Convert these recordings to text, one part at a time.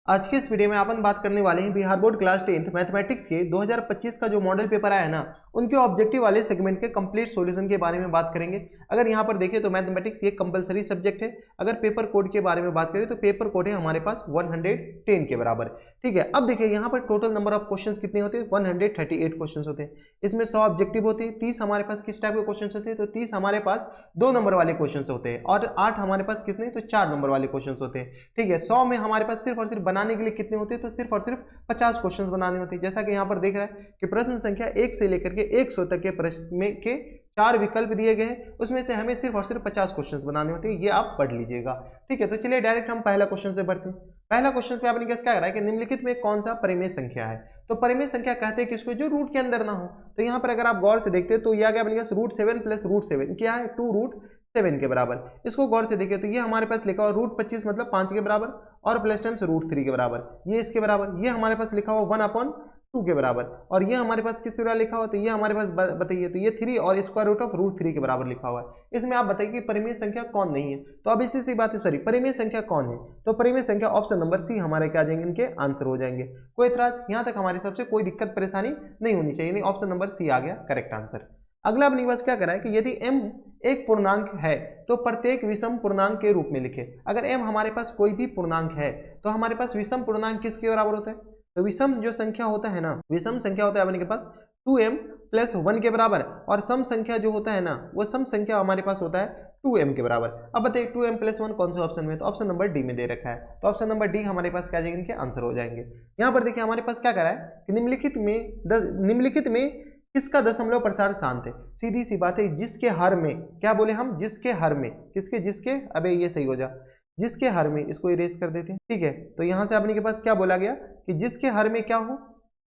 आज के इस वीडियो में अपन बात करने वाले हैं Bihar board class 10th mathematics के 2025 का जो मॉडल पेपर आया है ना, उनके ऑब्जेक्टिव वाले सेगमेंट के कंप्लीट सॉल्यूशन के बारे में बात करेंगे। अगर यहाँ पर देखें तो मैथमेटिक्स ये कंपलसरी सब्जेक्ट है। अगर पेपर कोड के बारे में बात करें तो पेपर कोड है हमारे पास 110 के बराबर। ठीक है, अब देखिए यहाँ पर टोटल नंबर ऑफ क्वेश्चन कितने होते हैं, 138 क्वेश्चन होते हैं। इसमें 100 ऑब्जेक्टिव होते हैं। 30 हमारे पास किस टाइप के क्वेश्चन होते हैं, तो 30 हमारे पास 2 नंबर वाले क्वेश्चन होते हैं और 8 हमारे पास कितने, तो 4 नंबर वाले क्वेश्चन होते हैं। ठीक है, 100 में हमारे पास सिर्फ और सिर्फ बनाने के लिए कितने होते हैं, तो सिर्फ और सिर्फ 50 क्वेश्चंस बनाने होते हैं। जैसा कि यहाँ पर देख रहा है कि प्रश्न संख्या 1 से लेकर के 100 तक के प्रश्न में के 4 विकल्प दिए गए हैं, उसमें से हमें सिर्फ और सिर्फ 50 क्वेश्चंस बनाने होते हैं। ये आप पढ़ लीजिएगा। ठीक है, तो चलिए डायरेक्ट हम पहला क्वेश्चन से बढ़ते हैं। पहला क्वेश्चन पे आपने क्या करा है कि निम्नलिखित में कौन सा परिमेय संख्या है। तो परिमेय संख्या कहते हैं किसको, जो रूट के अंदर ना हो। तो यहाँ पर अगर आप गौर से देखते हैं तो यह आ गया अपने पास √7 प्लस √7 क्या है, 2√7 के बराबर। इसको गौर से देखें तो ये हमारे पास लिखा हुआ √25 मतलब 5 के बराबर और प्लस टाइम्स √3 के बराबर, ये इसके बराबर। ये हमारे पास लिखा हुआ 1/2 के बराबर और ये हमारे पास किस तरह लिखा हुआ, तो ये हमारे पास बताइए, तो ये 3 और स्क्वायर रूट ऑफ √3 के बराबर लिखा हुआ है। इसमें आप बताइए कि परिमेय संख्या कौन नहीं है। तो अब इसी सी बात है, सॉरी परिमेय संख्या कौन है, तो परिमेय संख्या ऑप्शन नंबर सी हमारे क्या आ जाएंगे, इनके आंसर हो जाएंगे। कोई इतराज, यहाँ तक हमारे सबसे कोई दिक्कत परेशानी नहीं होनी चाहिए। ऑप्शन नंबर सी आ गया करेक्ट आंसर। अगला अपने पास क्या करा है कि यदि m एक पूर्णांक है तो प्रत्येक विषम पूर्णांक के रूप में लिखे। अगर m हमारे पास कोई भी पूर्णांक है तो हमारे पास विषम पूर्णांक किसके बराबर होता है, तो विषम जो संख्या होता है ना, विषम संख्या होता है अपने के पास 2m प्लस 1 के बराबर और सम संख्या जो होता है ना, वो सम संख्या हमारे पास होता है 2m के बराबर। अब बताइए 2m प्लस 1 कौन से ऑप्शन में, तो ऑप्शन नंबर डी में दे रखा है। तो ऑप्शन नंबर डी हमारे पास क्या जाएंगे, इनके आंसर हो जाएंगे। यहाँ पर देखिए हमारे पास क्या करा है कि निम्नलिखित में किसका दशमलव प्रसार शांत है। सीधी सी बात है, जिसके हर में क्या बोले हम, जिसके हर में, किसके, जिसके, अबे ये सही हो जा, जिसके हर में, इसको इरेज कर देते हैं। ठीक है, तो यहां से अपने के पास क्या बोला गया कि जिसके हर में क्या हो,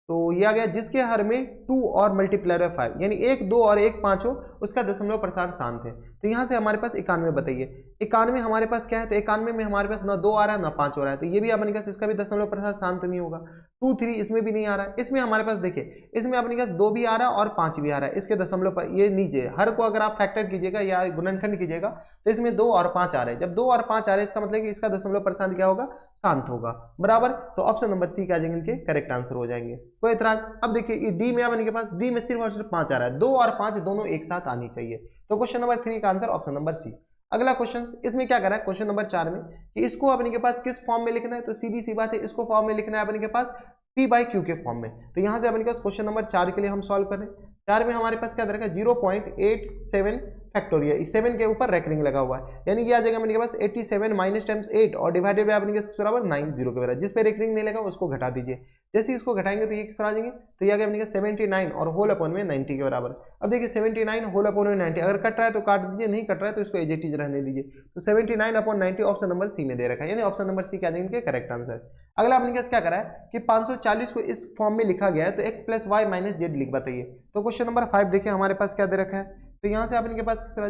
तो ये आ गया जिसके हर में 2 और मल्टीप्लायर ऑफ 5 यानी 1 2 और 1 5 हो, उसका दशमलव प्रसार शांत है। तो यहाँ से हमारे पास 91 बताइए, 91 हमारे पास क्या है, तो 91 में हमारे पास ना 2 आ रहा है ना 5 हो रहा है, तो ये भी अपने पास इसका भी दशमलव प्रसार शांत नहीं होगा। 2 3 इसमें भी नहीं आ रहा है। इसमें हमारे पास देखिए, इसमें अपने पास 2 भी आ रहा है और 5 भी आ रहा है। इसके दशमलव पर ये नीचे हर को अगर आप फैक्टर कीजिएगा या गुणनखंड कीजिएगा तो इसमें 2 और 5 आ रहे हैं। जब 2 और 5 आ रहे हैं इसका मतलब कि इसका दशमलव प्रसार क्या होगा, शांत होगा बराबर। तो ऑप्शन नंबर सी क्या जाएंगे, इनके करेक्ट आंसर हो जाएंगे। कोई इतराज। अब देखिए डी में अपने के पास, डी में सिर्फ और सिर्फ 5 आ रहा है, 2 और 5 दोनों एक साथ आनी चाहिए। तो क्वेश्चन नंबर 3 का आंसर ऑप्शन नंबर सी। अगला क्वेश्चन, इसमें क्या करा है क्वेश्चन नंबर 4 में कि इसको अपने के पास किस फॉर्म में लिखना है, तो सीधी सी बात है, इसको फॉर्म में लिखना है अपने के पास p/q के फॉर्म में। तो यहां से अपने के पास क्वेश्चन नंबर 4 के लिए हम सॉल्व कर रहे हैं। 4 में हमारे पास क्या दे रखा है, 0.87 फैक्टोरियल, 7 के ऊपर रेकरिंग लगा हुआ है, यानी ये आ जाएगा अपने के पास 87 माइनस टाइम्स 8 और डिवाइडेड बाय अपने के बराबर 9 0 के बराबर। जिस पे रेकरिंग नहीं लगा उसको घटा दीजिए। जैसे इसको घटाएंगे तो ये किस तरह आ जाएंगे, तो ये आ गया अपने 79 और होल अपॉन में 90 के बराबर। अब देखिए 79 होल अपॉन में 90, अगर कट रहा है तो काट दीजिए, नहीं कट रहा है तो इसको एज इट इज रहने दीजिए। तो 79/90 ऑप्शन नंबर सी में दे रखा है, यानी ऑप्शन नंबर सी क्या देंगे करेक्ट आंसर। अगला अपने क्या करा है कि 540 को इस फॉर्म में लिखा गया है, तो x plus Y minus Z लिख बताइए। तो क्वेश्चन नंबर 5 देखिए हमारे पास क्या दे रखा है, तो यहाँ से अपने के पास किस तरह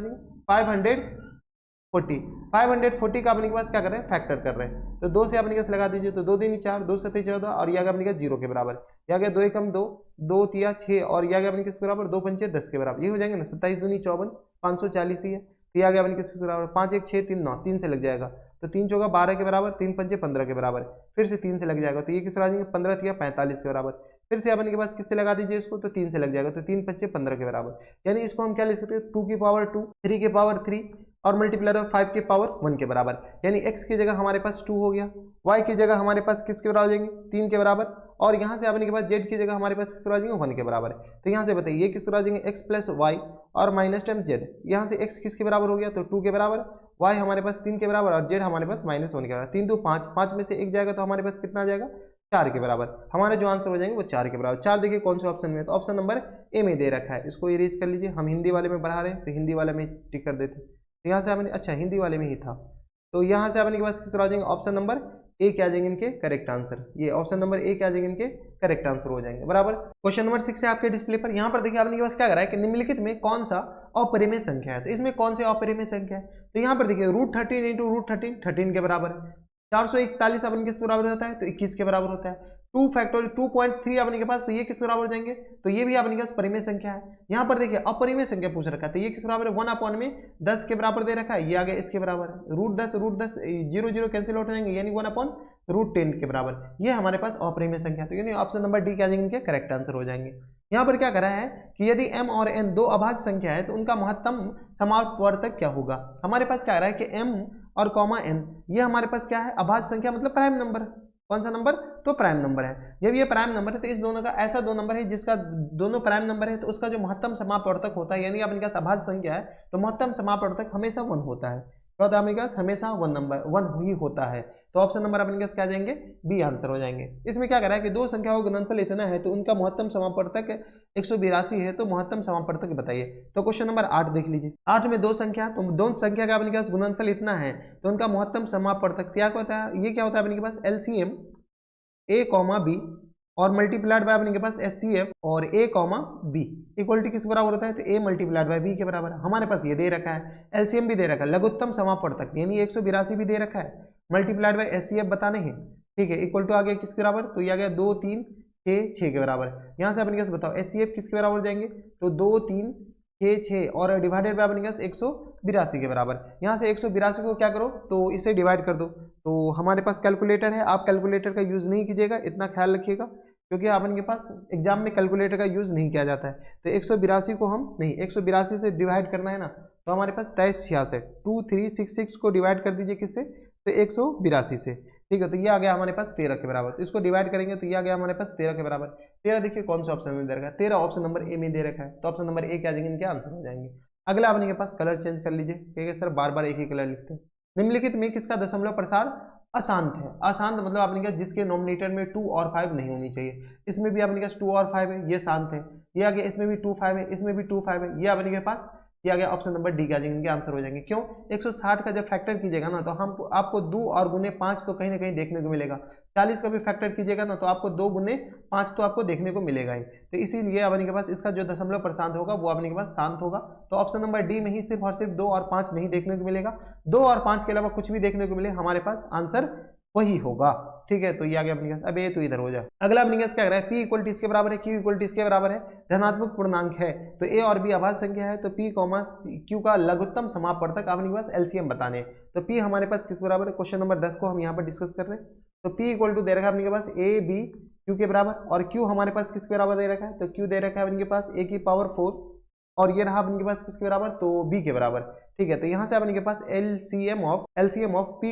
540 का अपने के पास क्या कर रहे हैं, फैक्टर कर रहे हैं। तो 2 से अपने के पास लगा दीजिए, तो 2 दूनी 4 2 7 14 और यह अपने के 0 के बराबर। यह गया 2 एकम 2 2 3 6 और यह गया अपने किसके बराबर 2 पंचे 10 के बराबर। ये हो जाएंगे ना 27 दूनी 54 540 ही है। तो यह गया अपने किसके बराबर 5 1 6 3 9 3 से लग जाएगा, तो 3 चौका 12 के बराबर, 3 पंचे 15 के बराबर, फिर से 3 से लग जाएगा, तो ये किस तरह आ जाएंगे 15 3 45 के बराबर। फिर से अपने के पास किससे लगा दीजिए इसको, तो 3 से लग जाएगा, तो 3 पंचे 15 के बराबर। यानी इसको हम क्या लिख सकते हैं, 2 की पावर 2 3 की पावर 3 और मल्टीप्लायर ऑफ 5 की पावर 1 के बराबर। यानी x की जगह हमारे पास 2 हो गया, y की जगह हमारे पास किसके बराबर हो जाएंगे 3 के बराबर, और यहाँ से अपने के पास z की जगह हमारे पास किस तरह आ जाएंगे 1 के बराबर। तो यहाँ से बताइए ये किस तरह आ जाएंगे x प्लस वाई और माइनस टाइम z। यहाँ से x किसके बराबर हो गया, तो 2 के बराबर, y हमारे पास 3 के बराबर और z हमारे पास -1 के बराबर। 3 2 5, 5 में से 1 जाएगा तो हमारे पास कितना आ जाएगा 4 के बराबर। हमारे जो आंसर हो जाएंगे वो 4 के बराबर। 4 देखिए कौन से ऑप्शन में, तो ऑप्शन नंबर ए में दे रखा है। इसको इरेज कर लीजिए, हम हिंदी वाले में बढ़ा रहे हैं तो हिंदी वाले में टिक कर देते। तो यहाँ से हमने, अच्छा हिंदी वाले में ही था, तो यहाँ से अपने के पास किस तरह आ जाएंगे, ऑप्शन नंबर ए क्या आ जाएंगे इनके करेक्ट आंसर। ये ऑप्शन नंबर ए क्या आ जाएंगे इनके करेक्ट आंसर हो जाएंगे बराबर। क्वेश्चन नंबर 6 है आपके डिस्प्ले पर। यहाँ पर देखिए आपने के पास क्या करा है कि निम्नलिखित में कौन सा अपरिमेय संख्या है। तो इसमें कौन से अपरिमेय संख्या है, तो यहाँ पर देखिए √13 इंटू √13 13 के बराबर है। 441 अपन किस बराबर होता है, तो 21 के बराबर होता है। 2 फैक्टोरियल 2.3 अपने के पास, तो ये किस बराबर हो जाएंगे, तो ये भी अपने के पास परिमेय संख्या है। यहाँ पर देखिए अपरिमेय संख्या पूछ रखा है, तो ये किस बराबर है 1/10 के बराबर दे रखा है। ये आ गया इसके बराबर है √10 0 0 कैंसिल आउट हो जाएंगे, यानी 1/10 √10 के बराबर। ये हमारे पास अपरिमेय संख्या, तो यानी ऑप्शन नंबर डी क्या आ जाएंगे, इनके करेक्ट आंसर हो जाएंगे। यहाँ पर क्या करा है कि यदि m और n दो अभाज्य संख्या है तो उनका महत्तम समापवर्तक क्या होगा। हमारे पास क्या आ रहा है कि m और n ये हमारे पास क्या है, अभाज्य संख्या मतलब प्राइम नंबर। कौन सा नंबर, तो प्राइम नंबर है। जब ये प्राइम नंबर है तो इस दोनों का ऐसा दो नंबर है जिसका दोनों प्राइम नंबर है, तो उसका जो महत्तम समापवर्तक होता है, यानी अपने पास अभाज्य संख्या है तो महत्तम समापवर्तक हमेशा 1 होता है। क्या होता है अपने पास, हमेशा 1 ही होता है। तो ऑप्शन नंबर अपने पास क्या आ जाएंगे, बी आंसर हो जाएंगे। इसमें क्या करा है कि दो संख्याओं का गुणनफल इतना है तो उनका महत्तम समापवर्तक 182 है, तो महत्तम समापवर्तक बताइए। तो क्वेश्चन नंबर 8 देख लीजिए। 8 में दो संख्या, तो दो संख्या का अपने पास गुणनफल इतना है तो उनका महत्तम समापवर्तक क्या होता है, ये क्या होता है अपने पास LCM a, b और मल्टीप्लाइड बाय अपने के पास SCF और a, b इक्वलिटी किस बराबर होता है, तो a मल्टीप्लाइड बाय b के बराबर। हमारे पास ये दे रखा है, LCM भी दे रखा है, लघुत्तम समापवर्तक यानी 182 भी दे रखा है, मल्टीप्लाइड बाय SCF बताने हैं, ठीक है। इक्वल टू आ गया किसके बराबर, तो ये आ गया 2 3 6 के बराबर। यहाँ से अपने पास बताओ HCF किसके बराबर हो जाएंगे, तो 2 3 6 और डिवाइडेड बाय अपने पास 182 के बराबर। यहाँ से 182 को क्या करो, तो इसे डिवाइड कर दो। तो हमारे पास कैलकुलेटर है, आप कैलकुलेटर का यूज़ नहीं कीजिएगा, इतना ख्याल रखिएगा, क्योंकि अपन के पास एग्जाम में कैलकुलेटर का यूज़ नहीं किया जाता है। तो 182 को हम नहीं, 182 से डिवाइड करना है ना, तो हमारे पास 2366 2366 को डिवाइड कर दीजिए किससे, तो 182 से, ठीक है। तो ये आ गया हमारे पास 13 के बराबर। तो इसको डिवाइड करेंगे तो ये आ गया हमारे पास 13 के बराबर। 13 देखिए कौन सा ऑप्शन में दे रखा है, 13 ऑप्शन नंबर ए में दे रखा है, तो ऑप्शन नंबर ए क्या आ जाएंगे, इनके आंसर हो जाएंगे। अगला अपने के पास कलर चेंज कर लीजिए, ठीक है सर बार बार एक ही कलर लिखते हैं। निम्नलिखित में किसका दशमलव प्रसार अशांत है। अशांत मतलब आपने कहा जिसके नॉमिनेटर में 2 और 5 नहीं होनी चाहिए। इसमें भी आपने कहा 2 और 5 है, ये शांत है। ये आ गया इसमें भी 2 5 है, इसमें भी 2 5 है, ये आपने के पास ये आ गया ऑप्शन नंबर डी का इनके आंसर हो जाएंगे। क्यों, 160 का जब फैक्टर कीजिएगा ना तो हम आपको 2 और गुने 5 तो कहीं ना कहीं देखने को मिलेगा। 40 का भी फैक्टर कीजिएगा ना तो आपको 2 गुने 5 तो आपको देखने को मिलेगा ही। तो इसीलिए अपने के पास इसका जो दशमलव प्रशांत होगा वो अपने के पास शांत होगा। तो ऑप्शन नंबर डी में ही सिर्फ और सिर्फ 2 और 5 नहीं देखने को मिलेगा। 2 और 5 के अलावा कुछ भी देखने को मिले हमारे पास आंसर वही होगा, ठीक है। तो ये आ गया अपने पास। अब ये तो इधर हो जाए। अगला अपने पास क्या कर रहा है, p इक्वल टू इसके बराबर है, q इक्वल टू इसके बराबर है, धनात्मक पूर्णांक है तो a और b अभाज्य संख्या है, तो p q का लघुत्तम समापवर्तक अपने पास LCM बताने हैं। तो p हमारे पास किस बराबर है, क्वेश्चन नंबर 10 को हम यहाँ पर डिस्कस कर रहे हैं। तो p इक्वल टू दे रखा है अपने पास a b q के बराबर, और q हमारे पास किसके बराबर दे रखा है, तो q दे रखा है अपने पास a की पावर 4 और ये रहा अपने पास किसके बराबर, तो b के बराबर, ठीक है। तो यहाँ से अपने के पास LCM ऑफ p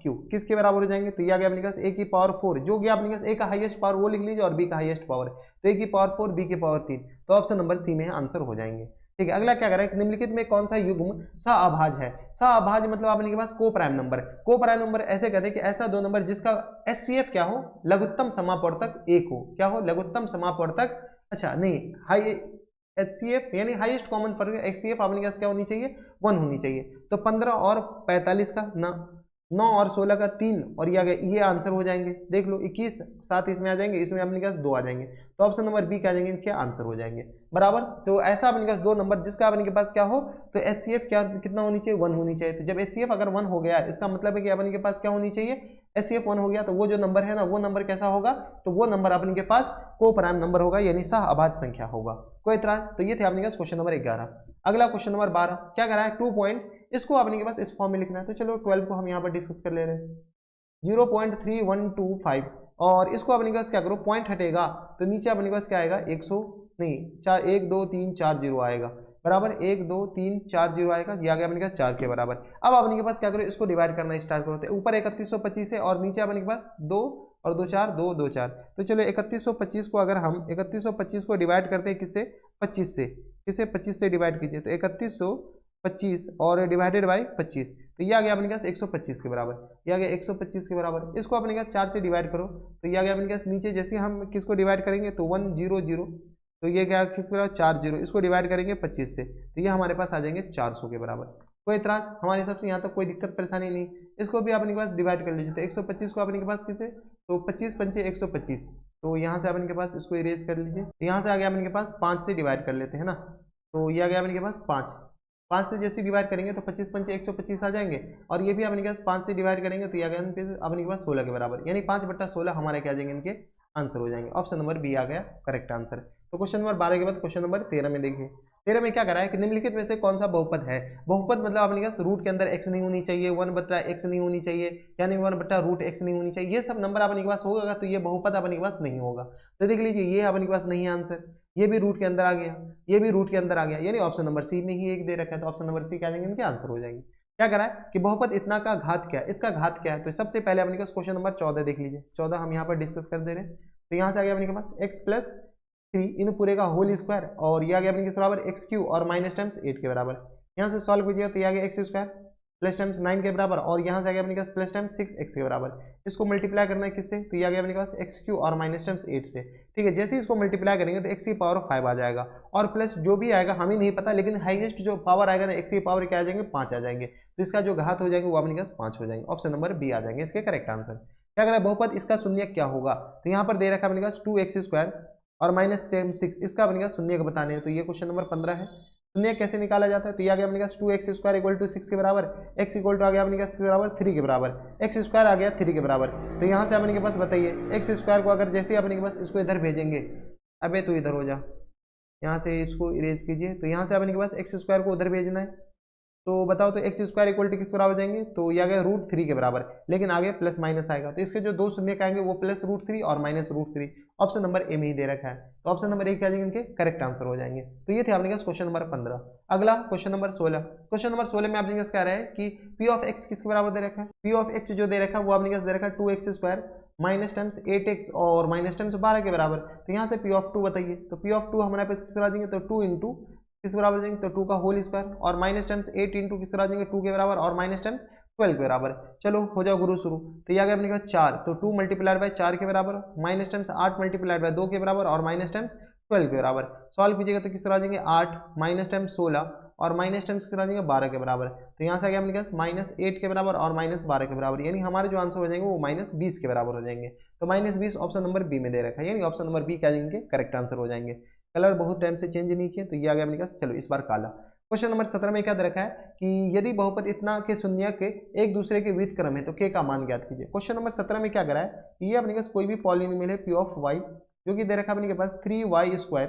q किसके बराबर हो जाएंगे, तो ये आ गया अपने पास a की पावर 4 जो गया अपने पास a का हाईएस्ट पावर वो लिख लीजिए और b का हाईएस्ट पावर, तो a की पावर 4 b की पावर 3, तो ऑप्शन नंबर सी में आंसर हो जाएंगे, ठीक है। अगला क्या कर रहा है, निम्नलिखित में कौन सा युग्म सअभाज्य है। सअभाज्य मतलब आपने के पास को प्राइम नंबर। को प्राइम नंबर ऐसे कहते हैं कि ऐसा दो नंबर जिसका SCF क्या हो, लघुत्तम समापवर्तक 1 हो, क्या हो, लघुत्तम समापवर्तक, अच्छा नहीं हाई HCF यानी हाईएस्ट कॉमन फैक्टर HCF आपने क्या होनी चाहिए, 1 होनी चाहिए। तो 15 और 45 का ना, 9 और 16 का 3 और ये आंसर हो जाएंगे। देख लो 21 साथ इसमें आ जाएंगे, इसमें अपने पास 2 आ जाएंगे, तो ऑप्शन नंबर बी क्या आ जाएंगे, क्या आंसर हो जाएंगे बराबर। तो ऐसा अपने पास दो नंबर जिसका अपने के पास क्या हो, तो HCF क्या कितना होनी चाहिए, 1 होनी चाहिए। तो जब HCF अगर 1 हो गया इसका मतलब है कि अपने के पास क्या होनी चाहिए, HCF 1 हो गया तो वो जो नंबर है ना वो नंबर कैसा होगा, तो वो नंबर अपने के पास को प्राइम नंबर होगा यानी सहअभाज्य संख्या होगा। कोई इतराज, तो ये थे अपने पास क्वेश्चन नंबर 11। अगला क्वेश्चन नंबर 12 क्या करा है, 2 पॉइंट, इसको अपने के पास इस फॉर्म में लिखना है। तो चलो 12 को हम यहाँ पर डिस्कस कर ले रहे हैं, 0.3125 और इसको अपने पास क्या करो, पॉइंट हटेगा तो नीचे अपने पास क्या आएगा, 100 नहीं 4 1 2 3 4 0 आएगा बराबर, 1 2 3 4 0 आएगा, ये आ गया अपने पास 4 के बराबर। अब अपने के पास क्या करो, इसको डिवाइड करना स्टार्ट करो। तो ऊपर 3125 है और नीचे अपने के पास 2 और 2 4 2 2 4। तो चलो 3125 को अगर हम 3125 को डिवाइड करते हैं किससे, 25 से, किससे 25 से डिवाइड कीजिए, तो 3125 और डिवाइडेड बाई 25, तो ये आ गया अपने पास 125 के बराबर, ये आ गया 125 के बराबर। इसको अपने पास 4 से डिवाइड करो तो ये आ गया अपने पास, नीचे जैसे हम किसको डिवाइड करेंगे तो 1 0 0, तो ये क्या किसके बराबर 4 0, इसको डिवाइड करेंगे 25 से तो ये हमारे पास आ जाएंगे 400 के बराबर। कोई इतराज, हमारे हिसाब से यहाँ तक कोई दिक्कत परेशानी नहीं। इसको भी अपने के पास डिवाइड कर लीजिए, तो 125 को अपने के पास किसे, तो 25 पंचे 125, तो यहाँ से अपने के पास इसको इरेज कर लीजिए। तो यहाँ से आ गया अपने के पास 5 से डिवाइड कर लेते हैं ना, तो ये आ गया अपने के पास 5 से जैसे डिवाइड करेंगे तो 25 पंचे 125 आ जाएंगे, और ये भी अपने के पास 5 से डिवाइड करेंगे तो ये आ गया अपने के पास 16 के बराबर, यानी 5/16 हमारे क्या आ जाएंगे, इनके आंसर हो जाएंगे। ऑप्शन नंबर बी आ गया करेक्ट आंसर। तो क्वेश्चन नंबर 12 के बाद क्वेश्चन नंबर 13 में देखिए, 13 में क्या करा है कि निम्नलिखित में से कौन सा बहुपद है। बहुपद मतलब अपने पास रूट के अंदर x नहीं होनी चाहिए, 1/x नहीं होनी चाहिए, यानी 1/√x नहीं होनी चाहिए, ये सब नंबर अपने पास होगा तो ये बहुपद अपने पास नहीं होगा। तो देख लीजिए ये अपने पास नहीं है आंसर, ये भी रूट के अंदर आ गया, ये भी रूट के अंदर आ गया, यानी ऑप्शन नंबर सी में ही एक दे रखा है, तो ऑप्शन नंबर सी क्या आ जाएंगे, इनके आंसर हो जाएंगे। क्या करा है कि बहुपद इतना का घात क्या है, इसका घात क्या है, तो सबसे पहले अपने पास क्वेश्चन नंबर 14 देख लीजिए, 14 हम यहाँ पर डिस्कस कर दे रहे हैं। तो यहाँ से आ गया अपने पास x+3 इन पूरे का होल स्क्वायर, और ये आ गया अपने किस बराबर x³ और माइनस टाइम्स 8 के बराबर। यहाँ से सॉल्व कीजिएगा तो ये आ गया x² प्लस टाइम्स 9 के बराबर, और यहाँ से आ गया अपने पास प्लस टाइम्स 6x के बराबर। इसको मल्टीप्लाई करना है किससे, तो ये आ गया अपने पास x³ और माइनस टाइम्स 8 से। ठीक है, जैसे ही इसको मल्टीप्लाई करेंगे तो x की पावर 5 आ जाएगा, और प्लस जो भी आएगा हमें नहीं पता, लेकिन हाईएस्ट जो पावर आएगा ना x की पावर क्या आ जाएंगे, 5 आ जाएंगे, तो इसका जो घात हो जाएंगे वो अपने पास 5 हो जाएंगे। ऑप्शन नंबर बी आ जाएंगे इसके करेक्ट आंसर। क्या करें बहुपद इसका शून्य क्या होगा, तो यहाँ पर दे रखा है अपने पास 2x² और माइनस 6, इसका अपने पास शून्य बताने हैं, तो ये क्वेश्चन नंबर 15 है। शून्य कैसे निकाला जाता है, तो ये आ गया अपने पास 2x² इक्वल टू 6 के बराबर, x इक्वल टू आ गया अपने पास के बराबर 3 के बराबर, x² आ गया 3 के बराबर। तो यहाँ से अपने के पास बताइए x² को अगर जैसे अपने के पास इसको इधर भेजेंगे, अबे तो इधर हो जा, यहाँ से इसको इरेज कीजिए, तो यहाँ से अपने के पास x² को उधर भेजना है, तो बताओ तो x² इक्वल टू किस बराबर जाएंगे, तो ये आ गया √3 के बराबर, लेकिन आगे प्लस माइनस आएगा, तो इसके जो दो शून्य आएंगे वो प्लस √3 और माइनस √3। ऑप्शन नंबर ए में ही दे रखा है, तो ऑप्शन नंबर ए क्या जाएंगे इनके करेक्ट आंसर हो जाएंगे। तो ये थे आपने पास क्वेश्चन नंबर 15। अगला क्वेश्चन नंबर 16। क्वेश्चन नंबर 16 में आपने पास क्या रहा है कि p ऑफ x किसके बराबर दे रखा है, p ऑफ x जो दे रखा है वो आपने पास दे रखा है 2x² माइनस टाइम्स 8x और माइनस टाइम्स 12 के बराबर। तो यहाँ से p ऑफ 2 बताइए, तो p ऑफ 2 हमारे पास किस बराबर देंगे, तो 2 इंटू किस बराबर जाएंगे, तो 2 का होल स्क्वायर, और माइनस टाइम्स 8 इंटू किस तरह जाएंगे 2 के बराबर, और माइनस टाइम्स 12 के बराबर। चलो हो जाओ गुरु शुरू, तो ये आ गया अपने पास 4, तो 2 मल्टीप्लाइड बाय 4 के बराबर, माइनस टाइम्स 8 मल्टीप्लाइड बाय 2 के बराबर, और माइनस टाइम्स 12 के बराबर। सॉल्व कीजिएगा तो किस तरह जाएंगे 8 माइनस टाइम्स 16 और माइनस टाइम्स किस तरह जाएंगे 12 के बराबर। तो यहाँ से आ गया अपने पास -8 के बराबर और -12 के बराबर, यानी हमारे जो आंसर हो जाएंगे वो -20 के बराबर हो जाएंगे। तो -20 ऑप्शन नंबर बी में दे रखा है, यानी ऑप्शन नंबर बी क्या जाएंगे करेक्ट आंसर हो जाएंगे। कलर बहुत टाइम से चेंज नहीं किया, तो ये आ गया अपने पास, चलो इस बार काला। क्वेश्चन नंबर 17 में क्या दे रखा है कि यदि बहुपद इतना के शून्य के एक दूसरे के विपरीत क्रम है तो के का मान ज्ञात कीजिए। क्वेश्चन नंबर 17 में क्या करा है, ये अपने पास कोई भी पॉलिनोमियल है p ऑफ y जो कि दे रखा है अपने के पास 3y²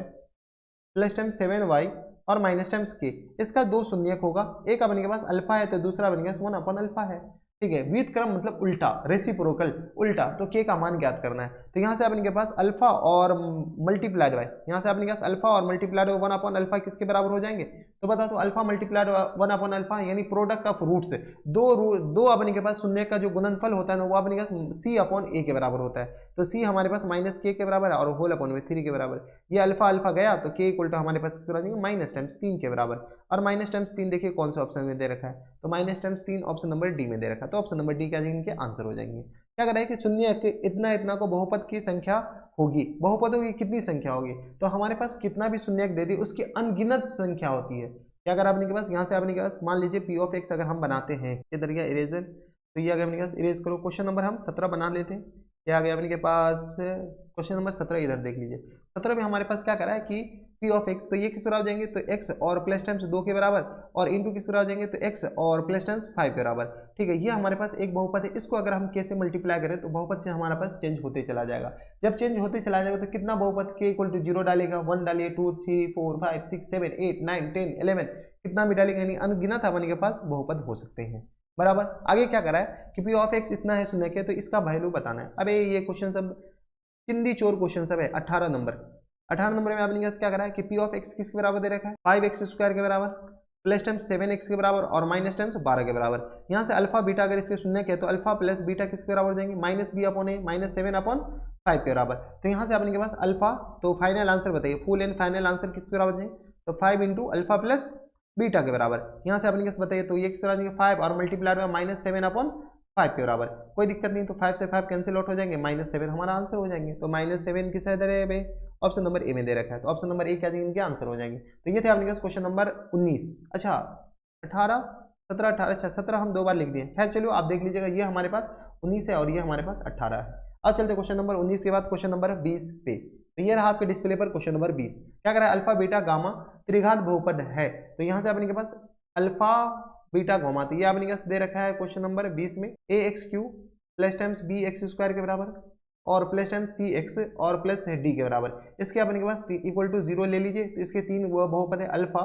प्लस टाइम 7y और माइनस टाइम्स के, इसका दो शून्यक होगा, एक अपने के पास अल्फा है तो दूसरा अपने के पास 1/अल्फा है। ठीक है, विपरीत क्रम मतलब उल्टा, रेसिप्रोकल उल्टा, तो के का मान ज्ञात करना है। तो यहाँ से अपने के पास अल्फा और मल्टीप्लाइड बाय, यहाँ से अपने के पास अल्फा और मल्टीप्लाइड 1/अल्फा किसके बराबर हो जाएंगे, तो बता तो अल्फा मल्टीप्लाइड 1/अल्फा यानी प्रोडक्ट ऑफ रूट्स, दो अपने के पास शून्य का जो गुणनफल होता है ना वो अपने के पास c/a के बराबर होता है, तो c हमारे पास -k के बराबर है और होल अपॉन में 3 के बराबर। ये अल्फा अल्फा गया तो k इक्वल टू हमारे पास किस बराबर माइनस टाइम्स 3 के बराबर, और माइनस टाइम्स 3 देखिए कौन सा ऑप्शन में दे रखा है, तो minus times 3 option number D में दे रखा है, तो ऑप्शन नंबर डी क्या इनके आंसर हो जाएंगे। क्या कर रहा है कि शून्य के इतना इतना को बहुपद की संख्या होगी, बहुपदों की कितनी संख्या होगी, तो हमारे पास कितना भी शून्य दे दी उसकी अनगिनत संख्या होती है। क्या अगर आपने के पास यहाँ से आपने के पास मान लीजिए p ऑफ x अगर हम बनाते हैं इधर गया इरेजर, तो ये आ गया अपने पास, इरेज करो। क्वेश्चन नंबर हम 17 बना लेते हैं, क्या आ गया अपने के पास क्वेश्चन नंबर 17 इधर देख लीजिए। 17 में हमारे पास क्या करा है कि p ऑफ x, तो ये किस बराबर हो जाएंगे, तो x और प्लस टाइम्स 2 के बराबर, और इंटू किस बराबर हो जाएंगे, तो x और प्लस टाइम्स 5 के बराबर। ठीक है, ये हमारे पास एक बहुपद है, इसको अगर हम k से मल्टीप्लाई करें तो बहुपद से हमारे पास चेंज होते चला जाएगा। जब चेंज होते चला जाएगा तो कितना बहुपद k इक्वल टू 0 डालेगा, 1 डालिए, 2 3 4 5 6 7 8 9 10 11 कितना भी डालेंगे, यानी अनगिनत अपने के पास बहुपद हो सकते हैं। बराबर, आगे क्या करा है कि p ऑफ x इतना है शून्य के, तो इसका वैल्यू बताना है। अबे ये क्वेश्चन सब चिंदी चोर क्वेश्चन सब है। 18 नंबर में आपने क्या करा है कि p ऑफ x किसके बराबर दे रखा है, 5x² के बराबर प्लस टाइम्स 7x के बराबर और माइनस टाइम्स 12 के बराबर। यहाँ से अल्फा बीटा अगर इसके शून्य के तो अल्फा प्लस बीटा किसके बराबर हो जाएंगे, -b/a -7/5 के बराबर। तो यहाँ से आपने के पास अल्फा, तो फाइनल आंसर बताइए, फुल एंड फाइनल आंसर किसके बराबर जाएंगे, तो 5 इंटू अल्फा प्लस बीटा के बराबर। यहाँ से आपने कैसे बताइए, तो ये किस तरह 5 और मल्टीप्लाइड में -7/5 के बराबर। कोई दिक्कत नहीं, तो 5 से 5 कैंसिल आउट हो जाएंगे, -7 हमारा आंसर हो जाएंगे। तो -7 किस इधर है भाई, ऑप्शन नंबर ए में दे रखा है, तो ऑप्शन नंबर ए क्या इनके आंसर हो जाएंगे। तो ये थे आपके पास क्वेश्चन नंबर 19। अच्छा 18 17 18, अच्छा 17 हम 2 बार लिख दिए, खैर चलो आप देख लीजिएगा, ये हमारे पास 19 है और ये हमारे पास 18 है। अब चलते क्वेश्चन नंबर 19 के बाद क्वेश्चन नंबर 20 पे। तो ये रहा आपके डिस्प्ले पर क्वेश्चन नंबर 20। क्या करा है, अल्फा बीटा गामा त्रिघात बहुपद है, तो यहाँ से अपने के पास अल्फा बीटा गामा, तो ये आपने दे रखा है क्वेश्चन नंबर 20 में ax³ प्लस टाइम्स bx² के बराबर और प्लस टाइम्स सी एक्स और प्लस डी के बराबर। इसके अपने के पास इक्वल टू 0 ले लीजिए, तो इसके तीन बहुपद है अल्फा,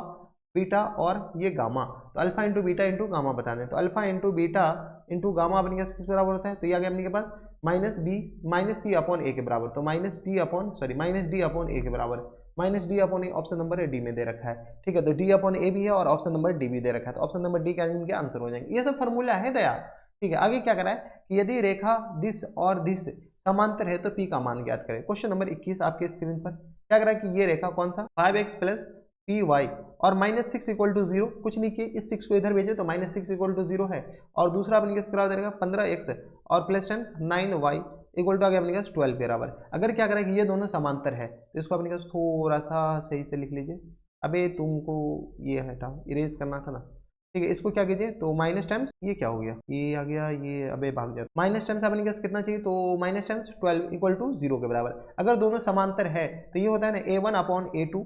बीटा और ये गामा। तो alpha into beta into gamma बता दें, तो alpha into beta into gamma अपने के पास किस बराबर होता है, तो ये आ गया अपने के पास minus B minus C upon a के बराबर। तो माइनस डी अपॉन ए के बराबर, minus D upon A option number D में दे रखा है। ठीक है, तो डी अपॉन ए भी है और ऑप्शन नंबर डी भी दे रखा है, तो ऑप्शन नंबर डी का इनके आंसर हो जाएंगे। ये सब फॉर्मूला है दया। ठीक है, आगे क्या करा है कि यदि रेखा दिस और दिस समांतर है तो पी का मान ज्ञात करें। क्वेश्चन नंबर 21 आपके स्क्रीन पर क्या करा है कि ये रेखा कौन सा 5x प्लस पी वाई और माइनस 6 इक्वल टू 0, कुछ नहीं किए, इस 6 को इधर भेजे तो माइनस 6 इक्वल टू 0 है। और दूसरा अपने किस करा देगा 15x और plus times 9y equal to आ गया अपने पास 12 के बराबर। अगर क्या करें कि ये दोनों समांतर है तो इसको अपने पास थोड़ा सा सही से लिख लीजिए। अबे तुमको ये हटाओ, इरेज करना था ना। ठीक है, इसको क्या कीजिए तो माइनस टाइम्स ये क्या हो गया, ये आ गया, ये अबे भाग जाए, माइनस टाइम्स अपने पास कितना चाहिए तो माइनस टाइम्स 12 इक्वल टू 0 के बराबर। अगर दोनों समांतर है तो ये होता है ना a1 upon a2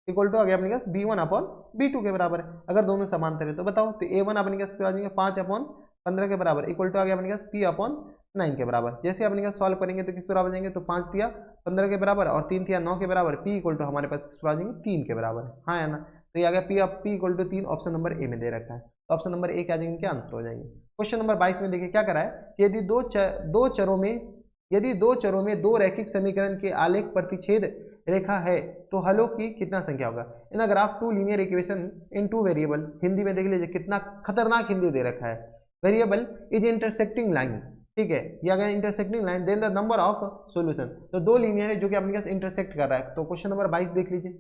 equal to आ गया अपने पास b1 अपॉन b2 के बराबर। अगर दोनों समांतर है तो बताओ, तो a1 अपने पास आ जाएंगे 5 अपॉन 15 के बराबर इक्वल टू आ गया अपने पास p अपॉन 9 के बराबर। जैसे अपने पास सॉल्व करेंगे तो किस बराबर जाएंगे, तो 5 दिया 15 के बराबर और 3 दिया 9 के बराबर, p इक्वल टू हमारे पास किस बराबर जाएंगे 3 के बराबर। हाँ है ना, तो ये आ गया p equal to 3, option number A में दे रखा है, तो ऑप्शन नंबर ए क्या जाएंगे, क्या आंसर हो जाएंगे। क्वेश्चन नंबर 22 में देखिए क्या करा है कि यदि दो चरों में दो रैखिक समीकरण के आलेख प्रतिच्छेद रेखा है तो हलों की कितना संख्या होगा। In a graph two linear equation in two variable, Hindi में देख लीजिए कितना खतरनाक हिंदी दे रखा है। वेरिएबल इज इंटरसेक्टिंग लाइन, ठीक है, ये अगर intersecting line then the number of solution, तो दो लीनियर है जो कि अपने पास इंटरसेक्ट कर रहा है। तो क्वेश्चन नंबर 22 देख लीजिए,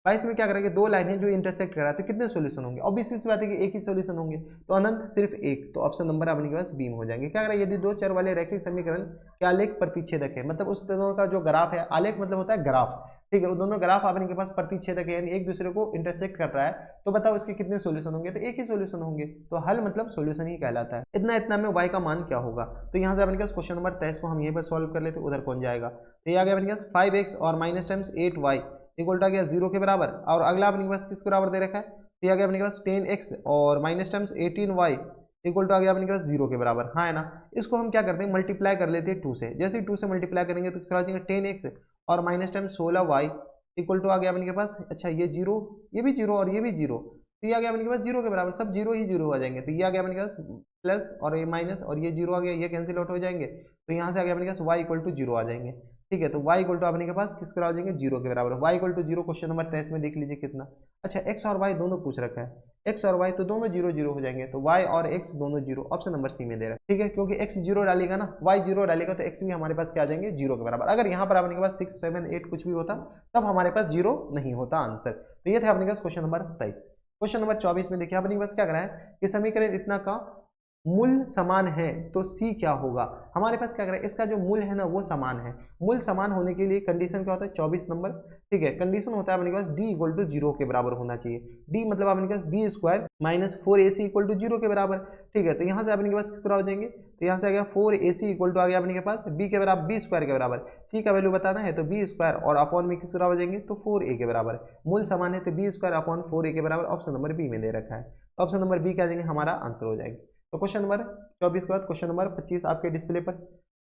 22 में क्या करेंगे, दो लाइन है जो इंटरसेक्ट कर रहा है, तो कितने सॉल्यूशन होंगे, ऑब्वियसली सी बात है कि एक ही सॉल्यूशन होंगे, तो अनंत सिर्फ एक, तो ऑप्शन नंबर अपने के पास बी में हो जाएंगे। क्या करें, यदि दो चर वाले रैखिक समीकरण के आलेख प्रतिच्छेदक है, मतलब उस दोनों का जो ग्राफ है, आलेख मतलब होता है ग्राफ, ठीक है, वो दोनों ग्राफ अपने के पास प्रतिच्छेदक है यानी एक दूसरे को इंटरसेक्ट कर रहा है, तो बताओ इसके कितने सॉल्यूशन होंगे, तो एक ही सॉल्यूशन होंगे, तो हल मतलब सॉल्यूशन ही कहलाता है। इतना इतना में y का मान क्या होगा, तो यहाँ से अपने पास क्वेश्चन नंबर 23 को हम यहीं पर सॉल्व कर लेते, उधर कौन जाएगा, तो ये आ गया अपने पास 5x और minus times 8y equal to आ गया 0 के बराबर, और अगला अपने पास किसके बराबर दे रखा है, तो ये आ गया अपने पास 10x और minus times 18y equal to आ गया अपने पास 0 के बराबर। हाँ है ना, इसको हम क्या करते हैं मल्टीप्लाई कर लेते हैं 2 से, जैसे ही 2 से मल्टीप्लाई करेंगे तो किसका आ जाएगा 10x और minus times 16y equal to आ गया अपने के पास, अच्छा ये 0, ये भी 0 और ये भी 0, तो ये आ गया अपने के पास 0 के बराबर, सब 0 ही 0 आ जाएंगे, तो ये आ गया अपने के पास प्लस और ये माइनस और ये 0 आ गया, ये कैंसिल आउट हो जाएंगे, तो यहाँ से आ गया अपने के पास y इक्वल टू 0 आ जाएंगे। ठीक है, तो y इक्वल टू अपने के पास किसके बराबर जाएंगे 0 के बराबर, y equal to 0 question number 23 में देख लीजिए कितना, अच्छा x और y दोनों पूछ रखा है, x और y तो दोनों 0 0 हो जाएंगे, तो y और x दोनों 0, ऑप्शन नंबर सी में दे रहा है। ठीक है, क्योंकि x 0 डालेगा ना, y 0 डालेगा तो x भी हमारे पास क्या आ जाएंगे 0 के बराबर। अगर यहाँ पर अपने के पास 6 7 8 कुछ भी होता तब हमारे पास 0 नहीं होता आंसर। तो ये था अपने पास क्वेश्चन नंबर 23। क्वेश्चन नंबर 24 में देखिए अपने पास क्या करा है कि समीकरण इतना का मूल समान है तो सी क्या होगा। हमारे पास क्या करें, इसका जो मूल है ना वो समान है, मूल समान होने के लिए कंडीशन क्या होता है 24 नंबर, ठीक है, कंडीशन होता है अपने पास d इक्वल टू 0 के बराबर होना चाहिए, d मतलब अपने पास B square minus 4ac equal to 0 के बराबर। ठीक है, तो यहाँ से अपने के पास किस तरह हो जाएंगे, तो यहाँ से आ गया 4ac इक्वल टू आ गया अपने के पास b के बराबर बी स्क्वायर के बराबर, c का वैल्यू बताना है तो बी स्क्वायर और अपॉन में किस तरह हो जाएंगे तो 4a के बराबर, मूल समान है तो बी स्क्वायर अपॉन 4a के बराबर, ऑप्शन नंबर बी में दे रखा है, ऑप्शन नंबर बी क्या जाएंगे हमारा आंसर हो जाएगा। तो क्वेश्चन नंबर 24 के बाद क्वेश्चन नंबर 25 आपके डिस्प्ले पर।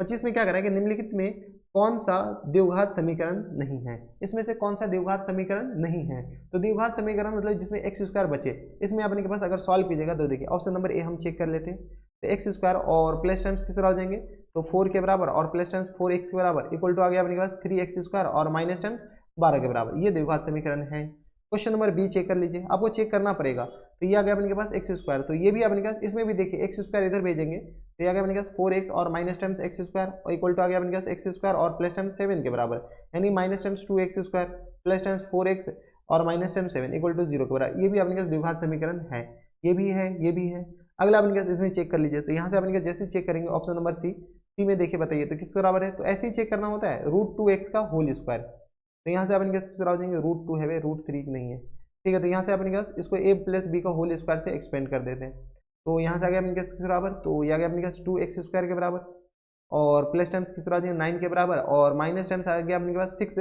25 में क्या करें कि निम्नलिखित में कौन सा द्विघात समीकरण नहीं है, इसमें से कौन सा द्विघात समीकरण नहीं है, तो द्विघात समीकरण मतलब जिसमें एक्स स्क्वायर बचे, इसमें अपने के पास अगर सॉल्व कीजिएगा तो देखिए ऑप्शन नंबर ए हम चेक कर लेते हैं, तो एक्स स्क्वायर और प्लस टाइम्स किस तरह हो जाएंगे तो 4 के बराबर और प्लस टाइम्स 4x के बराबर इक्वल टू आ गया अपने के पास 3x स्क्वायर और माइनस टाइम्स 12 के बराबर, ये द्विघात समीकरण है। क्वेश्चन नंबर बी चेक कर लीजिए, आपको चेक करना पड़ेगा, तो ये आ गया अपने के पास एक्स स्क्वायर, तो ये भी अपने के पास, इसमें भी देखिए एक्स स्क्वायर इधर भेजेंगे तो ये आ गया अपने के पास 4x और माइनस टाइम्स एक्स स्क्वायर और इक्वल टू आ गया अपने के पास एक्स स्क्वायर और प्लस टाइम्स 7 के बराबर, यानी minus times 2x square plus times 4x और माइनस टाइम्स 7 इक्वल टू 0 के बराबर, ये भी अपने के पास द्विघात समीकरण है, ये भी है, ये भी है। अगला अपने के पास इसमें चेक कर लीजिए, तो यहाँ से अपने जैसे चेक करेंगे ऑप्शन नंबर सी में देखिए बताइए तो किस बराबर है, तो ऐसे ही चेक करना होता है √2x का होल स्क्वायर, तो यहाँ से अपने किस बराबर जाएंगे √2 है √3 नहीं है, ठीक है, तो यहाँ से अपने पास इसको a प्लस बी का होल स्क्वायर से एक्सपेंड कर देते हैं, तो यहाँ से आ गया अपने किस बराबर, तो ये आ गया अपने पास 2x स्क्वायर के बराबर और प्लस टाइम्स किस तरह आ जाएंगे 9 के बराबर और माइनस टाइम्स आ गया अपने के पास 6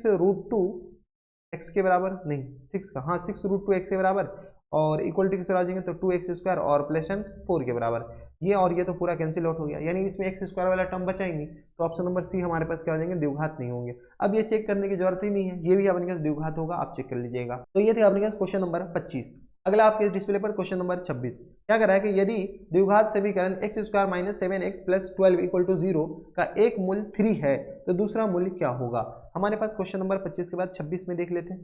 √2x के बराबर, नहीं 6 का, हाँ 6 √2x के बराबर और इक्वल टू किस तरह आ जाएंगे तो 2x स्क्वायर और प्लस टाइम्स 4 के बराबर, ये और ये तो पूरा कैंसिल आउट हो गया, यानी इसमें एक्स स्क्वायर वाला टर्म बचा ही नहीं, तो ऑप्शन नंबर सी हमारे पास क्या हो जाएंगे, द्विघात नहीं होंगे। अब ये चेक करने की जरूरत ही नहीं है, ये भी अपने पास द्विघात होगा, आप चेक कर लीजिएगा। तो ये थे अपने पास क्वेश्चन नंबर 25। अगला आपके डिस्प्ले पर क्वेश्चन नंबर 26 क्या कर रहा है कि यदि द्विघात समीकरण X square minus 7x plus 12 equal to 0 का एक मूल्य 3 है तो दूसरा मूल्य क्या होगा। हमारे पास क्वेश्चन नंबर 25 के बाद 26 में देख लेते हैं।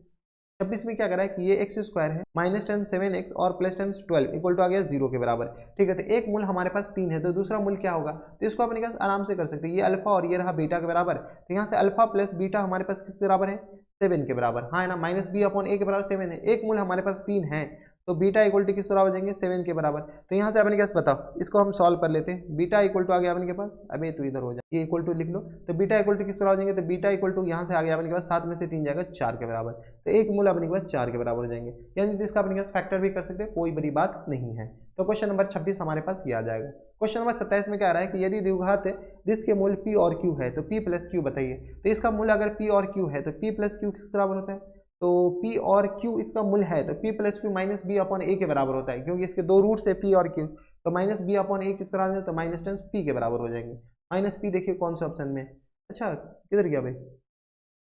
26 में क्या करा है कि ये एक्स स्क्वायर है माइनस टेन 7x और प्लस टेन 12 इक्वल टू आ गया 0 के बराबर। ठीक है, तो एक मूल हमारे पास 3 है तो दूसरा मूल क्या होगा, तो इसको अपने पास आराम से कर सकते हैं, ये अल्फा और ये रहा बीटा के बराबर, तो यहाँ से अल्फा प्लस बीटा हमारे पास किसके बराबर है, 7 के बराबर, हाँ है ना, माइनस बी अपॉन ए के बराबर 7 है, एक मूल हमारे पास 3 है तो बीटा इक्वल टू किस बराबर जाएंगे, 7 के बराबर। तो यहाँ से अपने पास बताओ, इसको हम सॉल्व कर लेते हैं। बीटा इक्वल टू आ गया अपने के पास, अबे तो इधर हो जाए, ये इक्वल टू लिख लो, तो बीटा इक्वल टू किस बराबर जाएंगे, तो बीटा इक्वल टू यहाँ से आ गया अपने के पास 7 में से 3 जाएगा 4 के बराबर, तो एक मूल अपने के पास 4 के बराबर हो जाएंगे, यानी तो इसका अपने पास फैक्टर भी कर सकते हैं, कोई बड़ी बात नहीं है। तो क्वेश्चन नंबर 26 हमारे पास ये आ जाएगा। क्वेश्चन नंबर 27 में क्या आ रहा है कि यदि द्विघात जिसके मूल p और q है तो p प्लस q बताइए। तो इसका मूल अगर p और q है तो p प्लस q किस बराबर होता है, तो p और q इसका मूल है तो p plus q minus b upon a के बराबर होता है, क्योंकि इसके दो रूट्स है p और q, तो माइनस बी अपॉन ए किस बराबर है, तो माइनस टेन p के बराबर हो जाएंगे। माइनस p देखिए कौन से ऑप्शन में, अच्छा किधर गया भाई,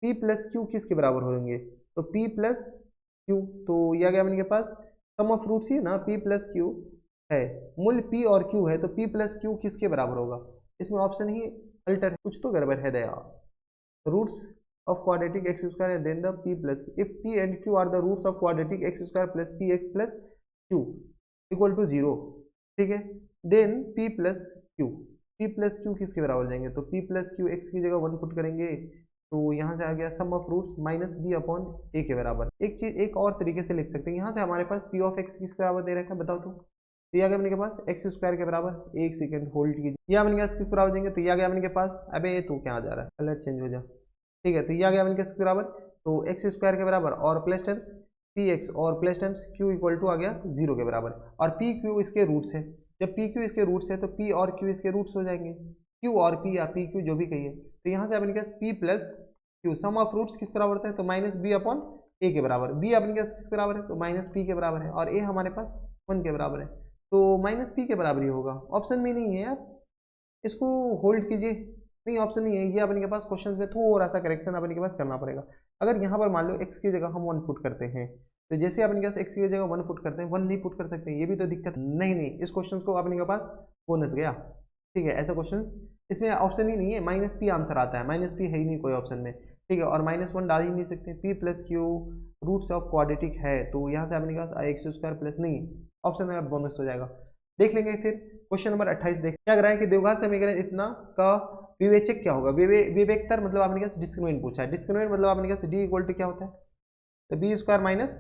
p प्लस क्यू किसके बराबर होंगे, तो p प्लस क्यू, तो यह गया अपने पास सम ऑफ रूट्स ही ना, p प्लस क्यू है, मूल p और q है तो p प्लस क्यू किसके बराबर होगा, इसमें ऑप्शन ही अल्टर है, कुछ तो गड़बड़ है दया। Roots of quadratic x square and then the p plus q. If p and q are the roots of quadratic x square plus px plus q equal to 0, ठीक है, then p plus q किसके बराबर हो जाएंगे, तो p plus q x की जगह 1 put करेंगे तो यहाँ से आ गया sum of roots minus b upon a के बराबर। एक चीज एक और तरीके से लिख सकते हैं, यहाँ से हमारे पास p ऑफ x किसके बराबर दे रखा है बताओ, तो ये आ गया अपने के पास एक्स स्क्वायर के बराबर, एक सेकंड होल्ड कीजिए, ये अपने पास किस बराबर देंगे, तो ये आ गया अपने के पास, अबे तू क्या आ जा रहा है, कलर चेंज हो जा, ठीक है, तो ये आ गया अपने के बराबर, तो एक्स स्क्वायर के बराबर और प्लस टाइम्स पी एक्स और plus times q equal to आ गया 0 के बराबर, और पी क्यू इसके रूट्स है, जब पी क्यू इसके रूट्स है तो पी और क्यू इसके रूट्स हो जाएंगे, क्यू और पी या पी क्यू जो भी कहिए, तो यहाँ से अपने पास p plus q sum of roots किस बराबर होता है, तो माइनस बी अपॉन ए के बराबर, बी अपने पास किस बराबर है, तो माइनस पी के बराबर है, और ए हमारे पास 1 के बराबर है, तो माइनस पी के बराबर ही होगा, ऑप्शन में नहीं है यार, इसको होल्ड कीजिए, नहीं ऑप्शन नहीं है, ये अपने के पास क्वेश्चन में थोड़ा सा करेक्शन अपने के पास करना पड़ेगा। अगर यहाँ पर मान लो x की जगह हम 1 पुट करते हैं, तो जैसे अपने के पास x की जगह 1 पुट करते हैं 1 नहीं पुट कर सकते, ये भी तो दिक्कत नहीं, इस क्वेश्चन को अपने के पास बोनस गया, ठीक है, ऐसा क्वेश्चन इसमें ऑप्शन ही नहीं है, माइनस पी आंसर आता है, माइनस पी है ही नहीं कोई ऑप्शन में, ठीक है, और माइनस 1 डाल ही नहीं सकते, P plus Q roots of quadratic है, तो यहाँ से अपने के पास एक्स स्क्वायर प्लस नहीं, ऑप्शन में बोनस हो जाएगा। देख लेंगे फिर क्वेश्चन नंबर 28 देख, क्या कर रहा है कि द्विघात समीकरण इतना का विवेचक क्या होगा, विवेकतर मतलब आपने क्या डिस्क्रिमिनेंट पूछा है, डिस्क्रिमिनेंट मतलब आपने क्या डी इक्वल टू क्या होता है, तो बी स्क्वायर माइनस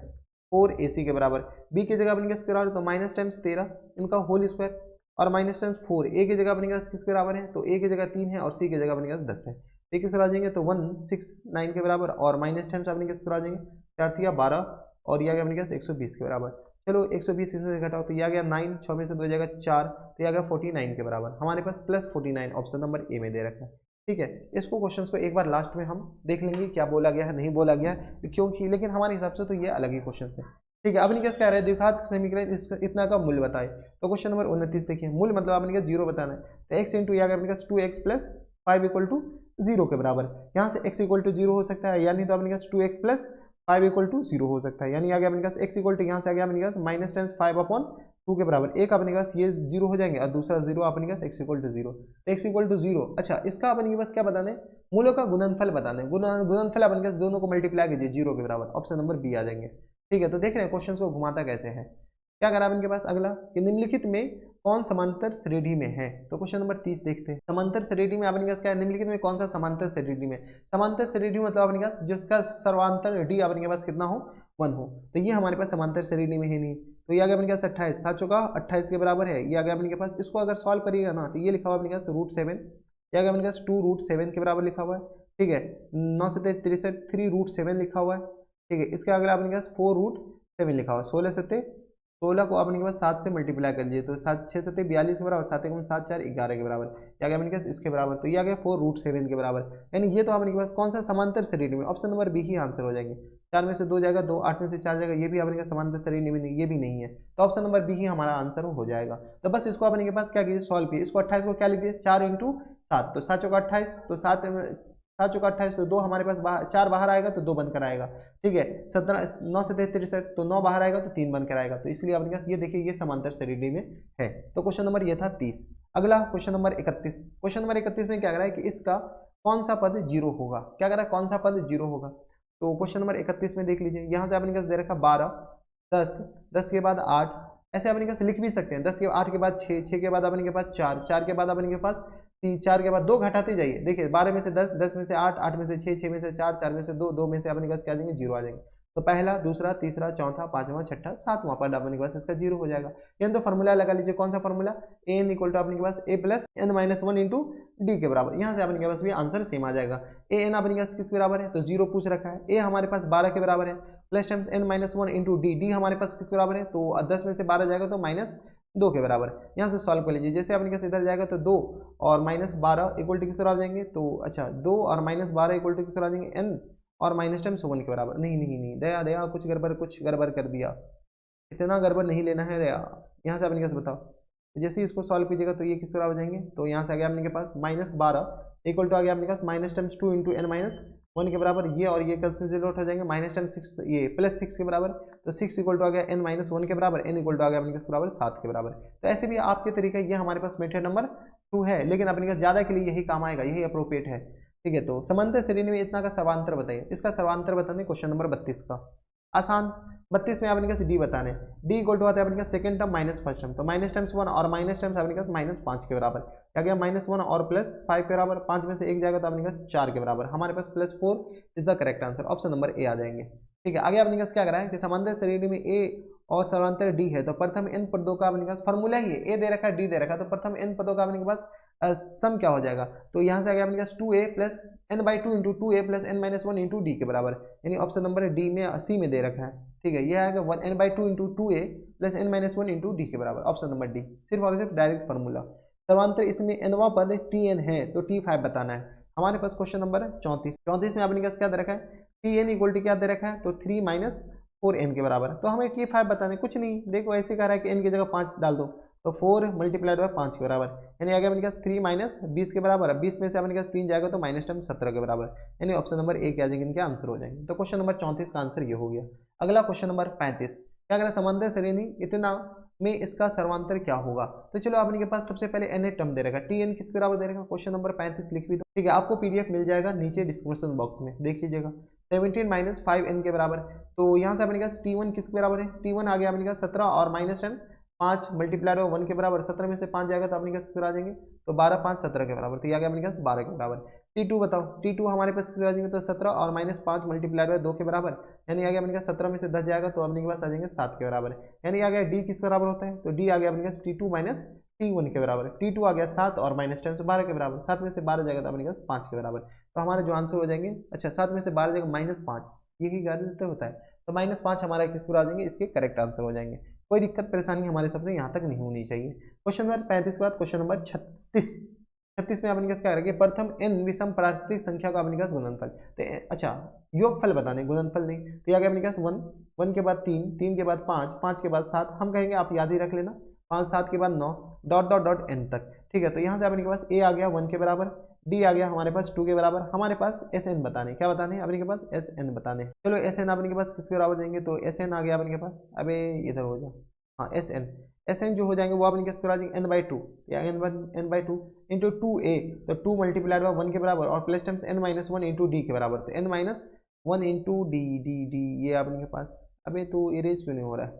4ac के बराबर, बी की जगह अपने किसके बराबर, तो माइनस टाइम्स 13 इनका होल स्क्वायर और माइनस टाइम्स 4, ए की जगह अपने पास किसके बराबर है, तो ए की जगह 3 है और सी की जगह अपने पास 10 है, ए किस आ जाएंगे तो 169 के बराबर, और माइनस टाइम्स अपने किसके आ जाएंगे 4 या 12 और यह आ गया अपने पास 120 के बराबर, चलो 120 इसमें घटाओ तो यह आ गया 9, 6 में से 2 जाएगा 4, तो यह आ गया 49 के बराबर, हमारे पास प्लस 49 ऑप्शन नंबर ए में दे रखा है, ठीक है। इसको क्वेश्चंस को एक बार लास्ट में हम देख लेंगे क्या बोला गया है नहीं बोला गया है, क्योंकि लेकिन हमारे हिसाब से तो ये अलग ही क्वेश्चन है, ठीक है। अब इनके क्या रहा है, द्विघात समीकरण इतना का मूल्य बताए, तो क्वेश्चन नंबर 29 देखिए, मूल्य मतलब आपने 0 बताना है, तो एक्स इंटू या अपने पास 2x प्लस 5 इक्वल टू 0 के बराबर, यहाँ से x इक्वल टू 0 हो सकता है, यानी तो अपने पास 2x प्लस 5 इक्वल टू 0 हो सकता है, यानी आ गया अपने पास x इक्वल टू यहाँ से आ गया अपने पास माइनस टाइम्स 5 अपॉन 2 के बराबर, एक अपने पास ये 0 हो जाएंगे और दूसरा 0 अपने पास x इक्वल टू 0, तो x इक्वल टू 0, अच्छा इसका अपने पास क्या बताना है, मूलों का गुणनफल बताना है, गुणनफल अपने पास दोनों को मल्टीप्लाई कीजिए 0 के बराबर, ऑप्शन नंबर बी आ जाएंगे, ठीक है। तो देख रहे हैं क्वेश्चन को घुमाता कैसे है, क्या करा इनके पास अगला कि निम्नलिखित में कौन समांतर श्रेणी में है, तो क्वेश्चन नंबर 30 देखते हैं, समांतर श्रेणी में अपने पास क्या है, निम्नलिखित में कौन सा समांतर श्रेणी में, समांतर श्रेणी मतलब अपने पास जिसका सर्वांतर डी अपने पास कितना हो 1 हो, तो ये हमारे पास समांतर श्रेणी में है नहीं, तो ये आ गया अपने पास 28, 7 चौका 28 के बराबर है, ये आ गया अपने पास, इसको अगर सॉल्व करिएगा ना तो ये लिखा हुआ अपने पास √7, ये आ गया अपने पास 2√7 के बराबर लिखा हुआ है, ठीक है, 9 से 63 3√7 लिखा हुआ है, ठीक है, इसके अगला अपने पास 4√7 लिखा हुआ है, 16 से 16 को अपने के पास 7 से मल्टीप्लाई कर लीजिए तो 7 6 7 42 के बराबर, 7 1 7 4 11 के बराबर, या गया अपने के पास इसके बराबर, तो ये आ गया 4√7 के बराबर। यानी ये तो अपने के पास कौन सा समांतर श्रेणी में, ऑप्शन नंबर बी ही आंसर हो जाएंगे। 4 में से 2 जाएगा 2, 8 में से 4 जाएगा, ये भी अपने के समांतर श्रेणी में नहीं, ये भी नहीं है, तो ऑप्शन नंबर बी ही हमारा आंसर हो जाएगा। तो बस इसको अपने के पास क्या कीजिए, सॉल्व कीजिए। इसको 28 को क्या लिखिए, 4 इंटू 7, तो 7 चौका 28, तो 7 7 चौका 28, तो 2 हमारे पास 4 बाहर आएगा तो 2 बनकर आएगा, ठीक है। 17 9 से 63, तो 9 बाहर आएगा तो 3 बनकर आएगा, तो इसलिए अपने पास ये देखिए ये समांतर श्रेणी में है। तो क्वेश्चन नंबर ये था 30। अगला क्वेश्चन नंबर 31। क्वेश्चन नंबर 31 में क्या कर रहा है कि इसका कौन सा पद जीरो होगा, क्या कर रहा है, कौन सा पद जीरो होगा। तो क्वेश्चन नंबर 31 में देख लीजिए, यहाँ से अपने पास दे रखा 12, 10, 10 के बाद 8, ऐसे अपने पास लिख भी सकते हैं। 10 के 8 के बाद 6, 6 के बाद अपने के पास 4, 4 के बाद अपने के पास 3, 4 के बाद 2 घटाते जाइए। देखिए 12 में से 10, 10 में से 8, 8 में से 6, 6 में से 4, 4 में से 2, 2 में से अपने पास क्या आ जाएंगे, जीरो आ जाएंगे। तो पहला, दूसरा, तीसरा, चौथा, पांचवा, छठा, सातवां पद अपने पास इसका जीरो हो जाएगा। यानी तो फॉर्मूला लगा लीजिए, कौन सा formula, a n equal to अपने के पास a plus n minus one into d के बराबर। यहाँ से अपने के पास भी आंसर सेम आ जाएगा। ए एन अपने के पास किस बराबर है, तो जीरो पूछ रखा है। ए हमारे पास 12 के बराबर है, plus times N minus one into D, D हमारे पास किस बराबर है, तो 10 में से 12 जाएगा तो -2 के बराबर। यहाँ से सॉल्व कर लीजिए, जैसे अपने पास इधर जाएगा तो 2 और -12 इक्वल टू किस बराबर जाएंगे, तो अच्छा 2 और -12 इक्वल टू किस बराबर जाएंगे, एन और माइनस टाइम्स 1 के बराबर। नहीं नहीं नहीं, दया दया कुछ गड़बड़ कर दिया, इतना गड़बड़ नहीं लेना है दया। यहाँ से अपने कैसे बताओ, जैसे इसको सॉल्व कीजिएगा तो ये किस बराबर जाएंगे, तो यहाँ से आ गया अपने के पास -12 इक्वल टू आ गया अपने पास minus times 2 into n minus 1 के बराबर, ये और ये कल से जीरो हो जाएंगे, माइनस टाइम्स 6 ये प्लस 6 के बराबर, तो 6 इक्वल टू आ गया एन माइनस 1 के बराबर, एन इक्वल टू आ गया अपने के बराबर 7 के बराबर। तो ऐसे भी आपके तरीका, ये हमारे पास मेथड नंबर 2 है, लेकिन अपने पास ज़्यादा के लिए यही काम आएगा, यही अप्रोप्रिएट है, ठीक है। तो समांतर श्रेणी में इतना का सर्वांतर बताइए। इसका सर्वांतर बताने क्वेश्चन नंबर 32 का, आसान। 32 में आपने डी बताने, डी इक्वल टू आता है अपने second term minus first term, तो माइनस टाइम्स 1 और माइनस टाइम्स अपने -5 के बराबर, क्या गया -1 और +5 के बराबर, 5 में से 1 जाएगा तो अपने 4 के बराबर, हमारे पास +4 is the correct answer, option number A आ जाएंगे, ठीक है। आगे अपने क्या करा है कि समांतर श्रेणी में ए और सर्वांतर डी है, तो प्रथम n पदों का अपने पास फॉर्मूला ही है, ए दे रखा है डी दे रखा है, तो प्रथम n पदों का अपने के पास सम क्या हो जाएगा, तो यहाँ से आ गया अपने पास 2a plus n/2 into 2a plus n-1 into d के बराबर, यानी ऑप्शन नंबर डी में सी में दे रखा है, ठीक है। यह आएगा n/2 into 2a plus n-1 into d के बराबर, ऑप्शन नंबर डी, सिर्फ और सिर्फ डायरेक्ट फॉर्मूला। सर्वांतर इसमें nवां पद tn है, तो t5 बताना है। हमारे पास क्वेश्चन नंबर 34 में अपने पास क्या दे रखा है, tn इक्वल टू क्या दे रखा है, तो 3 माइनस 4n के बराबर, तो हमें t5 बताने, कुछ नहीं, देखो ऐसे कह रहा है कि n की जगह 5 डाल दो, तो 4 मल्टीप्लाइड बाय 5 के बराबर, यानी आ गया अपने पास 3 माइनस 20 के बराबर, 20 में से अपने पास 3 जाएगा तो माइनस टाइम 17 के बराबर, यानी ऑप्शन नंबर ए क्या जाएंगे, इनके आंसर हो जाएंगे। तो क्वेश्चन नंबर 34 का आंसर ये हो गया। अगला क्वेश्चन नंबर 35, क्या करें, समांतर श्रेणी इतना में इसका सर्वांतर क्या होगा। तो चलो अपने के पास सबसे पहले एन टर्म दे रखा, टी एन किस बराबर दे रखा, क्वेश्चन नंबर 35 लिख भी दो, ठीक है। आपको पीडीएफ मिल जाएगा नीचे डिस्क्रिप्शन बॉक्स में, देख लीजिएगा। 17 माइनस 5n के बराबर, तो यहाँ से अपने पास t1 किस बराबर है, t1 आ गया अपने पास 17 और माइनस टाइम्स 5 मल्टीप्लाइड बाय 1 के बराबर, 17 में से 5 जाएगा तो अपने पास किस आ जाएंगे, तो 12 5 17 के बराबर, तो ये आ गया अपने पास 12 के बराबर। t2 बताओ, t2 हमारे पास किस आ जाएंगे, तो 17 और माइनस 5 मल्टीप्लाइड बाय 2 के बराबर, यानी आ गया अपने पास 17 में से 10 जाएगा तो अपने के पास आ जाएंगे 7 के बराबर, यानी आ गया d किस बराबर होता है, तो d आ गया अपने पास t2 माइनस t1 के बराबर, t2 आ गया 7 और माइनस टाइम 12 के बराबर, 7 में से 12 जाएगा तो अपने पास 5 के बराबर, तो हमारे जो आंसर हो जाएंगे, अच्छा 7 में से 12 जाएगा -5, यही गणित होता है, तो -5 हमारा किस पर आ जाएंगे, इसके करेक्ट आंसर हो जाएंगे। कोई दिक्कत परेशानी हमारे सबसे यहाँ तक नहीं होनी चाहिए। क्वेश्चन नंबर 35 के बाद क्वेश्चन नंबर 36 में अपने क्या करेंगे, प्रथम n विषम प्राकृतिक संख्या का अपने पास गुणनफल, तो अच्छा योगफल बताने, गुणनफल नहीं, तो यहाँ अपने पास 1 के बाद 3, 3 के बाद 5, 5 के बाद 7, हम कहेंगे आप याद ही रख लेना, 5 7 के बाद 9 डॉट डॉट डॉट n तक, ठीक है। तो यहाँ से अपने के पास a आ गया 1 के बराबर, d आ गया हमारे पास 2 के बराबर, हमारे पास Sn बताने, क्या बताने अपने के पास Sn बताने, चलो Sn अपने के पास किसके बराबर देंगे, तो Sn आ गया अपने के पास, अबे इधर हो जा, हाँ Sn जो हो जाएंगे वो अपने किस पर आ जाएंगे n/2 या n/2 इंटू 2a, तो 2 मल्टीप्लाइड बाय 1 के बराबर और plus times n-1 into d के बराबर, तो n-1 इंटू डी ये अपने के पास, अबे तो इरेज क्यों नहीं हो रहा है,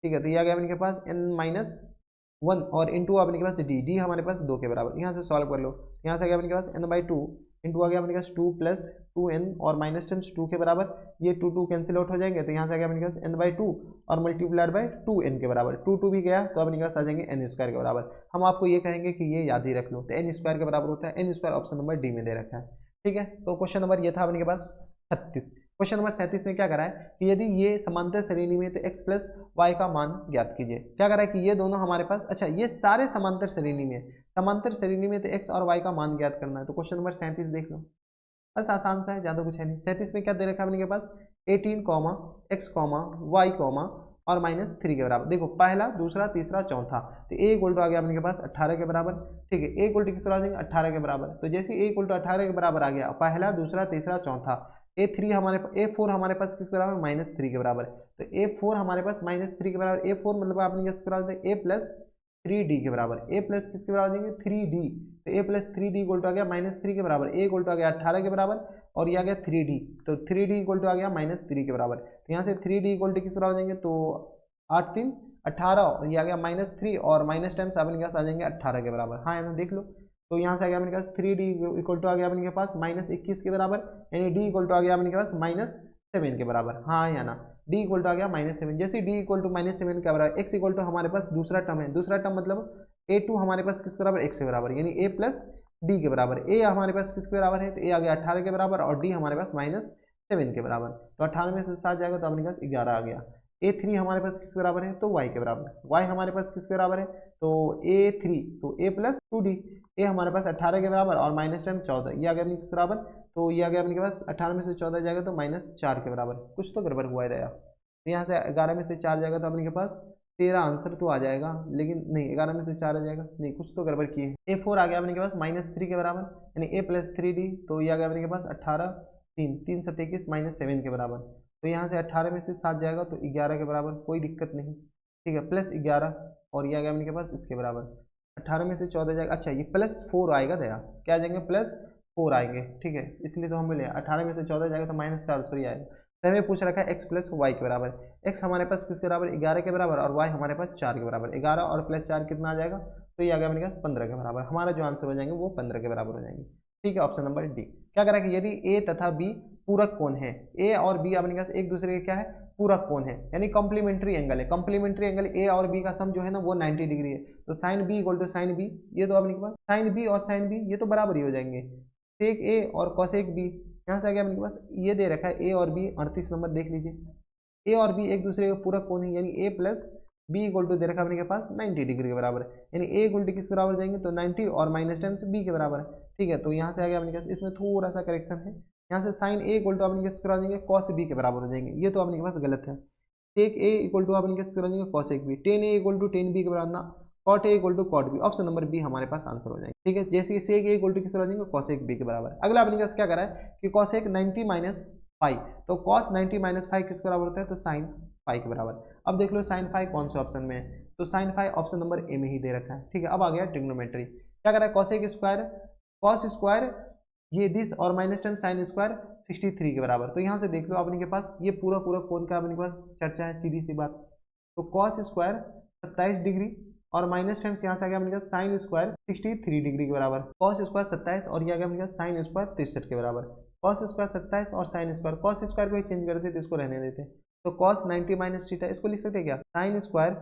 ठीक है। तो ये आ गया अपने के पास n-1 और इंटू अपने के पास डी हमारे पास 2 के बराबर, यहाँ से सॉल्व कर लो, यहाँ से आ गया अपने के पास n/2 इंटू आ गया अपने पास 2 प्लस 2n और माइनस टाइम्स 2 के बराबर, ये 2 कैंसिल आउट हो जाएंगे, तो यहाँ से आ गया अपने पास n/2 और मल्टीप्लाइड बाय 2n के बराबर, 2 भी गया तो अपने पास आ जाएंगे n स्क्वायर के बराबर। हम आपको ये कहेंगे कि ये याद ही रख लो, तो n स्क्वायर के बराबर होता है, n square option number D में दे रखा है, ठीक है। तो क्वेश्चन नंबर ये था अपने के पास 36। क्वेश्चन नंबर 37 में क्या करा है कि यदि ये समांतर श्रेणी में तो x प्लस वाई का मान ज्ञात कीजिए। क्या करा है कि ये दोनों हमारे पास, अच्छा ये सारे समांतर श्रेणी में, समांतर श्रेणी में तो x और y का मान ज्ञात करना है। तो क्वेश्चन नंबर 37 देख लो, बस आसान सा है, ज़्यादा कुछ है नहीं। 37 में क्या दे रखा है अपने के पास 18 comma X comma Y comma और -3 के बराबर। देखो पहला दूसरा तीसरा चौथा, तो ए इक्वल टू आ गया अपने के पास 18 के बराबर। ठीक है, ए इक्वल टू किस तरह आ जाएंगे 18 के बराबर। तो जैसे ए इक्वल टू 18 के बराबर आ गया, पहला दूसरा तीसरा चौथा, A4 हमारे पास किसके बराबर -3 के बराबर। तो A4 हमारे पास -3 के बराबर, A4 मतलब आपने किसके बराबर A प्लस 3D के बराबर, A प्लस किसके बराबर देंगे 3D। तो A plus 3D equal to आ गया -3 के बराबर, A इक्वल टू आ गया 18 के बराबर और ये आ गया 3D। तो 3D इक्वल टू आ गया -3 के बराबर। तो यहाँ से 3D इक्वल टू किस बराबर हो जाएंगे, तो 8 3 18 और ये आ गया -3 और माइनस टाइम्स अपने के पास आ जाएंगे 18 के बराबर। हाँ है ना, देख लो। तो यहाँ से आ गया अपने पास 3D इक्वल टू आ गया अपने के पास -21 के बराबर, यानी D इक्वल टू आ गया अपने के पास -7 के बराबर। हाँ या ना, D इक्वल टू आ गया -7। जैसे D इक्वल टू -7 के बराबर, x इक्वल टू हमारे पास दूसरा टर्म है, दूसरा टर्म मतलब A2 हमारे पास किसके बराबर x के बराबर, यानी A प्लस D के बराबर। A हमारे पास किसके बराबर है, तो A आ गया 18 के बराबर और D हमारे पास -7 के बराबर। तो 18 में से 7 जाएगा तो अपने पास 11 आ गया। A3 हमारे पास किसके बराबर है, तो y के बराबर। y हमारे पास किसके बराबर है, तो A3 तो A प्लस 2D। A हमारे पास 18 के बराबर और -10 14, ये आ गया अपने किस बराबर, तो ये आ गया अपने के पास 18 में से 14 जाएगा तो -4 के बराबर। कुछ तो गड़बड़ हुआ है दया। तो यहाँ से 11 में से 4 जाएगा तो अपने के पास 13 आंसर तो आ जाएगा, लेकिन नहीं 11 में से 4 आ जाएगा, नहीं कुछ तो गड़बड़ की है। A4 आ गया अपने के पास -3 के बराबर, यानी A प्लस 3D। तो ये आ गया अपने के पास 18 3 3 7 21 -7 के बराबर। तो यहाँ से 18 में से 7 जाएगा तो 11 के बराबर, कोई दिक्कत नहीं। ठीक है, प्लस 11 और ये आ गया अपने के पास इसके बराबर। 18 में से 14 जाएगा, अच्छा ये +4 आएगा दया, क्या आ जाएंगे +4 आएंगे। ठीक है, इसलिए तो हम बोले 18 में से 14 जाएगा तो -4 सॉरी आएगा। तो हमें पूछ रखा है x प्लस वाई के बराबर। x हमारे पास किसके बराबर 11 के बराबर और y हमारे पास 4 के बराबर। 11 और +4 कितना आ जाएगा, तो ये आ गया अपने पास 15 के बराबर। हमारा जो आंसर हो जाएंगे वो 15 के बराबर हो जाएंगे। ठीक है, ऑप्शन नंबर डी। क्या करा कि यदि a तथा b पूरक कोण है, a और b अपने पास एक दूसरे के क्या है पूरक कोण है, यानी कॉम्प्लीमेंट्री एंगल है। कॉम्प्लीमेंट्री एंगल a और b का सम जो है ना वो 90 डिग्री है। तो sine b equal to sine b, ये तो अपने के पास साइन b और साइन b ये तो बराबर ही हो जाएंगे। सेक a और कॉसेक b, यहाँ से आ गया अपने पास ये दे रखा है a और b। 38 नंबर देख लीजिए, a और b एक दूसरे के पूरक कोण है, यानी a plus b equal to दे रखा है अपने के पास 90 डिग्री के बराबर, यानी a इक्वल टू किस बराबर जाएंगे, तो 90 और -10 b के बराबर है। ठीक है, तो यहाँ से आ गया अपने पास, इसमें थोड़ा सा करेक्शन है, यहाँ से साइन a इक्वल टू अपने किस बराबर जाएंगे कॉस b के बराबर हो जाएंगे, ये तो अपने के पास गलत है। सेक a इक्वल टू अपने किस बराबर जाएंगे cosec b, tan a equal to tan b के बराबर ना, cot a equal to cot b। Option number B हमारे पास आंसर हो जाएगा। ठीक है, जैसे कि सेक a इक्वल टू किस बराबर जाएंगे कॉसेक b के बराबर। अगला अपने पास क्या करा है कि कॉसेक 90 माइनस 5, तो कॉस 90 माइनस 5 किस बराबर होता है, तो साइन 5 के बराबर। अब देख लो साइन 5 कौन से ऑप्शन में है, तो साइन 5 ऑप्शन नंबर ए में ही दे रखा है। ठीक है, अब आ गया ट्रिग्नोमेट्री। क्या करा है कॉसेक स्क्वायर कॉस स्क्वायर ये दिस और माइनस टाइम साइन स्क्वायर 63 के बराबर। तो यहाँ से देख लो अपने के पास ये पूरा पूरा कोण का अपने के पास चर्चा है, सीधी सी बात। तो कॉस स्क्वायर 27 डिग्री और माइनस टाइम्स यहाँ से आ गया अपने पास साइन स्क्वायर 63 डिग्री के बराबर। कॉस स्क्वायर 27 और ये आ गया अपने पास साइन स्क्वायर 63 के बराबर। कॉस स्क्वायर 27 और साइन स्क्वायर, कॉस स्क्वायर को ही चेंज करते तो इसको रहने देते, तो कॉस 90 माइनस थीटा इसको लिख सकते क्या, साइन स्क्वायर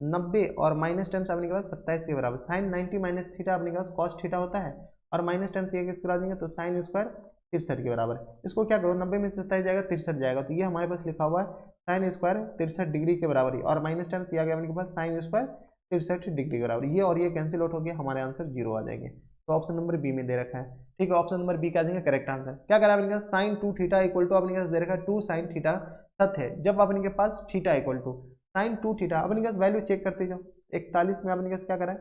90 और माइनस टाइम्स अपने के पास 27 के बराबर। साइन 90 माइनस थीटा अपने के पास कॉस थीटा होता है और माइनस टाइम्स ये किसके बराबर देंगे, तो साइन स्क्वायर 63 के बराबर। इसको क्या करो 90 में से 27 जाएगा 63 जाएगा, तो ये हमारे पास लिखा हुआ है साइन स्क्वायर 63 डिग्री के बराबर ही, और माइनस टाइम्स ये आ गया अपने के पास साइन स्क्वायर 63 डिग्री के बराबर। ये और ये कैंसिल आउट हो गया, हमारे आंसर 0 आ जाएंगे। तो ऑप्शन नंबर बी में दे रखा है। ठीक है, ऑप्शन नंबर बी का आ जाएगा करेक्ट आंसर। क्या करा अपने पास साइन 2 थीटा इक्वल टू अपने पास दे रखा है 2 साइन थीटा सत्य है जब अपने के पास theta equal to sine 2 theta. अपने पास वैल्यू चेक करते जाओ, 41 में अपने पास क्या करा है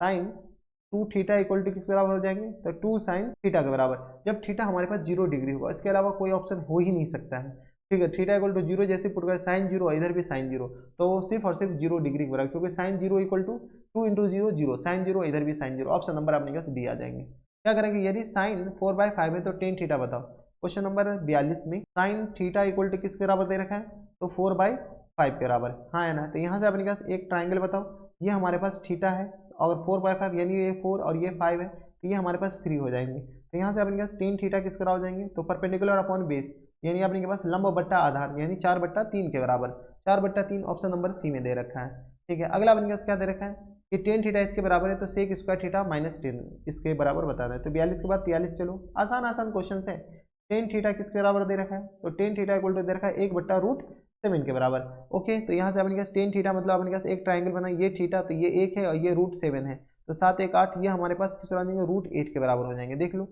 साइन 2 थीटा इक्वल टू किस बराबर हो जाएंगे, तो 2 साइन थीटा के बराबर, जब थीटा हमारे पास 0 डिग्री होगा, इसके अलावा कोई ऑप्शन हो ही नहीं सकता है। ठीक है, थीटा इक्वल टू 0 जैसे पुट कर साइन 0 इधर भी साइन 0, तो सिर्फ और सिर्फ 0 डिग्री के बराबर, क्योंकि sine 0 equal to 2 into 0 0, sine 0 इधर भी साइन 0। ऑप्शन नंबर अपने पास डी आ जाएंगे। क्या करेंगे, यदि साइन 4/5 है तो टेन थीटा बताओ। क्वेश्चन नंबर 42 में साइन थीटा इक्वल टू किसके बराबर दे रखा है, तो 4/5 के बराबर। हाँ है ना, तो यहाँ से अपने पास एक ट्राइंगल बताओ, ये हमारे पास थीटा है और 4/5 यानी ये 4 और ये 5 है, तो ये हमारे पास 3 हो जाएंगे। तो यहाँ से अपने पास टेन थीटा किसके बराबर हो जाएंगे, तो परपेंडिकुलर अपॉन बेस, यानी अपने के पास लंब बट्टा आधार, यानी 4/3 के बराबर। 4/3 ऑप्शन नंबर सी में दे रखा है। ठीक है, अगला अपने पास क्या दे रखा है कि टेन थीटा इसके बराबर है, तो सेक स्क्वायर थीटा -10 इसके बराबर बताना है। तो 42 के बाद 43, चलो आसान आसान क्वेश्चन है, टेन थीटा किसके बराबर दे रखा है, तो टेन थीटा इक्वल टू दे रखा है 1/√7 के बराबर। ओके, तो यहाँ से अपने पास टेन थीटा मतलब अपने पास एक ट्राइंगल बना, ये थीटा तो ये 1 है और ये √7 है, तो 7 1 8, ये हमारे पास किस बराबर जाएंगे, √8 के बराबर हो जाएंगे। देख लो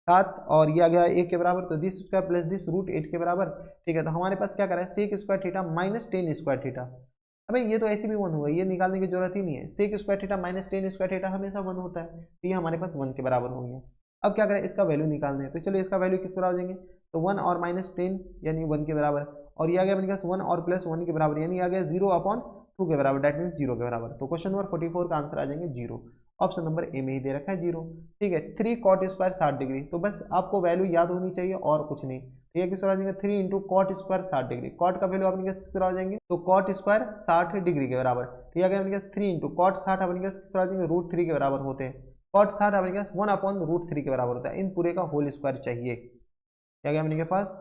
7 और ये आ गया 1 के बराबर, तो दिस स्क्वायर प्लस दिस √8 के बराबर। ठीक है, तो हमारे पास क्या करा है, sec square theta minus tan square theta. अबे ये तो ऐसे भी 1 हुआ, ये निकालने की जरूरत ही नहीं है, sec square theta minus tan square theta हमेशा 1 होता है, तो ये हमारे पास 1 के बराबर हो गया। अब क्या करें, इसका वैल्यू निकालना है, तो चलो इसका वैल्यू किस बराबर देंगे, तो 1 और माइनस टेन यानी 1 के बराबर, और ये आ गया अपने पास 1 और प्लस 1 के बराबर यानी आ गया 0/2 के बराबर, दैट मीन्स 0 के बराबर। तो क्वेश्चन नंबर 44 का आंसर आ जाएंगे 0। ऑप्शन नंबर ए में ही दे रखा है 0। ठीक है, 3 कॉट स्क्वायर 60 डिग्री, तो बस आपको वैल्यू याद होनी चाहिए और कुछ नहीं। तो ये किस तरह आ जाएंगे, 3 into cot square 60 degree, cot का वैल्यू अपने किस तरह आ जाएंगे, तो कॉट स्क्वायर 60 डिग्री के बराबर। तो ये अपने पास 3 इंटू कॉट 60 अपने पास किस तरह आ जाएंगे, √3 के बराबर होते हैं। कॉट 60 अपने पास 1/√3 के बराबर होता है, इन पूरे का होल स्क्वायर चाहिए। क्या गया अपने के पास,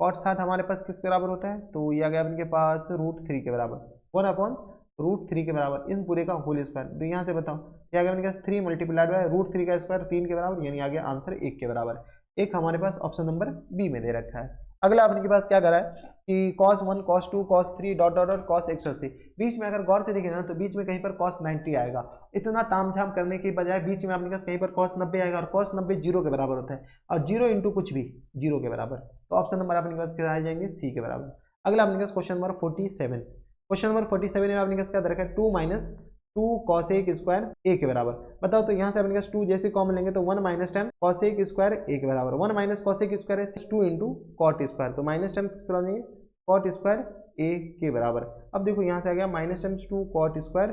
कॉट 60 हमारे पास किस बराबर होता है, तो ये आ गया अपने पास √3 के बराबर, 1/√3 के बराबर, इन पूरे का होल स्क्वायर। तो यहाँ से बताओ क्या आ गया अपने पास, 3 मल्टीप्लाइड बाय √3 का स्क्वायर 3 के बराबर, यानी आ गया आंसर 1 के बराबर। एक हमारे पास ऑप्शन नंबर बी में दे रखा है। अगला अपने पास क्या करा है कि cos 1 cos 2 cos 3 dot dot dot cos 180, बीच में अगर गौर से देखें ना तो बीच में कहीं पर cos 90 आएगा। इतना तामझाम करने के बजाय बीच में अपने पास कहीं पर cos 90 आएगा, और cos 90 0 के बराबर होता है, और 0 इंटू कुछ भी 0 के बराबर। तो ऑप्शन नंबर अपने पास क्या आ जाएंगे, सी के बराबर। अगला अपने पास क्वेश्चन नंबर 47। क्वेश्चन नंबर 47 में अपने पास क्या दे रखा है, 2 माइनस 2 cos 1 स्क्वायर ए के बराबर। बताओ तो यहाँ से अपने पास 2 जैसे कॉमन लेंगे तो 1 माइनस 10 cos 1 स्क्वायर ए के बराबर, 1 माइनस cos 1 स्क्वायर है 2 इंटू कॉट स्क्वायर, तो माइनस 10 किस तरह देंगे, कॉट स्क्वायर ए के बराबर। अब देखो यहाँ से आ गया माइनस 10 2 कॉट स्क्वायर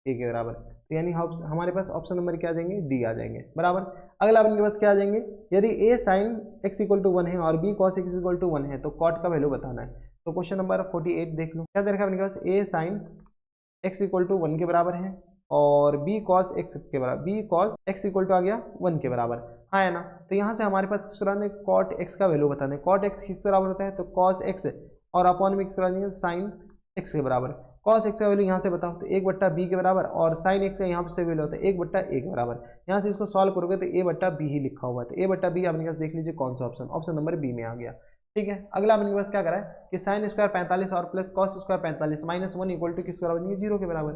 ए के बराबर, तो यानी हमारे पास ऑप्शन नंबर क्या आ जाएंगे, डी आ जाएंगे बराबर। अगला अपने पास क्या आ जाएंगे, यदि A sine x equal to 1 है और b cos x equal to 1 है तो कॉट का वैल्यू बताना है। तो क्वेश्चन नंबर 48 देख लो, क्या दे रखा है अपने पास, ए साइन x इक्वल टू 1 के बराबर है और b cos x के बराबर, b cos x equal to आ गया 1 के बराबर, हाँ है ना। तो यहाँ से हमारे पास किस तरह cot x का वैल्यू बताना है, cot x किस बराबर होता है, तो cos x और अपॉन में किस तरह sin x के बराबर। cos x का वैल्यू यहाँ से बताओ तो 1/b के बराबर, और sin x का यहाँ से वैल्यू होता है 1/a के बराबर। यहाँ से इसको सॉल्व करोगे तो a/b ही लिखा हुआ है, तो a/b अपने पास देख लीजिए कौन सा ऑप्शन, ऑप्शन नंबर बी में आ गया। ठीक है, अगला अपने पास क्या करा है कि साइन स्क्वायर 45 और plus cos square 45 minus 1 equal to किस बराबर, 0 के बराबर।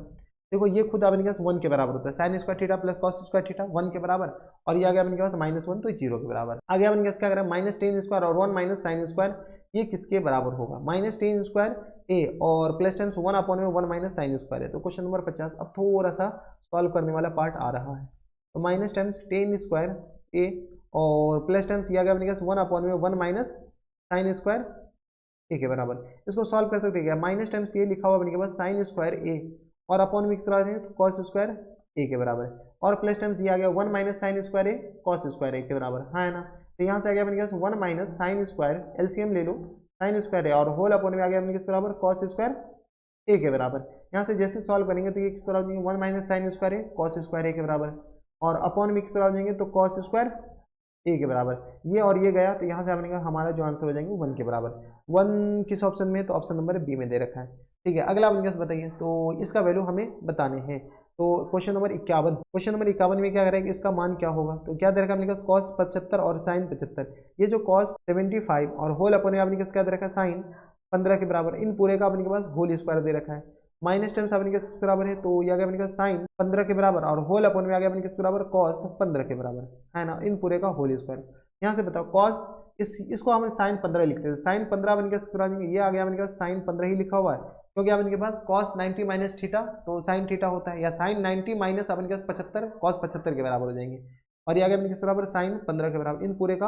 देखो ये खुद अपने पास 1 के बराबर होता है, sine square theta plus cos square theta 1 के बराबर, और ये आ गया अपने पास -1 तो 0 के बराबर। आगे अपने पास क्या करें, -10 स्क्वायर और 1 माइनस साइन स्क्वायर, ये किसके बराबर होगा, -10 स्क्वायर ए और प्लस 10 1 अपॉन में 1 माइनस साइन स्क्वायर है। तो क्वेश्चन नंबर 50 अब थोड़ा सा सॉल्व करने वाला पार्ट आ रहा है। तो -10 स्क्वायर ए और प्लस 10 ये आ गया अपने पास 1 अपॉन में 1 माइनस साइन स्क्वायर ए के बराबर। इसको सॉल्व कर सकते हैं, -10 ये लिखा हुआ अपने के पास साइन स्क्वायर ए और अपॉन में किसरा है, तो कॉस स्क्वायर ए के बराबर, और प्लस टाइम्स ये आ गया 1 माइनस साइन स्क्वायर ए कॉस स्क्वायर ए के बराबर, हाँ है ना। तो यहाँ से आ गया अपने पास 1 माइनस साइन स्क्वायर, एलसीएम ले लो, साइन स्क्वायर ए और होल अपॉन में आ गया अपने किस बराबर, कॉस स्क्वायर ए के बराबर। यहाँ से जैसे सॉल्व करेंगे तो ये किस तरह हो जाएंगे, 1 माइनस साइन स्क्वायर ए कॉस स्क्वायर ए के बराबर, और अपॉन में किस तरह हो जाएंगे, तो कॉस स्क्वायर ए के बराबर। ये और ये गया तो यहाँ से हमने कहा हमारा जो आंसर हो जाएंगे 1 के बराबर। 1 किस ऑप्शन में, तो ऑप्शन नंबर बी में दे रखा है। ठीक है, अगला अपने पास बताइए, तो इसका वैल्यू हमें बताने हैं। तो क्वेश्चन नंबर 51, क्वेश्चन नंबर 51 में क्या करेगा, इसका मान क्या होगा, तो क्या दे रखा है अपने पास कॉस 75 और साइन 75, ये जो कॉस 75 और होल अपॉन में अपने पास क्या दे रखा है साइन 15 के बराबर, इन पूरे का अपने के पास होल स्क्वायर दे रखा है। माइनस टाइम्स अपने के बराबर है, तो ये आ गया अपने का साइन 15 के बराबर और होल अपॉन में आ गया अपने के बराबर कॉस 15 के बराबर, है ना, इन पूरे का होल स्क्वायर। यहाँ से बताओ कॉस इसको हम साइन 15 लिखते हैं, साइन 15 बन के ये आ गया अपने पास साइन 15 ही लिखा हुआ है, क्योंकि अपने के पास कॉस 90 माइनस थीटा तो साइन थीटा होता है, या साइन 90 माइनस अपने के पास 75 कॉस 75 के बराबर हो जाएंगे, और ये आ गया अपने के बराबर साइन 15 के बराबर, इन पूरे का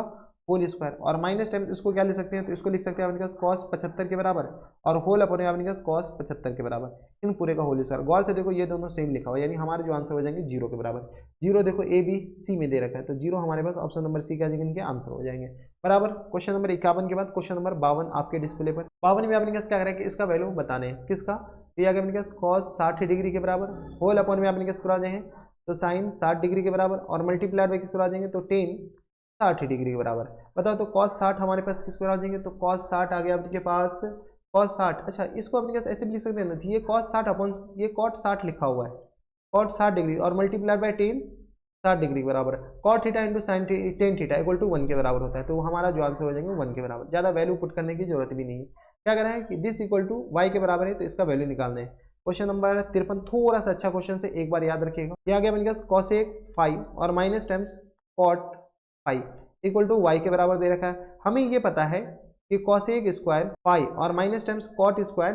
होल स्क्वायर। और माइनस टाइम इसको क्या ले सकते हैं, तो इसको लिख सकते हैं अपने पास कॉस 75 के बराबर और होल अपॉन में अपने पास कॉस 75 के बराबर, इन पूरे का होल स्क्वायर। गौर से देखो ये दोनों सेम लिखा हुआ है, यानी हमारे जो आंसर हो जाएंगे 0 के बराबर। 0 देखो ए बी सी में दे रखा है, तो 0 हमारे पास ऑप्शन नंबर सी का इनके आंसर हो जाएंगे बराबर। क्वेश्चन नंबर 51 के बाद क्वेश्चन नंबर 52 आपके डिस्प्ले पर। 52 में अपने पास क्या करें कि इसका वैल्यू बताने हैं, किसका, ये आ गया अपने पास कॉस 60 डिग्री के बराबर, होल अपॉन में अपने पास आ जाएंगे तो साइन 60 डिग्री के बराबर, और मल्टीप्लाइड बाई किस आ जाएंगे तो टेन 60 डिग्री के बराबर। बताओ तो cos 60 हमारे पास किस पर आ जाएंगे, तो cos 60 आ गया आपके पास cos 60। अच्छा इसको अपने पास ऐसे भी लिख सकते हैं ना, ये cos 60 अपॉन ये cot 60 लिखा हुआ है, cot 60 डिग्री और मल्टीप्लाइड बाय टेन 60 डिग्री के बराबर। Cot theta into sine tan theta equal to 1 के बराबर होता है, तो हमारा जो आंसर हो जाएंगे 1 के बराबर। ज़्यादा वैल्यू पुट करने की जरूरत भी नहीं है। क्या करें है कि दिस इक्वल टू वाई के बराबर है, तो इसका वैल्यू निकालना है। क्वेश्चन नंबर 53 थोड़ा सा अच्छा क्वेश्चन से एक बार याद रखिएगा। ये आ गया अपने पास cosec फाइव और minus times cot five equal to Y के बराबर दे रखा है। हमें ये पता है कि cosec स्क्वायर फाइव और minus times cot square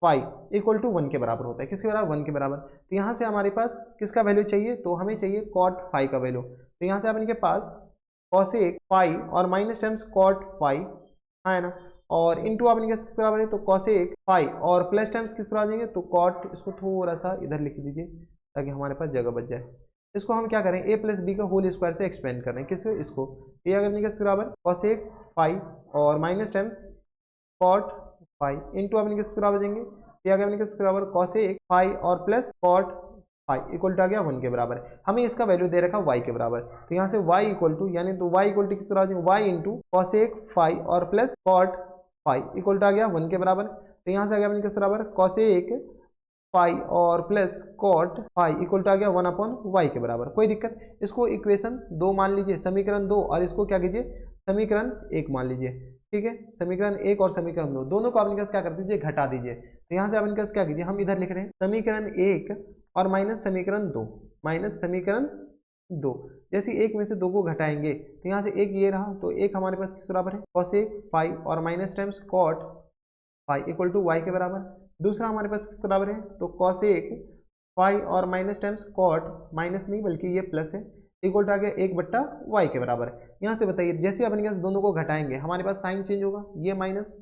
five equal to 1 के बराबर होता है। किसके बराबर? 1 के बराबर। तो यहाँ से हमारे पास किसका वैल्यू चाहिए? तो हमें चाहिए cot फाइव का वैल्यू। तो यहाँ से अपन के पास cosec फाइव और माइनस टाइम्स cot फाइव है ना, और इंटू अपन के किसके बराबर है? तो cosec फाइव और प्लस टाइम्स किस बराबर आ जाएंगे? तो cot, इसको थोड़ा सा इधर लिख दीजिए ताकि हमारे पास जगह बच जाए। इसको हम क्या करें? a प्लस बी का होल स्क्वायर से एक्सपेंड करें। किसको? इसको। ये अगर अपने किसके बराबर? cosec फाइव और minus times cot five into अपन किसके बराबर देंगे? ये अगर अपने किसके बराबर? cosec फाइव और plus cot five equal to आ गया 1 के बराबर। हमें इसका वैल्यू दे रखा y के बराबर, तो यहाँ से y इक्वल टू, यानी तो y इक्वल टू किस तरह आ y इंटू cosec फाइव और plus cot five equal to आ गया 1 के बराबर। तो यहाँ से आ गया अपने किस बराबर? cosec फाइव और plus cot five equal to आ गया 1 अपॉन y के बराबर। कोई दिक्कत? इसको इक्वेशन 2 मान लीजिए, समीकरण 2, और इसको क्या कीजिए? समीकरण 1 मान लीजिए। ठीक है, समीकरण 1 और समीकरण 2 दोनों को अपने पास क्या कर दीजिए? घटा दीजिए। तो यहाँ से अपने पास क्या कीजिए? हम इधर लिख रहे हैं समीकरण 1 और माइनस समीकरण 2, माइनस समीकरण 2। जैसे एक में से दो को घटाएंगे तो यहाँ से एक ये रहा, तो एक हमारे पास किस बराबर है? cosec फाइव और minus times cot five equal to y के बराबर। दूसरा हमारे पास किस बराबर है? तो cosec फाइव और माइनस टाइम्स cot, माइनस नहीं बल्कि ये प्लस है, इक्वल टू आ गया 1/y के बराबर। यहाँ से बताइए, जैसे अपन के दोनों को घटाएंगे हमारे पास साइन चेंज होगा, ये माइनस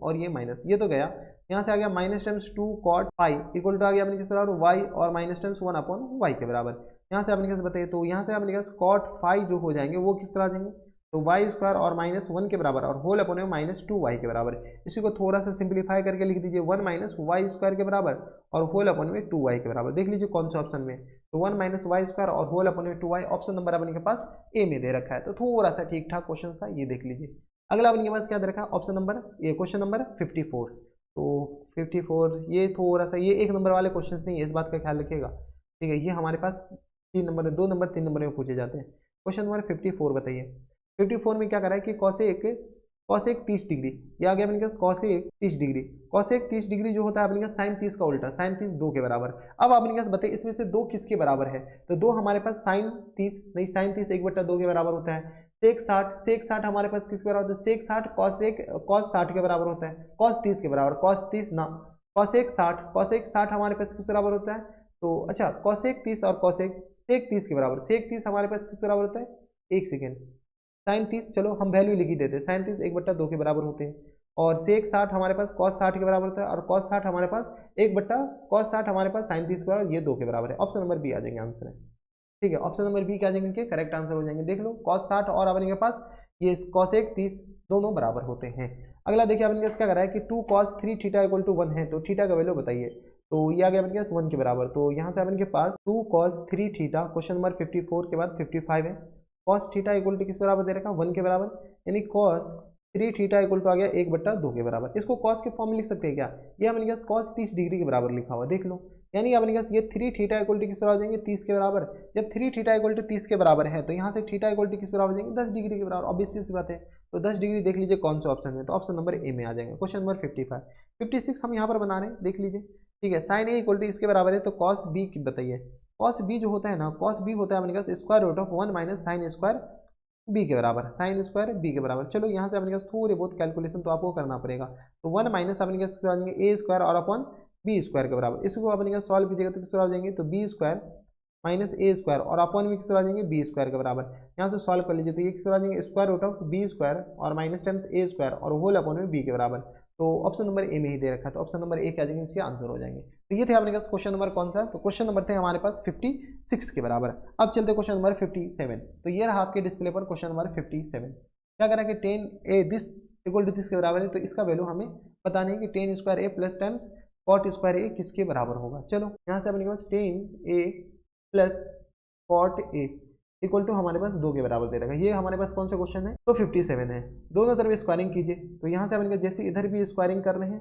और ये माइनस, ये तो गया। यहाँ से आ गया minus times 2 cot five equal to आ गया अपने किस बराबर? y और माइनस टाइम्स 1 अपॉन y के बराबर। यहाँ से अपने कैसे बताइए, तो यहाँ से अपने पास cot फाइव जो हो जाएंगे वो किस तरह आ जाएंगे? तो y स्क्वायर और माइनस 1 के बराबर और होल अपॉन माइनस 2y के बराबर। इसी को थोड़ा सा सिंप्लीफाई करके लिख दीजिए 1 माइनस वाई स्क्वायर के बराबर और होल अपॉन में 2y के बराबर। देख लीजिए कौन से ऑप्शन में, तो 1 माइनस वाई स्क्वायर और होल अपॉन में 2y, ऑप्शन नंबर अपने के पास ए में दे रखा है। तो थोड़ा सा ठीक ठाक क्वेश्चन था, ये देख लीजिए। अगला अपने के पास क्या दे रखा है? ऑप्शन नंबर ए, क्वेश्चन नंबर 54। तो 54 ये थोड़ा सा, ये 1 नंबर वाले क्वेश्चन नहीं है, इस बात का ख्याल रखिएगा। ठीक है, ये हमारे पास 3 नंबर, 2 नंबर 3 नंबर में पूछे जाते हैं। क्वेश्चन नंबर 54 बताइए। 54 में क्या करा है कि cosec 30 डिग्री, ये आ गया अपने पास cosec 30 डिग्री। cosec 30 डिग्री जो होता है अपने पास साइन 30 का उल्टा, साइन 30 2 के बराबर। अब अपने पास बताइए इसमें से 2 किसके बराबर है? तो 2 हमारे पास साइन 30 नहीं, साइन 30 1/2 के बराबर होता है। सेक 60 हमारे पास किसके बराबर होता है? सेक 60 cos 60 के बराबर होता है, cos 30 के बराबर, cos 30 ना, cosec 60 हमारे पास किस बराबर होता है? तो अच्छा, cosec 30 और sec 30 के बराबर, sec 30 हमारे पास किस बराबर होता है? एक सेकेंड, साइन 30, चलो हम वैल्यू लिख ही देते हैं, साइन 30 1/2 के बराबर होते हैं, और सेक 60 हमारे पास cos 60 के बराबर होता है, और cos 60 हमारे पास cos 60 हमारे पास साइन 30 के बराबर, ये 2 के बराबर है। ऑप्शन नंबर बी आ जाएंगे आंसर है। ठीक है, ऑप्शन नंबर बी क्या आ जाएंगे इनके करेक्ट आंसर हो जाएंगे। देख लो cos 60 और अपने के पास ये cosec 30 दोनों बराबर होते हैं। अगला देखिए अपने पास क्या कर रहा है कि 2 cos 3 थीटा इक्वल टू 1 है, तो थीटा का वैल्यू बताइए। तो ये आ गया अपने पास 1 के बराबर। तो यहाँ से अपने के पास 2 cos 3 थीटा, क्वेश्चन नंबर 54 के बाद 55 है, cos थीटा इक्वल टू किस बराबर दे रखा? 1 के बराबर, यानी cos 3 थीटा इक्वल टू आ गया 1/2 के बराबर। इसको cos के फॉर्म में लिख सकते हैं क्या? ये अपने पास cos 30 डिग्री के बराबर लिखा हुआ, देख लो, यानी अपने पास ये 3 थीटा इक्वल टू किस बराबर हो जाएंगे? 30 के बराबर। जब 3 थीटा इक्वल टू 30 के बराबर है तो यहाँ से थीटा इक्वल टू किस बराबर हो जाएंगे? 10 डिग्री के बराबर, ऑब्वियस सी बात है। तो 10 डिग्री देख लीजिए कौन सा ऑप्शन है, तो ऑप्शन नंबर ए में आ जाएगा। क्वेश्चन नंबर 55 56 हम यहाँ पर बना रहे हैं, देख लीजिए। ठीक है, साइन ए इक्वल टू इसके बराबर है, तो cos बी बताइए। cos बी जो होता है ना, cos बी होता है अपने पास square root of 1 minus sine square B के बराबर, साइन स्क्वायर बी के बराबर। चलो यहाँ से अपने पास थोड़े बहुत कैलकुलेशन तो आपको करना पड़ेगा। तो 1 माइनस अपने पास आ जाएंगे ए स्क्वायर और अपॉन बी स्क्वायर के बराबर। इसको अपने पास सॉल्व कीजिएगा तो किस तरह आ जाएंगे? तो बी स्क्वायर माइनस ए स्क्वायर और अपॉन में किस तरह आ जाएंगे? बी स्क्वायर के बराबर। यहाँ से सॉल्व कर लीजिए तो ये किस तरह आ जाएंगे? Square root of B square और माइनस टाइम्स ए स्क्वायर और होल अपॉन में बी के बराबर। तो ऑप्शन नंबर ए में ही दे रखा है, तो ऑप्शन नंबर ए क्या आ जाएंगे? इसके आंसर हो जाएंगे। तो ये थे अपने पास क्वेश्चन नंबर कौन सा? तो क्वेश्चन नंबर थे हमारे पास 56 के बराबर। अब चलते क्वेश्चन नंबर 57। तो ये रहा आपके डिस्प्ले पर क्वेश्चन नंबर 57। क्या करा कि 10 ए दिस इक्वल टू दिस के बराबर है, तो इसका वैल्यू हमें बताना है कि 10 square A plus times cot square A किसके बराबर होगा। चलो यहाँ से अपने पास 10 A plus cot A equal to हमारे पास 2 के बराबर दे रखा है। ये हमारे पास कौन सा क्वेश्चन है? तो 57 है। दोनों तरफ स्क्वायरिंग कीजिए, तो यहाँ से अपने पास जैसे इधर भी स्क्वायरिंग कर रहे हैं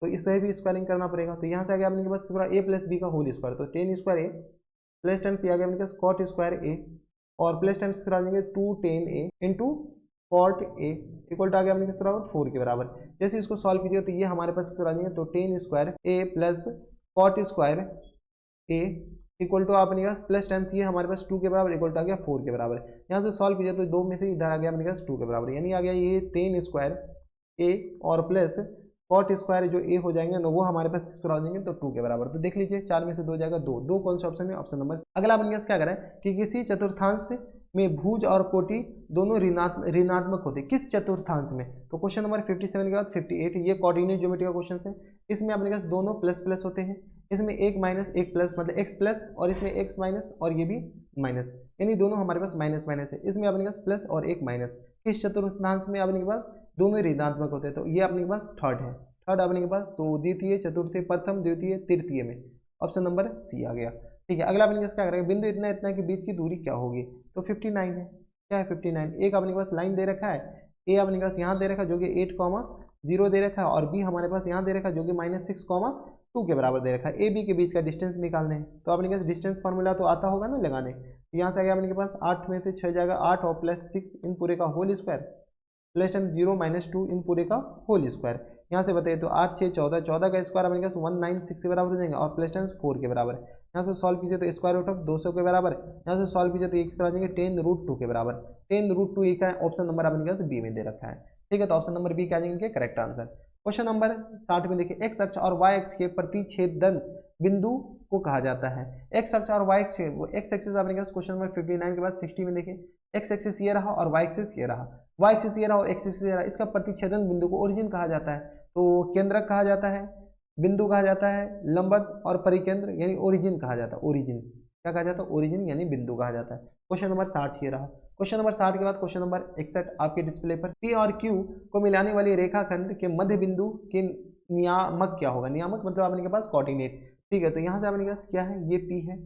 तो इस तरह भी स्क्वायरिंग करना पड़ेगा। तो यहाँ से आगे अपने के पास पूरा ए प्लस बी का होल स्क्वायर, तो 10 स्क्वायर ए प्लस टाइम्स ये आ गया अपने पास कॉट स्क्वायर ए, और प्लस टाइम्स फिर आ जाएंगे 2tan a into cot A equal to आ गया अपने किस बराबर 4 के बराबर। जैसे इसको सॉल्व कीजिए तो ये हमारे पास किस आ जाएंगे, तो tan square A plus cot square A equal to अपने पास प्लस टाइम्स ये हमारे पास 2 के बराबर इक्वल टू आ गया 4 के बराबर। यहाँ से सॉल्व कीजिए तो दो में से इधर आ गया अपने पास 2 के बराबर, यानी आ गया ये टेन स्क्वायर ए और प्लस कॉट स्क्वायर जो ए हो जाएंगे ना वो हमारे पास किस पर आ जाएंगे, तो 2 के बराबर। तो देख लीजिए 4 में से 2 जाएगा 2, 2 कौन सा ऑप्शन है, ऑप्शन नंबर। अगला अपने पास क्या करें कि किसी चतुर्थांश में भुज और कोटि दोनों ऋणात्मक होते, किस चतुर्थांश में, तो क्वेश्चन नंबर 57 के बाद 58 ये कोऑर्डिनेट ज्योमेट्री का क्वेश्चन है। इसमें अपने पास दोनों प्लस प्लस होते हैं, इसमें एक माइनस एक प्लस मतलब एक्स प्लस और इसमें एक्स माइनस और ये भी माइनस, यानी दोनों हमारे पास माइनस माइनस है। इसमें अपने पास प्लस और एक माइनस, किस चतुर्थांश में अपने पास दोनों ऋणात्मक होते हैं, तो ये अपने पास थर्ड है, थर्ड अपने के पास, तो द्वितीय चतुर्थी प्रथम द्वितीय तृतीय में ऑप्शन नंबर सी आ गया। ठीक है, अगला अपने पास क्या करेंगे, बिंदु इतना इतना के बीच की दूरी क्या होगी, तो 59 है, क्या है 59। एक अपने पास लाइन दे रखा है, ए अपने पास यहाँ दे रखा है जो कि 8,0 दे रखा है, और बी हमारे पास यहाँ दे रखा है जो कि -6,2 के बराबर दे रखा है। ए बी के बीच का डिस्टेंस निकालने हैं, तो अपने पास डिस्टेंस फार्मूला तो आता होगा ना लगाने। यहाँ से आ गया अपने के पास 8 में से 6 जाएगा 8 और प्लस 6 इन पूरे का होल स्क्वायर प्लस टाइम 0 - 2 इन पूरे का होल स्क्वायर। यहाँ से बताइए तो 8 6 14, 14 का स्क्वायर अपने पास 196 के बराबर हो जाएगा और प्लस टाइम्स 4 के बराबर। यहाँ से सॉल्व कीजिए तो स्क्वायर रूट ऑफ 200 के बराबर, यहाँ से सॉल्व कीजिए तो एक से आ जाएंगे 10√2 के बराबर। 10√2 एक है, ऑप्शन नंबर अपने पास बी में दे रखा है। ठीक है, तो ऑप्शन नंबर बी क्या आ जाएंगे करेक्ट आंसर। क्वेश्चन नंबर 60 में देखिए, एक्स अक्ष और वाई अक्ष के प्रतिच्छेदन बिंदु को कहा जाता है। एक्स अक्ष और वाई अक्ष, एक्स एक्सिस अपने पास क्वेश्चन नंबर 59 के बाद 60 में देखिए, एक्स एक्सिस ये रहा और वाई एक्सिस ये रहा, वाई एक्सिस ये रहा और एक्स एक्सिस ये रहा, इसका प्रतिच्छेदन बिंदु को ओरिजिन कहा जाता है, तो केंद्रक कहा जाता है, बिंदु कहा जाता है, लंबवत और परिकेंद्र यानी ओरिजिन कहा जाता है। ओरिजिन क्या कहा जाता है, ओरिजिन यानी बिंदु कहा जाता है। क्वेश्चन नंबर 60 ये रहा। क्वेश्चन नंबर 60 के बाद क्वेश्चन नंबर 61 आपके डिस्प्ले पर, पी और क्यू को मिलाने वाली रेखाखंड के मध्य बिंदु के नियामक क्या होगा, नियामक मतलब आपने के पास कोऑर्डिनेट। ठीक है, तो यहाँ से आपने पास क्या है, ये पी है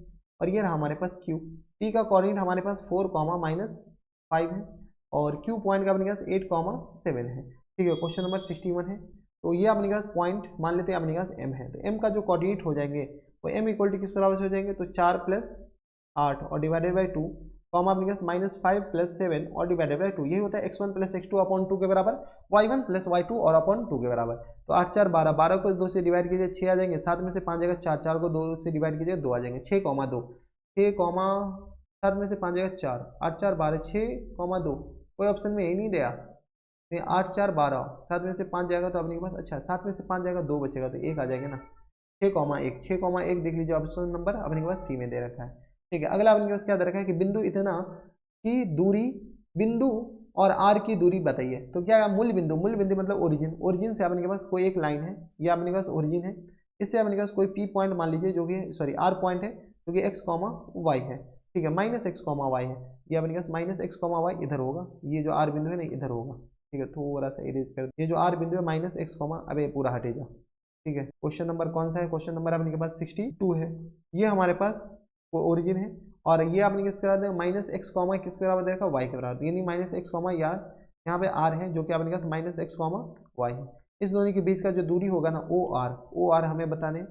और ये रहा हमारे पास क्यू। पी का कोऑर्डिनेट हमारे पास 4, -5 है और क्यू पॉइंट का अपने पास 8, 7 है। ठीक है, क्वेश्चन नंबर 61 है, तो ये अपने पास पॉइंट मान लेते हैं अपने पास एम है, तो एम का जो कोऑर्डिनेट हो जाएंगे वो एम इक्वल टू किस बराबर से हो जाएंगे, तो 4 + 8 और डिवाइडेड बाई 2 कॉमा अपने पास -5 + 7 और डिवाइडेड बाई 2, यही होता है x1 + x2 अपॉन 2 के बराबर, y1 + y2 और अपॉन 2 के बराबर। तो 8 4 12, 12 को 2 से डिवाइड कीजिए 6 आ जाएंगे, 7 में से 5 जाएगा 4, 4 को 2 से डिवाइड कीजिए 2 आ जाएंगे, 6,2, 7 में से 5 जाएगा 4, 8 4 12, 6,2, कोई ऑप्शन में यही नहीं दिया, 8 4 12, 7 में से 5 जाएगा तो अपने के पास, अच्छा 7 में से 5 जाएगा 2 बचेगा तो 1 आ जाएगा ना, 6,1, 6,1 देख लीजिए ऑप्शन नंबर अपने के पास सी में दे रखा है। ठीक है, अगला अपने के पास क्या दे रखा है कि बिंदु इतना की दूरी, बिंदु और आर की दूरी बताइए, तो क्या है मूल बिंदु, मूल बिंदु मतलब ओरिजिन, ओरिजिन से अपने के पास कोई एक लाइन है, ये अपने के पास ओरिजिन है, इससे अपने के पास कोई पी पॉइंट मान लीजिए जो कि सॉरी आर पॉइंट है जो कि x, y है। ठीक है, -x, y है, ये अपने पास -x, y इधर होगा, ये जो आर बिंदु है ना इधर होगा। ठीक है, थोड़ा सा इरेज कर, ये जो आर बिंदु है -x, अबे पूरा हटेगा। ठीक है, क्वेश्चन नंबर कौन सा है, क्वेश्चन नंबर अपने के पास 62 है, ये हमारे पास ओरिजिन है और ये आपने किस करा देगा -x, किस बराबर देखा y के बराबर, यानी -x, यहाँ पे r है जो कि आपने पास -x, y है। इस दोनों के बीच का जो दूरी होगा ना ओ आर हमें बताने,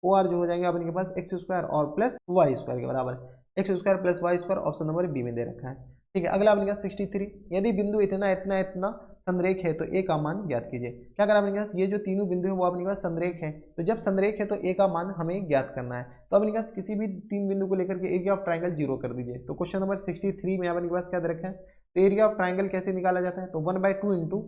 ओ आर जो हो जाएंगे अपने के पास x² और प्लस y² के बराबर, x² + y² option number B में दे रखा है। ठीक है, अगला अपने पास 63, यदि बिंदु इतना इतना इतना संरेख है तो ए का मान ज्ञात कीजिए। क्या करा अपने पास, ये जो तीनों बिंदु है वो अपने पास संरेख है, तो जब संरेख है तो ए का मान हमें ज्ञात करना है, तो अपने पास किसी भी 3 बिंदु को लेकर के एरिया ऑफ ट्राइंगल 0 कर दीजिए। तो क्वेश्चन नंबर 63 में अपने पास क्या दे रखा है, तो एरिया ऑफ ट्राइंगल कैसे निकाला जाता है, तो 1/2 इंटू,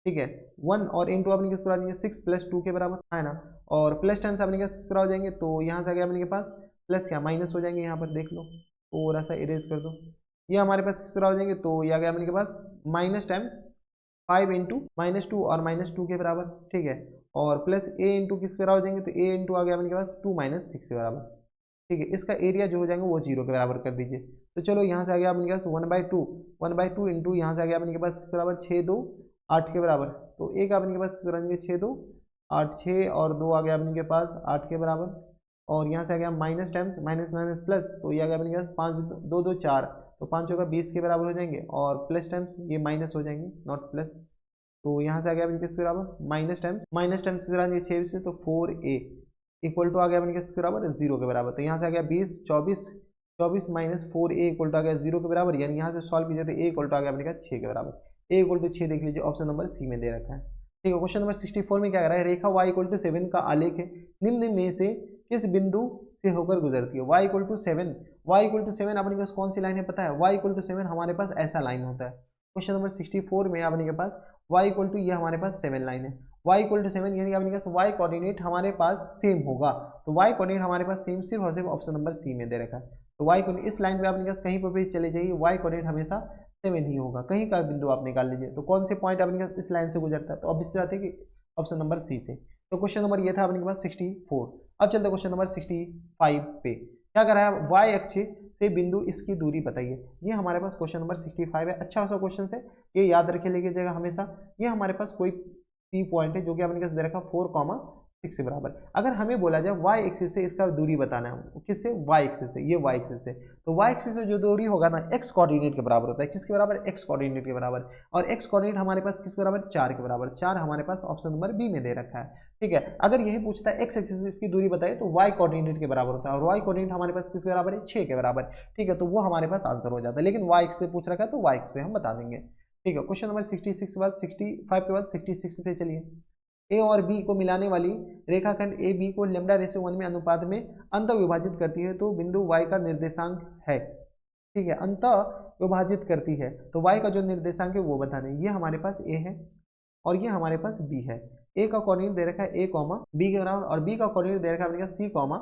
ठीक है 1 और इंटू अपने किस पर आ जाएंगे 6 + 2 के बराबर है ना, और प्लस टाइम्स अपने किस पर आ जाएंगे, तो यहाँ से आ गया अपने के पास प्लस क्या माइनस हो जाएंगे, यहाँ पर देख लो थोड़ा सा इरेज कर दो, ये हमारे पास किस तरह हो जाएंगे, तो ये आ गया अपने के पास माइनस टाइम्स 5 इंटू -2 और -2 के बराबर। ठीक है, और प्लस ए इंटू किस के बराबर हो जाएंगे, तो ए इंटू आ गया अपने के पास 2 - 6 के बराबर। ठीक है, इसका एरिया जो हो जाएंगे वो 0 के बराबर कर दीजिए। तो चलो यहाँ से आ गया अपने के पास 1/2 इंटू यहाँ से आ गया अपने के पास किस बराबर 6 2 8 के बराबर, तो एक अपने के पास किस बराबर 6 2 8 6 और 2 आ गया अपने के पास 8 के बराबर, और यहाँ से आ गया minus times minus minus plus, तो ये आ गया अपने के पास 5 2 2 4, तो 5 होगा 20 के बराबर हो जाएंगे, और प्लस टाइम्स ये माइनस हो जाएंगे नॉट प्लस, तो यहाँ से आ गया अपने किसके बराबर माइनस टाइम्स किस बराबर 6 से, तो 4a इक्वल टू आ गया अपने किसके बराबर 0 के बराबर, तो यहाँ से आ गया 20 24 24 माइनस 4a इक्वल टू आ गया 0 के बराबर, यानी यहाँ से सॉल्व कीजिए तो a इक्वल टू आ गया अपने का 6 के बराबर। a इक्वल टू 6 देख लीजिए, ऑप्शन नंबर सी में दे रखा है। ठीक है, क्वेश्चन नंबर 64 में क्या कर रहा है, रेखा y इक्वल टू 7 का आलेख है, निम्न में से किस बिंदु से होकर गुजरती है। y equal to 7, y equal to 7 अपने पास कौन सी लाइन है पता है, y इक्वल टू 7 हमारे पास ऐसा लाइन होता है। क्वेश्चन नंबर 64 में अपने के पास y इक्वल टू ये हमारे पास 7 लाइन है, y इक्वल टू 7 यानी अपने पास y कोऑर्डिनेट हमारे पास सेम होगा, तो y कोऑर्डिनेट हमारे पास सेम सिर्फ और सिर्फ ऑप्शन नंबर सी में दे रखा है। तो y कोऑर्डिनेट इस लाइन पे अपने पास कहीं पर भी चले जाइए y कोऑर्डिनेट हमेशा 7 ही होगा, कहीं का बिंदु आप निकाल लीजिए। तो कौन से पॉइंट अपने पास इस लाइन से गुजरता है, तो अब इससे आते हैं कि ऑप्शन नंबर सी से। तो क्वेश्चन नंबर ये था अपने के पास 64। अब चलते क्वेश्चन नंबर 65 पे, क्या कर रहा है, y अक्ष से बिंदु इसकी दूरी बताइए। ये हमारे पास क्वेश्चन नंबर 65 है, अच्छा सा क्वेश्चन है, ये याद रखे लेके जाएगा हमेशा। ये हमारे पास कोई पी पॉइंट है जो कि अपने पास दे रखा 4,6 के बराबर। अगर हमें बोला जाए y एक्सिस से इसका दूरी बताना है, किससे, y एक्सिस से, ये y एक्सिस से, तो y एक्सिस से जो दूरी होगा ना x कोऑर्डिनेट के बराबर होता है, किसके बराबर, x कोऑर्डिनेट के बराबर। और x कोऑर्डिनेट हमारे पास किसके बराबर, 4 के बराबर, 4 हमारे पास ऑप्शन नंबर बी में दे रखा है। ठीक है, अगर यही पूछता है x एक्सिस से इसकी दूरी बताइए तो y कोऑर्डिनेट के बराबर होता है, और y कोऑर्डिनेट हमारे पास किसके बराबर है, 6 के बराबर। ठीक है, तो वो हमारे पास आंसर हो जाता है, लेकिन y एक्सिस से पूछ रखा है तो y एक्सिस से हम बता देंगे। ठीक है, क्वेश्चन नंबर 66 के बाद 65 के बाद 66 पे चलिए। ए और बी को मिलाने वाली रेखाखंड ए बी को λ/1 में अनुपात में अंत विभाजित करती है, तो बिंदु y का निर्देशांक है। ठीक है, अंत विभाजित करती है, तो y का जो निर्देशांक है वो बताना है। ये हमारे पास a है और ये हमारे पास b है। a का कोऑर्डिनेट दे रखा है a कॉमा b के बराबर, और b का कोऑर्डिनेट दे रखा है अपने पास c कॉमा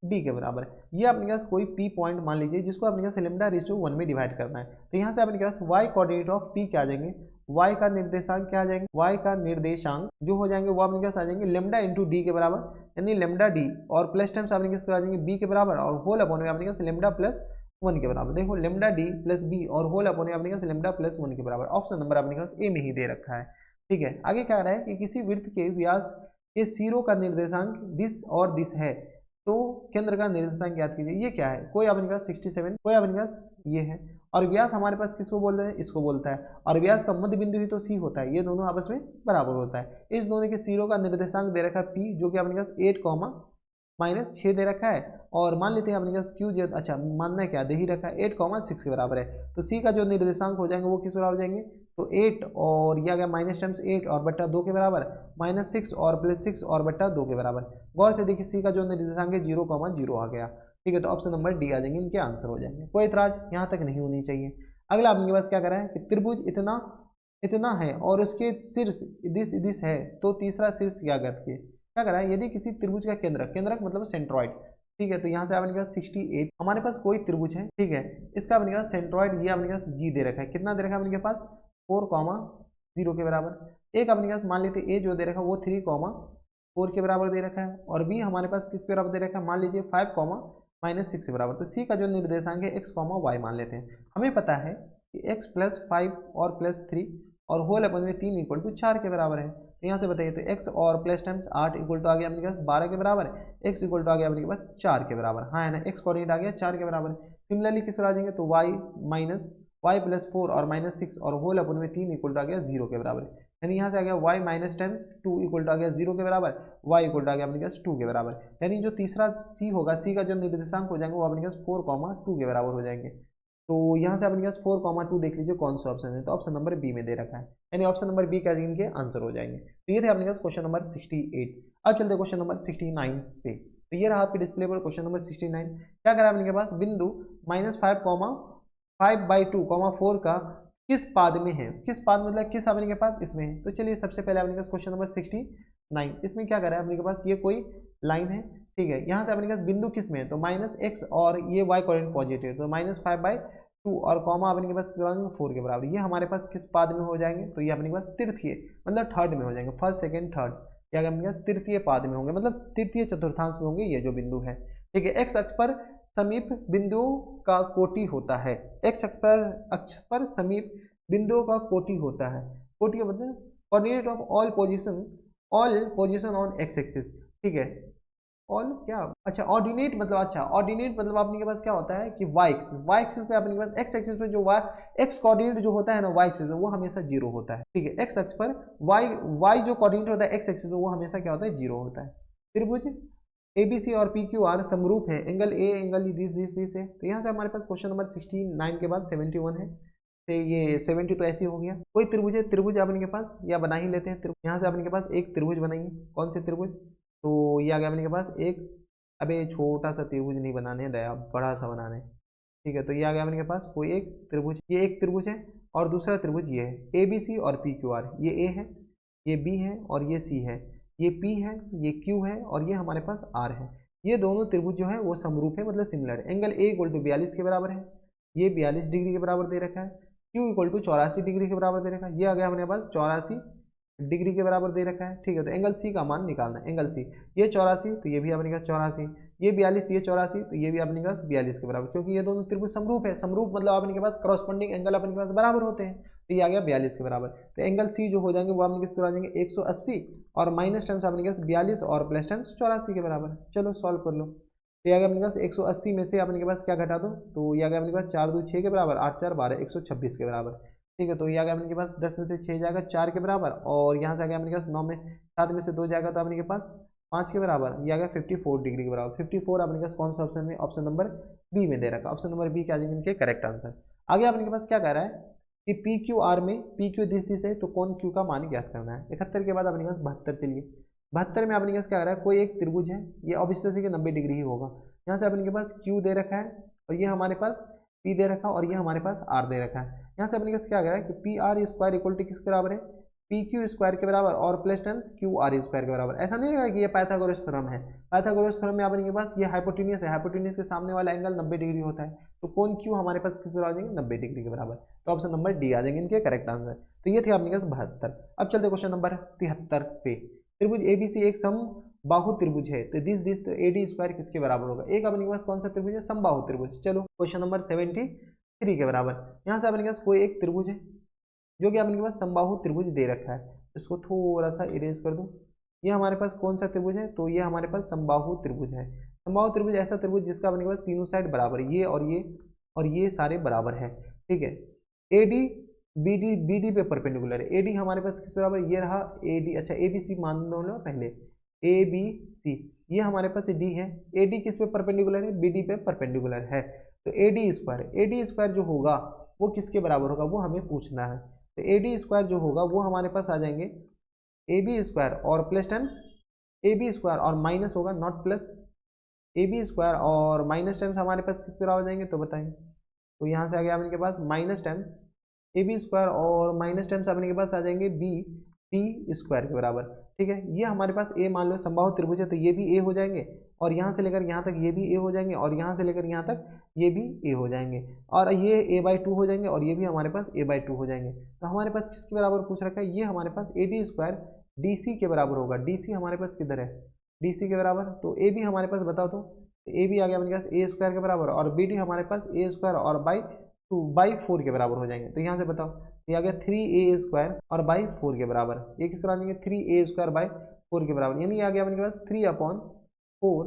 d के बराबर। ये अपने पास कोई p पॉइंट मान लीजिए जिसको अपने पास λ/1 में डिवाइड करना है, तो यहाँ से अपने पास y कोऑर्डिनेट ऑफ p क्या आ जाएंगे, y का निर्देशांक क्या आ जाएंगे, y का निर्देशांक जो हो जाएंगे वो अपने पास आ जाएंगे λ इंटू डी के बराबर, यानी λd, और प्लस टाइम्स अपने पास आ जाएंगे b के बराबर, और होल अपॉन में अपने पास λ+1 के बराबर। देखो λd प्लस b और होल अपॉन में अपने पास λ+1 के बराबर। ऑप्शन नंबर अपने पास ए में ही दे रखा है। ठीक है, आगे क्या रहा है कि किसी वृत्त के व्यास के सिरों का निर्देशांक दिस और दिस है, तो केंद्र का निर्देशांक याद कीजिए। ये क्या है, कोई अपने पास 67, कोई अपने पास ये है, और व्यास हमारे पास किसको बोलते हैं, इसको बोलता है, और व्यास का मध्य बिंदु ही तो सी होता है, ये दोनों आपस में बराबर होता है। इस दोनों के सिरों का निर्देशांक दे रखा है पी, जो कि अपने पास 8,-6 दे रखा है, और मान लेते हैं अपने पास क्यू, अच्छा मानना है क्या, दे ही रखा है 8,6 के बराबर है, तो सी का जो निर्देशांक हो जाएंगे वो किस बराबर हो जाएंगे, तो 8 और ये आ गया माइनस टाइम्स 8 और बट्टा 2 के बराबर, -6 और +6 और बट्टा 2 के बराबर। गौर से देखिए सी का जो निर्देशांक है 0,0 आ गया। ठीक है, तो ऑप्शन नंबर डी आ जाएंगे, इनके आंसर हो जाएंगे। कोई इतराज यहाँ तक नहीं होनी चाहिए। अगला आपके पास क्या करा है कि त्रिभुज इतना इतना है और उसके शीर्ष दिस है, तो तीसरा शीर्ष क्या करके क्या करा है, यदि किसी त्रिभुज का केंद्रक मतलब सेंट्रॉइड। ठीक है, तो यहाँ से अपने पास 68 हमारे पास कोई त्रिभुज है। ठीक है, इसका अपने पास सेंट्रॉइड ये अपने पास जी दे रखा है, कितना दे रखा है अपने पास 4,0 के बराबर। एक अपने पास मान लेते ए जो दे रखा है वो 3,4 के बराबर दे रखा है, और बी हमारे पास किस के बराबर दे रखा है, मान लीजिए 5,-6 के बराबर। तो सी का जो निर्देशांक है x, y मान लेते हैं। हमें पता है कि x + 5 और +3 और होल अपन में 3 = 4 के बराबर है। तो यहाँ से बताइए, तो x और प्लस टाइम्स 8 = आ गया अपने पास 12 के बराबर, x = आ गया अपने पास 4 के बराबर। हाँ है ना, x कोऑर्डिनेट आ गया 4 के बराबर। सिमिलरली किस पर आ जाएंगे, तो y + 4 और -6 और होल अपन में 3 = आ गया 0 के बराबर, यानी यहाँ से आ गया y - टाइम्स 2 = आ गया 0 के बराबर, y = आ गया अपने पास 2 के बराबर। यानी जो तीसरा c होगा, c का जो निर्देशांक हो जाएंगे वो अपने पास 4,2 के बराबर हो जाएंगे। तो यहाँ से अपने पास 4,2 देख लीजिए कौन सा ऑप्शन है, तो ऑप्शन नंबर बी में दे रखा है, यानी ऑप्शन नंबर बी का इनके आंसर हो जाएंगे। तो ये थे अपने पास क्वेश्चन नंबर 68। अब चलते क्वेश्चन नंबर 69 पे। तो ये रहा आपके डिस्प्ले पर क्वेश्चन नंबर 69। क्या करा अपने पास, बिंदु -5,5/2, 4 का किस पाद में है, किस पाद मतलब किस अपने के पास इसमें है। तो चलिए सबसे पहले अपने पास क्वेश्चन नंबर 69, इसमें क्या करा है अपने के पास, ये कोई लाइन है। ठीक है, यहाँ से अपने पास बिंदु किस में है, तो -x और ये y कोऑर्डिनेट पॉजिटिव, तो -5/2 और कॉमा अपने के पास 4 के बराबर। ये हमारे पास किस पाद में हो जाएंगे, तो ये अपने के पास तृतीय मतलब थर्ड में हो जाएंगे, फर्स्ट सेकंड थर्ड, या अपने पास तृतीय पाद में होंगे, मतलब तृतीय चतुर्थांश में होंगे ये जो बिंदु है। ठीक है, x अक्ष पर समीप बिंदुओं का कोटि होता है, x अक्ष पर समीप बिंदुओं का कोटि होता है। कोटि का मतलब coordinate of all position on x axis. ठीक है, ऑल क्या, अच्छा ऑर्डिनेट मतलब, अच्छा ऑर्डिनेट मतलब अपने के पास क्या होता है कि y एक्सिस पे अपने के पास x एक्सिस पे जो x कोऑर्डिनेट जो होता है ना y एक्सिस पे, वो हमेशा 0 होता है। ठीक है, x अक्ष पर y जो कोऑर्डिनेट होता है x एक्सिस पे वो हमेशा क्या होता है 0 होता है। त्रिभुज ए बी सी और पी क्यू आर समरूप है, एंगल ए एंगल दिस है। तो यहाँ से हमारे पास क्वेश्चन नंबर 69 के बाद 71 है, तो ये 70 तो ऐसे ही हो गया। कोई त्रिभुज है, त्रिभुज अपन के पास या बना ही लेते हैं त्रिभुज। यहाँ से अपन के पास एक त्रिभुज बनाएंगे, कौन से त्रिभुज, तो ये आ गया अपन के पास एक, अबे छोटा सा त्रिभुज नहीं बनाने हैं दया, बड़ा सा बनाना है, ठीक है। तो ये आ गया अपन के पास कोई एक त्रिभुज, ये एक त्रिभुज है और दूसरा त्रिभुज ये है, ए बी सी और पी क्यू आर, ये ए है, ये बी है और ये सी है, ये पी है, ये क्यू है और ये हमारे पास आर है। ये दोनों त्रिभुज जो है वो समरूप है, मतलब सिमिलर है। एंगल ए इक्वल टू 42 के बराबर है, ये 42 डिग्री के बराबर दे रखा है। क्यू इक्वल टू 84 डिग्री के बराबर दे रखा है, ये आ गया हमारे पास 84 डिग्री के बराबर दे रखा है, ठीक है। तो एंगल सी का मान निकालना है, एंगल सी, ये 84 तो ये भी अपने पास 84, ये 42 ये 84 तो ये भी अपने पास 42 के बराबर, क्योंकि ये दोनों त्रिभुज समरूप है। समरूप मतलब अपने के पास करॉस्पोंडिंग एंगल अपने के पास बराबर होते हैं, तो ये आ गया 42 के बराबर। तो एंगल सी जो हो जाएंगे वो अपने किस आ जाएंगे 180 और माइनस टर्म्स अपने पास 42 और प्लस टर्म्स 84 के बराबर। चलो सॉल्व कर लो। तो ये आ गया अपने पास 180 में से अपने के पास क्या घटा दो, तो ये आ गया अपने पास 4 2 6 के बराबर, 8 4 12 126 के बराबर, ठीक है। तो ये आ गया अपने के पास 10 में से 6 जाएगा 4 के बराबर, और यहाँ से आ गया अपने के पास 9 में 7 में से 2 जाएगा तो अपने के पास 5 के बराबर, ये आ गया 54 डिग्री के बराबर। 54 अपने के पास कौन सा ऑप्शन में, ऑप्शन नंबर बी में दे रखा, ऑप्शन नंबर बी क्या जाएंगे इनके करेक्ट आंसर। आगे अपने के पास क्या कह रहा है कि पी क्यू आर में पी क्यू दिस है, तो कौन क्यू का मान ज्ञात करना है। 71 के बाद अपने के पास 72, चलिए 72 में अपने के पास क्या कर रहा है, कोई एक त्रिभुज है, ये ऑब्वियसली से 90 डिग्री ही होगा। यहाँ से अपने के पास क्यू दे रखा है और ये हमारे पास पी दे रखा है और ये हमारे पास आर दे रखा है। यहाँ से अपने पास क्या कह रहा है कि P R square equal to किसके बराबर है, पी क्यू स्क्वायर के बराबर और plus terms Q R square के बराबर। ऐसा नहीं रहेगा कि ये पाइथागोरस थ्योरम है, पाइथागोरस थ्योरम में अपने के पास ये हाइपोटेन्यूस है, हाइपोटेन्यूस के सामने वाला एंगल 90 डिग्री होता है, तो कौन क्यू हमारे पास किस बराबर आ जाएंगे 90 डिग्री के बराबर। तो ऑप्शन नंबर डी आ जाएंगे इनके करेक्ट आंसर। तो ये थे अपने पास 72। अब चलते क्वेश्चन नंबर 73 पे। त्रिभुज एबीसी एक सम बाहु त्रिभुज है, तो दिस तो एडी स्क्वायर किसके बराबर होगा। एक अपने के पास कौन सा त्रिभुज है, समबाहु त्रिभुज। चलो क्वेश्चन नंबर 73 के बराबर, यहाँ से अपने के पास कोई एक त्रिभुज है जो कि अपने के पास समबाहु त्रिभुज दे रखा है, इसको थोड़ा सा इरेज कर दूं। ये हमारे पास कौन सा त्रिभुज है, तो ये हमारे पास समबाहु त्रिभुज है। समबाहु त्रिभुज ऐसा त्रिभुज जिसका अपने के पास तीनों साइड बराबर है, ये और ये सारे बराबर है, ठीक है। एडी बीडी पे परपेंडिकुलर है, एडी हमारे पास किस बराबर, ये रहा एडी, अच्छा ए बी सी मान लो पहले, ए बी सी, ये हमारे पास डी है। एडी किस पे परपेंडिकुलर है, बीडी पे परपेंडिकुलर है, तो एडी स्क्वायर जो होगा वो किसके बराबर होगा, वो हमें पूछना है। तो एडी स्क्वायर जो होगा वो हमारे पास आ जाएंगे ए बी स्क्वायर और plus times A B square और माइनस होगा not plus, A B square और माइनस टाइम्स हमारे पास किसके बराबर जाएंगे, तो बताएं। तो यहाँ से आ गया अपने पास minus times A B square और माइनस टाइम्स अपने के पास आ जाएंगे बी पी स्क्वायर के बराबर, ठीक है। ये हमारे पास ए मान लो समबाहु त्रिभुज है, तो ये भी ए हो जाएंगे और यहाँ से लेकर यहाँ तक ये भी ए हो जाएंगे और यहाँ से लेकर यहाँ तक ये भी ए हो जाएंगे और ये a/2 हो जाएंगे और ये भी हमारे पास a/2 हो जाएंगे। तो हमारे पास किसके बराबर पूछ रखा है, ये हमारे पास A D square D C के बराबर होगा। डी सी हमारे पास किधर है, डी सी के बराबर, तो ए बी हमारे पास बताओ, तो ए बी आ गया अपने पास ए स्क्वायर के बराबर और बी डी हमारे पास ए स्क्वायर और बाई 4 के बराबर हो जाएंगे। तो यहाँ से बताओ, ये आ गया 3a स्क्वायर और बाई 4 के बराबर, ये किस तरह आ जाएंगे 3a स्क्वायर बाई 4 के बराबर, यानी आ गया अपने पास 3/4,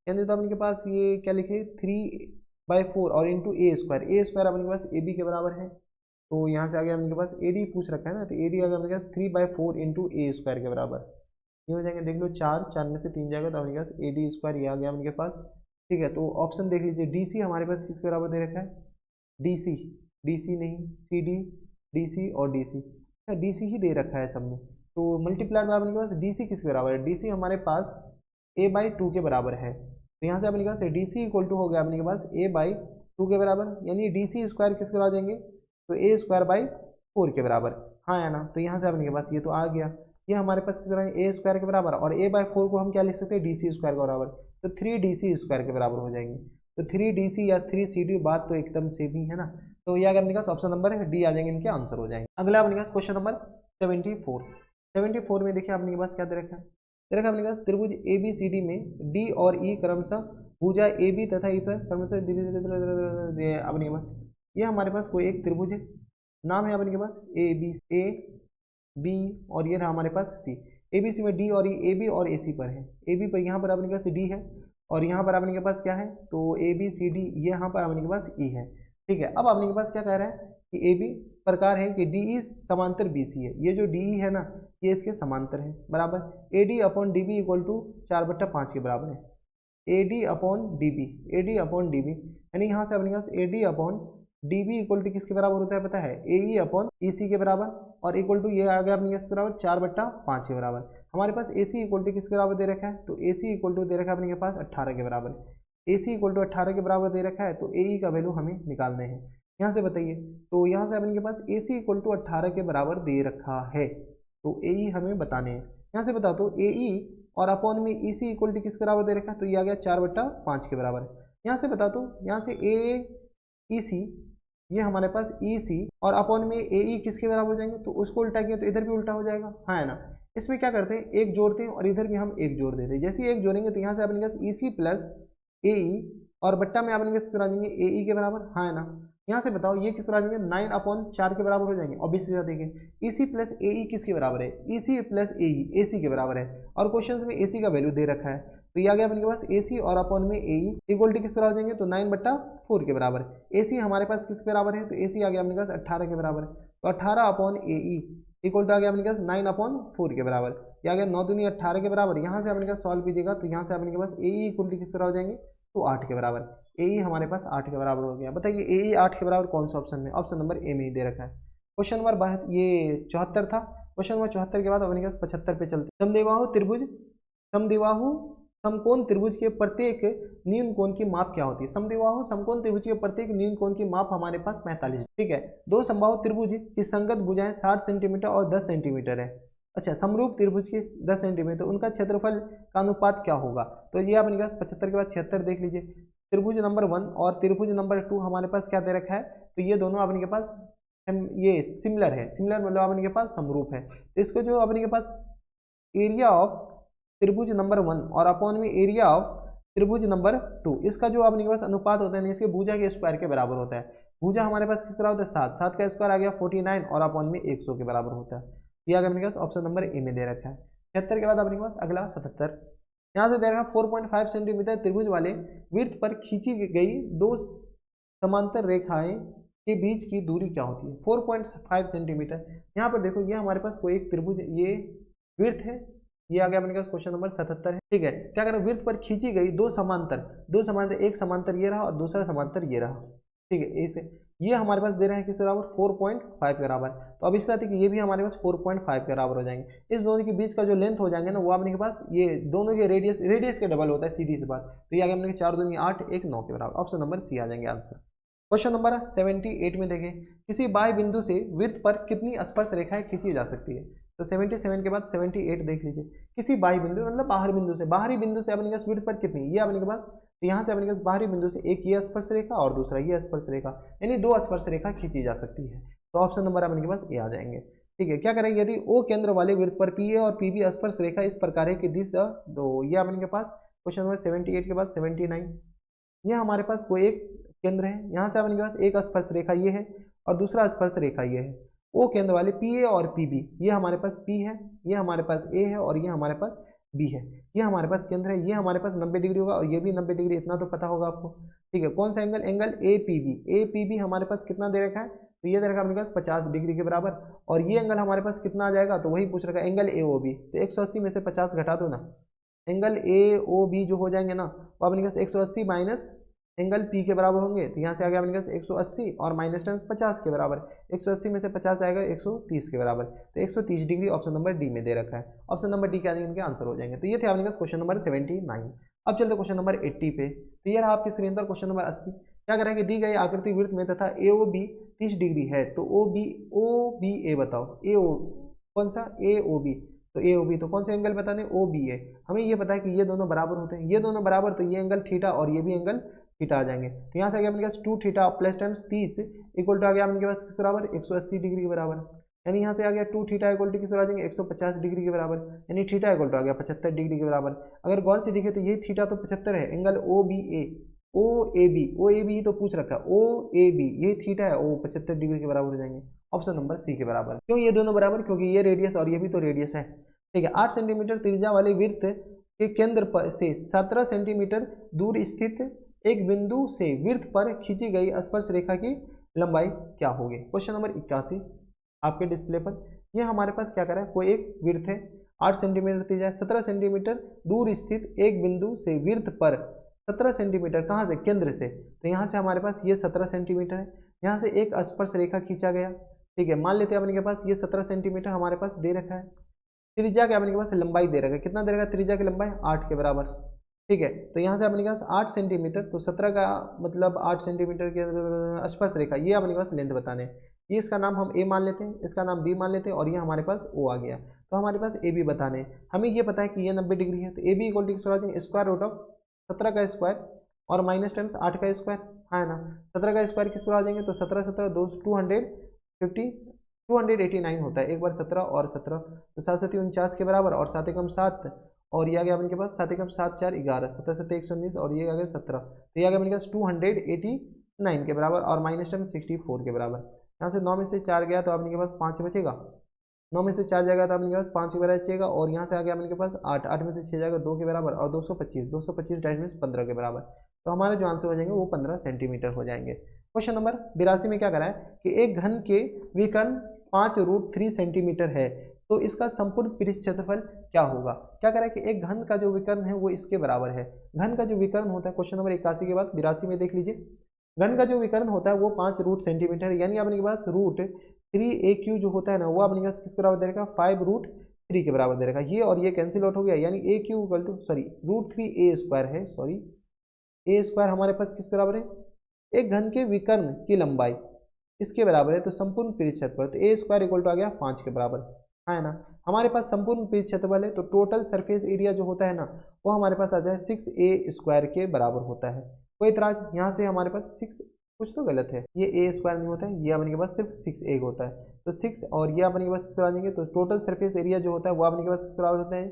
यानी तो अपने के पास ये क्या लिखे 3/4 और इंटू ए स्क्वायर अपने के पास ए बी के बराबर है। तो यहाँ से आ गया अपने पास ए डी पूछ रखा है ना, तो ए डी आ गया अपने पास 3/4 इंटू ए स्क्वायर के बराबर, ये हो जाएंगे देख लो 4 में से 3 जाएगा तो अपने पास ए डी स्क्वायर ये आ गया अपने पास, ठीक है। तो ऑप्शन देख लीजिए, डी सी हमारे पास किसके बराबर दे रखा है, डी सी नहीं, सी डी सी और डी सी, अच्छा डी सी ही दे रखा है सब में। तो मल्टीप्लाइड में अपने के पास डी सी किसके बराबर है, डी सी हमारे पास a/2 के बराबर है। तो यहाँ से अपने के पास डी सी इक्वल टू हो गया अपने के पास a/2 के बराबर, यानी डी सी स्क्वायर किसके बराबर देंगे, तो ए स्क्वायर बाई 4 के बराबर, हाँ है ना। तो यहाँ से अपने के पास ये तो आ गया, ये हमारे पास किस बराबर ए स्क्वायर के बराबर और a/4 को हम क्या लिख सकते हैं डी सी स्क्वायर के बराबर, तो 3DC स्क्वायर के बराबर हो जाएंगे। तो 3DC या 3CD बात तो एकदम सेम ही है ना। तो ये अगर अपने पास ऑप्शन नंबर डी आ जाएंगे, इनके आंसर हो जाएंगे। अगला अपने पास क्वेश्चन नंबर 74 में देखिए अपने के पास क्या दे रखा है, दे रखा अपने पास त्रिभुज ABCD में D और E क्रमशः भुजा AB तथा E पर क्रमशः अपने के पास ये हमारे पास कोई एक त्रिभुज है, नाम है अपने के पास A B और ये रहा हमारे पास C। ABC में D और E AB और AC पर है, AB पर यहाँ पर अपने के पास D है और यहाँ पर अपने के पास क्या है, तो ABCD ये यहाँ पर अपने के पास E है, ठीक है। अब अपने के पास क्या कह रहा है कि AB प्रकार है कि DE समांतर BC है, ये जो DE है ना ये इसके समांतर है बराबर, AD/DB इक्वल टू 4/5 के बराबर है। AD upon DB, AD upon DB, यानी यहाँ से अपने पास AD upon DB equal to किसके बराबर होता है पता है, AE अपॉन EC के बराबर, और इक्वल टू ये आ गया अपने किसके बराबर 4/5 के बराबर। हमारे पास AC इक्वल टू किसके बराबर दे रखा है, तो AC इक्वल टू दे रखा है अपने के पास 18 के बराबर। AC इक्वल टू 18 के बराबर दे रखा है, तो AE का वैल्यू हमें निकालने हैं। यहाँ से बताइए, तो यहाँ से अपने के पास AC इक्वल टू 18 के बराबर दे रखा है, तो AE हमें बताने हैं। यहाँ से बता दो AE और अपॉन में EC इक्वल टू किसके बराबर दे रखा है, तो ये आ गया 4/5 के बराबर। यहाँ से बता दो, यहाँ से AEC, ये हमारे पास EC और अपॉन में AE किसके बराबर हो जाएंगे, तो उसको उल्टा किया तो इधर भी उल्टा हो जाएगा, हाँ है ना। इसमें क्या करते हैं, एक जोड़ते हैं और इधर भी हम एक जोड़ देते हैं। जैसे ही एक जोड़ेंगे तो यहाँ से अपने पास EC प्लस AE और बट्टा में अपने किस पर आ जाएंगे, AE के बराबर, हाँ है ना। यहाँ से बताओ ये किस पर आ जाएंगे, 9/4 के बराबर हो जाएंगे। ऑब्वियसली बात देखिए EC प्लस AE किसके बराबर है, EC प्लस AE AC के बराबर है, और क्वेश्चन में AC का वैल्यू दे रखा है, तो ये आ गया अपने पास AC और अपॉन में AE इक्वल टू किस पर आ जाएंगे, तो 9/4 के बराबर। AC हमारे पास किसके बराबर है, तो AC आ गया अपने पास 18 के बराबर, तो 18 अपॉन AE इक्वल टू आ गया अपने पास 9/4 के बराबर। ये आ गया 9 दूनी 18 के बराबर। यहाँ से अपने पास सॉल्व कीजिएगा तो यहाँ से अपने के पास AE इक्वल टू किस पर हो जाएंगे, तो 8 के बराबर। AE हमारे पास 8 के बराबर हो गया। बताइए AE 8 के बराबर कौन सा ऑप्शन में, ऑप्शन नंबर ए में ही दे रखा है। क्वेश्चन नंबर ये 74 था। क्वेश्चन नंबर 74 के बाद अपने पास 75 पे चलते। समद्विबाहु त्रिभुज, समद्विबाहु समकोण त्रिभुज के प्रत्येक न्यून कोण की माप क्या होती है। समद्विबाहु समकोण त्रिभुज के प्रत्येक न्यून कोण की माप हमारे पास 45, ठीक है। दो समबाहु त्रिभुज की संगत भुजाएं 60 सेंटीमीटर और 10 सेंटीमीटर है। अच्छा, समरूप त्रिभुज की 10 सेंटीमीटर, उनका क्षेत्रफल का अनुपात क्या होगा, तो ये अपने पास 75 के बाद 76 देख लीजिए। त्रिभुज नंबर 1 और त्रिभुज नंबर 2 हमारे पास क्या दे रखा है, तो ये दोनों अपने के पास ये सिमिलर है। सिमिलर मतलब अपने के पास समरूप है। इसको जो अपने के पास एरिया ऑफ त्रिभुज नंबर 1 और अपॉन में एरिया ऑफ त्रिभुज नंबर 2, इसका जो अपने के पास अनुपात होता है इसके भुजा के स्क्वायर के बराबर होता है। भुजा हमारे पास किस बराबर होता है, 7, 7 का स्क्वायर आ गया 49 और अपॉन में 100 के बराबर होता है। ये आ गया अपने पास ऑप्शन नंबर ए में दे रखा है। 76 के बाद अपने पास अगला 77, यहाँ से दे रखा 4.5 सेंटीमीटर त्रिभुज वाले वृत्त पर खींची गई दो समांतर रेखाएं के बीच की दूरी क्या होती है। 4.5 सेंटीमीटर। यहाँ पर देखो ये हमारे पास कोई एक त्रिभुज, ये वृत्त है, ये आ गया अपने पास क्वेश्चन नंबर 77 है, ठीक है। क्या करें, वृत्त पर खींची गई दो समांतर, एक समांतर ये रहा और दूसरा समांतर ये रहा, ठीक है। इसे ये हमारे पास दे रहे हैं किस बराबर, 4.5 के बराबर। तो अब इस साथ ये भी हमारे पास 4.5 के बराबर हो जाएंगे। इस दोनों के बीच का जो लेंथ हो जाएंगे ना, वो अपने के पास ये दोनों के रेडियस के डबल होता है, सीधी सी बात। तो ये आ गया अपने 4 दूनी 8, 1 9 के बराबर। ऑप्शन नंबर सी आ जाएंगे आंसर। क्वेश्चन नंबर 78 में देखें, किसी बाह्य बिंदु से वृत्त पर कितनी स्पर्श रेखाएं खींची जा सकती है। तो 77 के बाद 78 देख लीजिए। किसी बाह्य बिंदु मतलब बाहरी बिंदु से अपने वृत्त पर कितनी, ये अपने के पास, तो यहाँ से अपने पास बाहरी बिंदु से एक ये स्पर्श रेखा और दूसरा ये स्पर्श रेखा, यानी 2 स्पर्श रेखा खींची जा सकती है। तो ऑप्शन नंबर अपने के पास ए आ जाएंगे, ठीक है। क्या करेंगे, यदि ओ केंद्र वाले वृत्त पर PA और PB स्पर्श रेखा इस प्रकार है कि दिशा दो, ये अपने के पास क्वेश्चन नंबर 78 के बाद 79, ये हमारे पास कोई एक केंद्र है, यहाँ से अपने के पास एक स्पर्श रेखा ये है और दूसरा स्पर्श रेखा ये है। ओ केंद्र वाले PA और PB, ये हमारे पास P है, ये हमारे पास A है और ये हमारे पास B है। ये हमारे पास केंद्र है, ये हमारे पास 90 डिग्री होगा और ये भी 90 डिग्री, इतना तो पता होगा आपको, ठीक है। कौन सा एंगल, एंगल APB हमारे पास कितना दे रखा है, तो ये दे रखा है अपने पास 50 डिग्री के बराबर। और ये एंगल हमारे पास कितना आ जाएगा, तो वही पूछ रखा है एंगल AOB। तो 180 में से 50 घटा दो ना, एंगल AOB जो हो जाएंगे ना, वो अपने पास 180 माइनस एंगल P के बराबर होंगे। तो यहाँ से आ गया अपने पास 180 और माइनस टेंस 50 के बराबर। 180 में से 50 आएगा 130 के बराबर। तो 130 डिग्री ऑप्शन नंबर डी में दे रखा है। ऑप्शन नंबर डी के आगे इनके आंसर हो जाएंगे। तो ये थे अपने पास क्वेश्चन नंबर 79। अब चलते क्वेश्चन नंबर 80 पे। तो ये रहा आपकी स्क्रीन पर क्वेश्चन नंबर 80। क्या करेंगे, दी गई आकृति वृत्त में तथा AOB 30 डिग्री है, तो OBA बताओ। कौन सा AOB, तो AOB तो कौन सा एंगल बताने, OBA। हमें ये पता है कि ये दोनों बराबर होते हैं, ये दोनों बराबर, तो ये एंगल थीटा और ये भी एंगल थीटा आ जाएंगे। तो यहाँ से आ गया अपने पास 2 theta plus times 30 equal to आ गया अपने पास किस बराबर, 180 डिग्री के बराबर। यानी यहाँ से आ गया 2 थीटा इक्वल टू किस आ जाएंगे, 150 डिग्री के बराबर। यानी थीटा इक्वल टू आ गया 75 डिग्री के बराबर। अगर गौर से दिखे तो ये थीटा तो 75 है, एंगल OAB तो पूछ रखा है, OAB ये थीटा है, वो 75 डिग्री के बराबर हो जाएंगे। ऑप्शन नंबर सी के बराबर। क्यों ये दोनों बराबर, क्योंकि ये रेडियस और ये भी तो रेडियस है, ठीक है। 8 सेंटीमीटर त्रिज्या वाले वृत्त के केंद्र पर से 17 सेंटीमीटर दूर स्थित एक बिंदु से वृत्त पर खींची गई स्पर्श रेखा की लंबाई क्या होगी। क्वेश्चन नंबर 81 आपके डिस्प्ले पर। यह हमारे पास क्या कर रहा है, कोई एक वृत्त है 8 सेंटीमीटर त्रिज्या है। 17 सेंटीमीटर दूर स्थित एक बिंदु से वृत्त पर 17 सेंटीमीटर कहाँ से, केंद्र से, तो यहाँ से हमारे पास ये 17 सेंटीमीटर है। यहाँ से एक स्पर्श रेखा खींचा गया, ठीक है। मान लेते हैं अपने के पास ये 17 सेंटीमीटर हमारे पास दे रखा है। त्रिज्या क्या अपने के पास, लंबाई दे रखा है, कितना दे रखा है त्रिज्या की लंबाई, 8 के बराबर, ठीक है। तो यहाँ से अपने के पास 8 सेंटीमीटर, तो 17 का मतलब 8 सेंटीमीटर के स्पर्श रेखा, ये अपने के पास लेंथ बताने हैं। ये इसका नाम हम ए मान लेते हैं, इसका नाम बी मान लेते हैं, और ये हमारे पास ओ आ गया। तो हमारे पास ए बी बताने हैं। हमें ये पता है कि ये 90 डिग्री है, तो A B equal to square root of 17 का स्क्वायर और माइनस टाइम्स 8 का स्क्वायर, है ना। 17 का स्क्वायर किस पर आ जाएंगे, तो 17 17 289 होता है। एक बार 17 और 17, तो 7 7 49 के बराबर, और 7 एकम 7, और ये आ गया अपने के पास 7 एकम 7 4 11, 17 7 119, और ये आ गया 17, तो ये आ गया अपने पास 289 के बराबर, और माइनस टाइम 64 के बराबर। यहाँ से 9 में से 4 गया तो अपने के पास 5 बचेगा, 9 में से 4 जाएगा तो अपने के पास 5 के बराबर बचेगा, और यहाँ से आ गया अपने के पास 8, 8 में से 6 जाएगा 2 के बराबर, और 225 डैश में 15 के बराबर। तो हमारे जो आंसर हो जाएंगे वो 15 सेंटीमीटर हो जाएंगे। क्वेश्चन नंबर 82 में क्या करा है कि एक घन के विकर्ण 5√3 सेंटीमीटर है, तो इसका संपूर्ण पृष्ठ क्षेत्रफल क्या होगा। क्या करा है कि एक घन का जो विकर्ण है वो इसके बराबर है। घन का जो विकर्ण होता है, क्वेश्चन नंबर 81 के बाद 82 में देख लीजिए, घन का जो विकर्ण होता है वो 5 सेंटीमीटर, यानी अपने के पास √3 जो होता है ना, वो अपने पास किसके बराबर दे रखा, 5√3 के बराबर दे रखा। ये और ये कैंसिल आउट हो गया, यानी √3a² है, ए स्क्वायर हमारे पास किस बराबर है, एक घन के विकर्ण की लंबाई इसके बराबर है, तो संपूर्ण पृष्ठ क्षेत्रफल, तो a² इक्वल टू आ गया 5 के बराबर, है ना। हमारे पास संपूर्ण पृष्ठ क्षेत्रफल है, तो टोटल सरफेस एरिया जो होता है ना, वो हमारे पास आ जाए 6a² के बराबर होता है। कोई इतराज, यहाँ से हमारे पास 6 कुछ तो गलत है, ये a² नहीं होता है, ये अपने के पास सिर्फ 6a होता है, तो 6 और ये अपने के पास 6 आ जाएंगे, तो टोटल सरफेस एरिया जो होता है वो अपने के पास 6 बराबर होता है।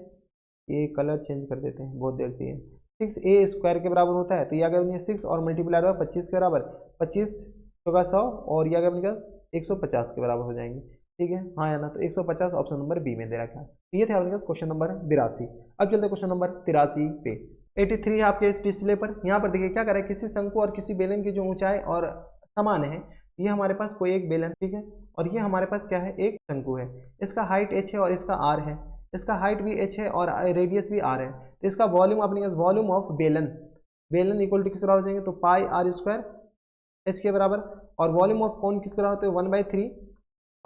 ये कलर चेंज कर देते हैं, बहुत देर से ये 6a² के बराबर होता है, तो ये आ गया 6 और मल्टीप्लाई हुआ 25 के बराबर, 25 चौका 100, और ये आ गया अपने पास 150 के बराबर हो जाएंगे, ठीक है, हाँ या ना। तो 150 ऑप्शन नंबर बी में दे रखा है। तो ये थे अपने पास क्वेश्चन नंबर 82। अब चलते क्वेश्चन नंबर 83 पे। 83 है आपके इस डिस्प्ले पर। यहाँ पर देखिए क्या करें, किसी शंकु और किसी बेलन की जो ऊंचाई और समान है, ये हमारे पास कोई एक बेलन, ठीक है, और ये हमारे पास क्या है, एक शंकु है। इसका हाइट h है और इसका r है, इसका हाइट भी h है और रेडियस भी r है। तो इसका वॉल्यूम अपने पास, वॉल्यूम ऑफ बेलन इक्वल टू किस बराबर हो जाएंगे, तो πr² h के बराबर, और वॉल्यूम ऑफ कोन किस बराबर होते हैं, 1/3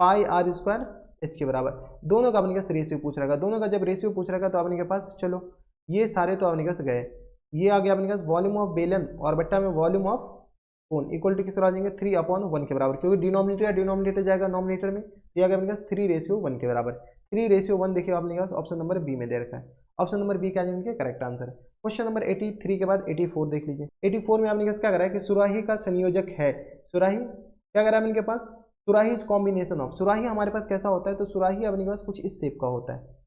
πr² h के बराबर। दोनों का अपने पास रेशियो पूछ रखा, दोनों का जब रेशियो पूछ रखा तो अपने के पास चलो ये सारे तो अपने पास गए, ये आ गया अपने पास वॉल्यूम ऑफ बेलन और बट्टा में volume of cone equal to किस बराबर आ जाएंगे, 3/1 के बराबर, क्योंकि डिनोमिनेटर जाएगा नॉमिनेटर में, ये आ गया अपने पास 3:1 के बराबर। 3:1 देखिए अपने पास ऑप्शन नंबर बी में दे रखा है। ऑप्शन नंबर बी क्या जाएंगे, करेक्ट आंसर। क्वेश्चन नंबर 83 के बाद 84 देख लीजिए। 84 में आपने क्या करा है कि सुराही का संयोजक है। सुराही क्या करा है इनके पास, सुराही इज कॉम्बिनेशन ऑफ। सुराही हमारे पास कैसा होता है, तो सुराही अपने पास कुछ इस शेप का होता है,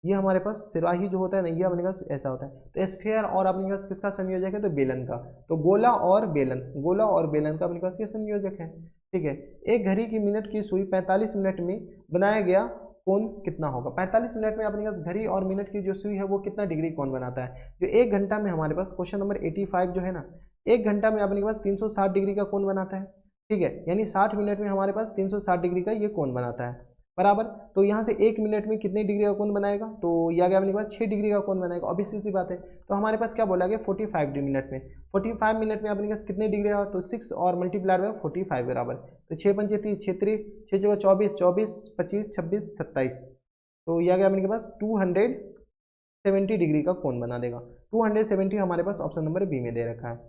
ये हमारे पास सुराही जो होता है ना, ये अपने पास ऐसा होता है। तो स्फीयर और अपने पास किसका संयोजक है, तो बेलन का। तो गोला और बेलन का अपने पास ये संयोजक है, ठीक है। एक घड़ी की मिनट की सुई 45 मिनट में बनाया गया कोण कितना होगा। 45 मिनट में अपने पास घड़ी और मिनट की जो सुई है वो कितना डिग्री कोण बनाता है। जो एक घंटा में हमारे पास क्वेश्चन नंबर 85 जो है ना, एक घंटा में अपने पास 360 डिग्री का कोण बनाता है, ठीक है, यानी 60 मिनट में हमारे पास 360 डिग्री का ये कोण बनाता है बराबर। तो यहाँ से एक मिनट में कितने डिग्री का कोण बनाएगा, तो यह आ गया अपने पास 6 डिग्री का कोण बनाएगा। ऑब्वियस सी बात है। तो हमारे पास क्या बोला गया 45 मिनट में, 45 मिनट में अपने पास कितने डिग्री का, तो 6 और मल्टीप्लाई में 45 बराबर, तो 6 पंचे 30, 6 जगह 24, 25 26 27, तो यह आ गया अपने पास 270 डिग्री का कोण बना देगा। 270 हमारे पास ऑप्शन नंबर बी में दे रखा है।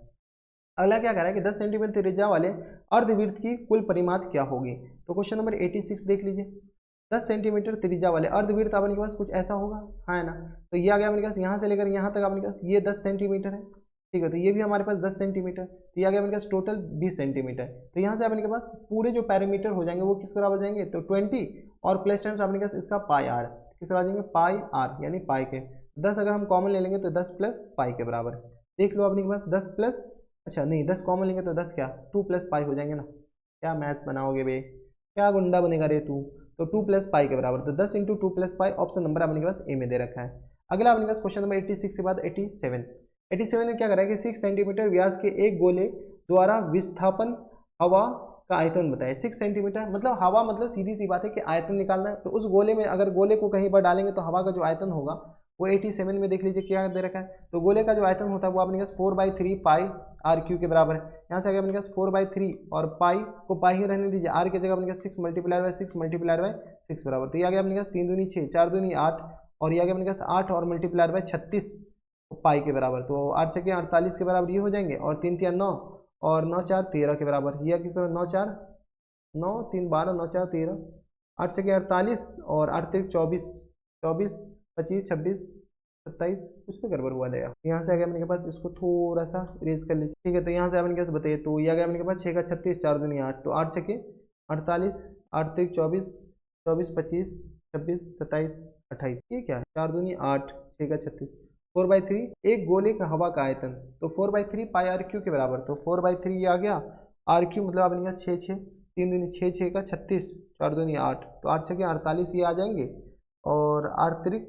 अगला क्या कह रहा है कि 10 सेंटीमीटर त्रिज्या वाले अर्धवृत्त की कुल परिमाप क्या होगी। तो क्वेश्चन नंबर 86 देख लीजिए। 10 सेंटीमीटर त्रिज्या वाले अर्धवृत्त अपने के पास कुछ ऐसा होगा, है ना। तो ये आ गया अपने पास यहाँ से लेकर यहाँ तक अपने पास ये 10 सेंटीमीटर है, ठीक है। तो ये भी हमारे पास 10 सेंटीमीटर, तो ये आ गया अपने पास टोटल 20 सेंटीमीटर। तो यहाँ से अपने के पास पूरे जो पैरामीटर हो जाएंगे वो किस बराबर जाएंगे, तो 20 और प्लस टाइम्स अपने पास इसका πr किस बराबर जाएंगे, πr यानी पाई के 10 अगर हम कॉमन ले लेंगे तो 10 प्लस पाई के बराबर। देख लो अपने के पास 10 प्लस, अच्छा नहीं 10 कॉमन लेंगे तो 10 क्या 2 प्लस पाई हो जाएंगे ना। क्या मैथ्स बनाओगे बे, क्या गुंडा बनेगा रे तू। तो 2 प्लस पाई के बराबर, तो 10 × 2 प्लस पाई ऑप्शन नंबर अपने के पास ए में दे रखा है। अगला अपने पास क्वेश्चन नंबर 86 के बाद 87 में क्या करा है कि 6 सेंटीमीटर व्यास के एक गोले द्वारा विस्थापन हवा का आयतन बताए 6 सेंटीमीटर, मतलब हवा, मतलब सीधी सी बात है कि आयतन निकालना है। तो उस गोले में अगर गोले को कहीं पर डालेंगे तो हवा का जो आयतन होगा वो 87 में देख लीजिए क्या दे रखा है। तो गोले का जो आयतन होता है वो अपने पास 4/3 पाई आर क्यू के बराबर है। यहाँ से आगे अपने पास 4/3 और पाई को पाई ही रहने दीजिए, आर की जगह अपने पास 6 मल्टीप्लाइड बाई 6 मल्टीप्लाइड बाई 6 बराबर। तो ये आ गया अपने पास 3 दूनी 6, 4 दूनी 8 और ये आ गया अपने पास 8 और मल्टीप्लाइड बाई 36 पाई के बराबर। तो 8 छके 48 के बराबर ये हो जाएंगे और 3 तिया 9 और 9 4 13 के बराबर। ये किस तरह 9 4 9 3 12 9 4 13, 8 छके 48 और 8 3 24 24 25 26 27, कुछ तो गड़बड़ हुआ जाएगा। यहाँ से आ गया अपने के पास, इसको थोड़ा सा इरेज कर लीजिए, ठीक है। तो यहाँ से अपने कैसे बताइए, तो ये आ गया अपने के पास 6 का 36, 4 दूनी 8, तो 8 छके 48, 8 3 24 24 25 26 27 28, ये क्या है 4 दूनी 8, 6 का 36, 4/3 एक गोले का हवा का आयतन, तो 4/3 पाई आर क्यू के बराबर। तो 4/3 ये आ गया आर क्यू, मतलब अपने पास 6 6 3 दूनी 6 6 का 36, 4 दूनी 8, तो 8 छके 48 ये आ जाएंगे और 8 3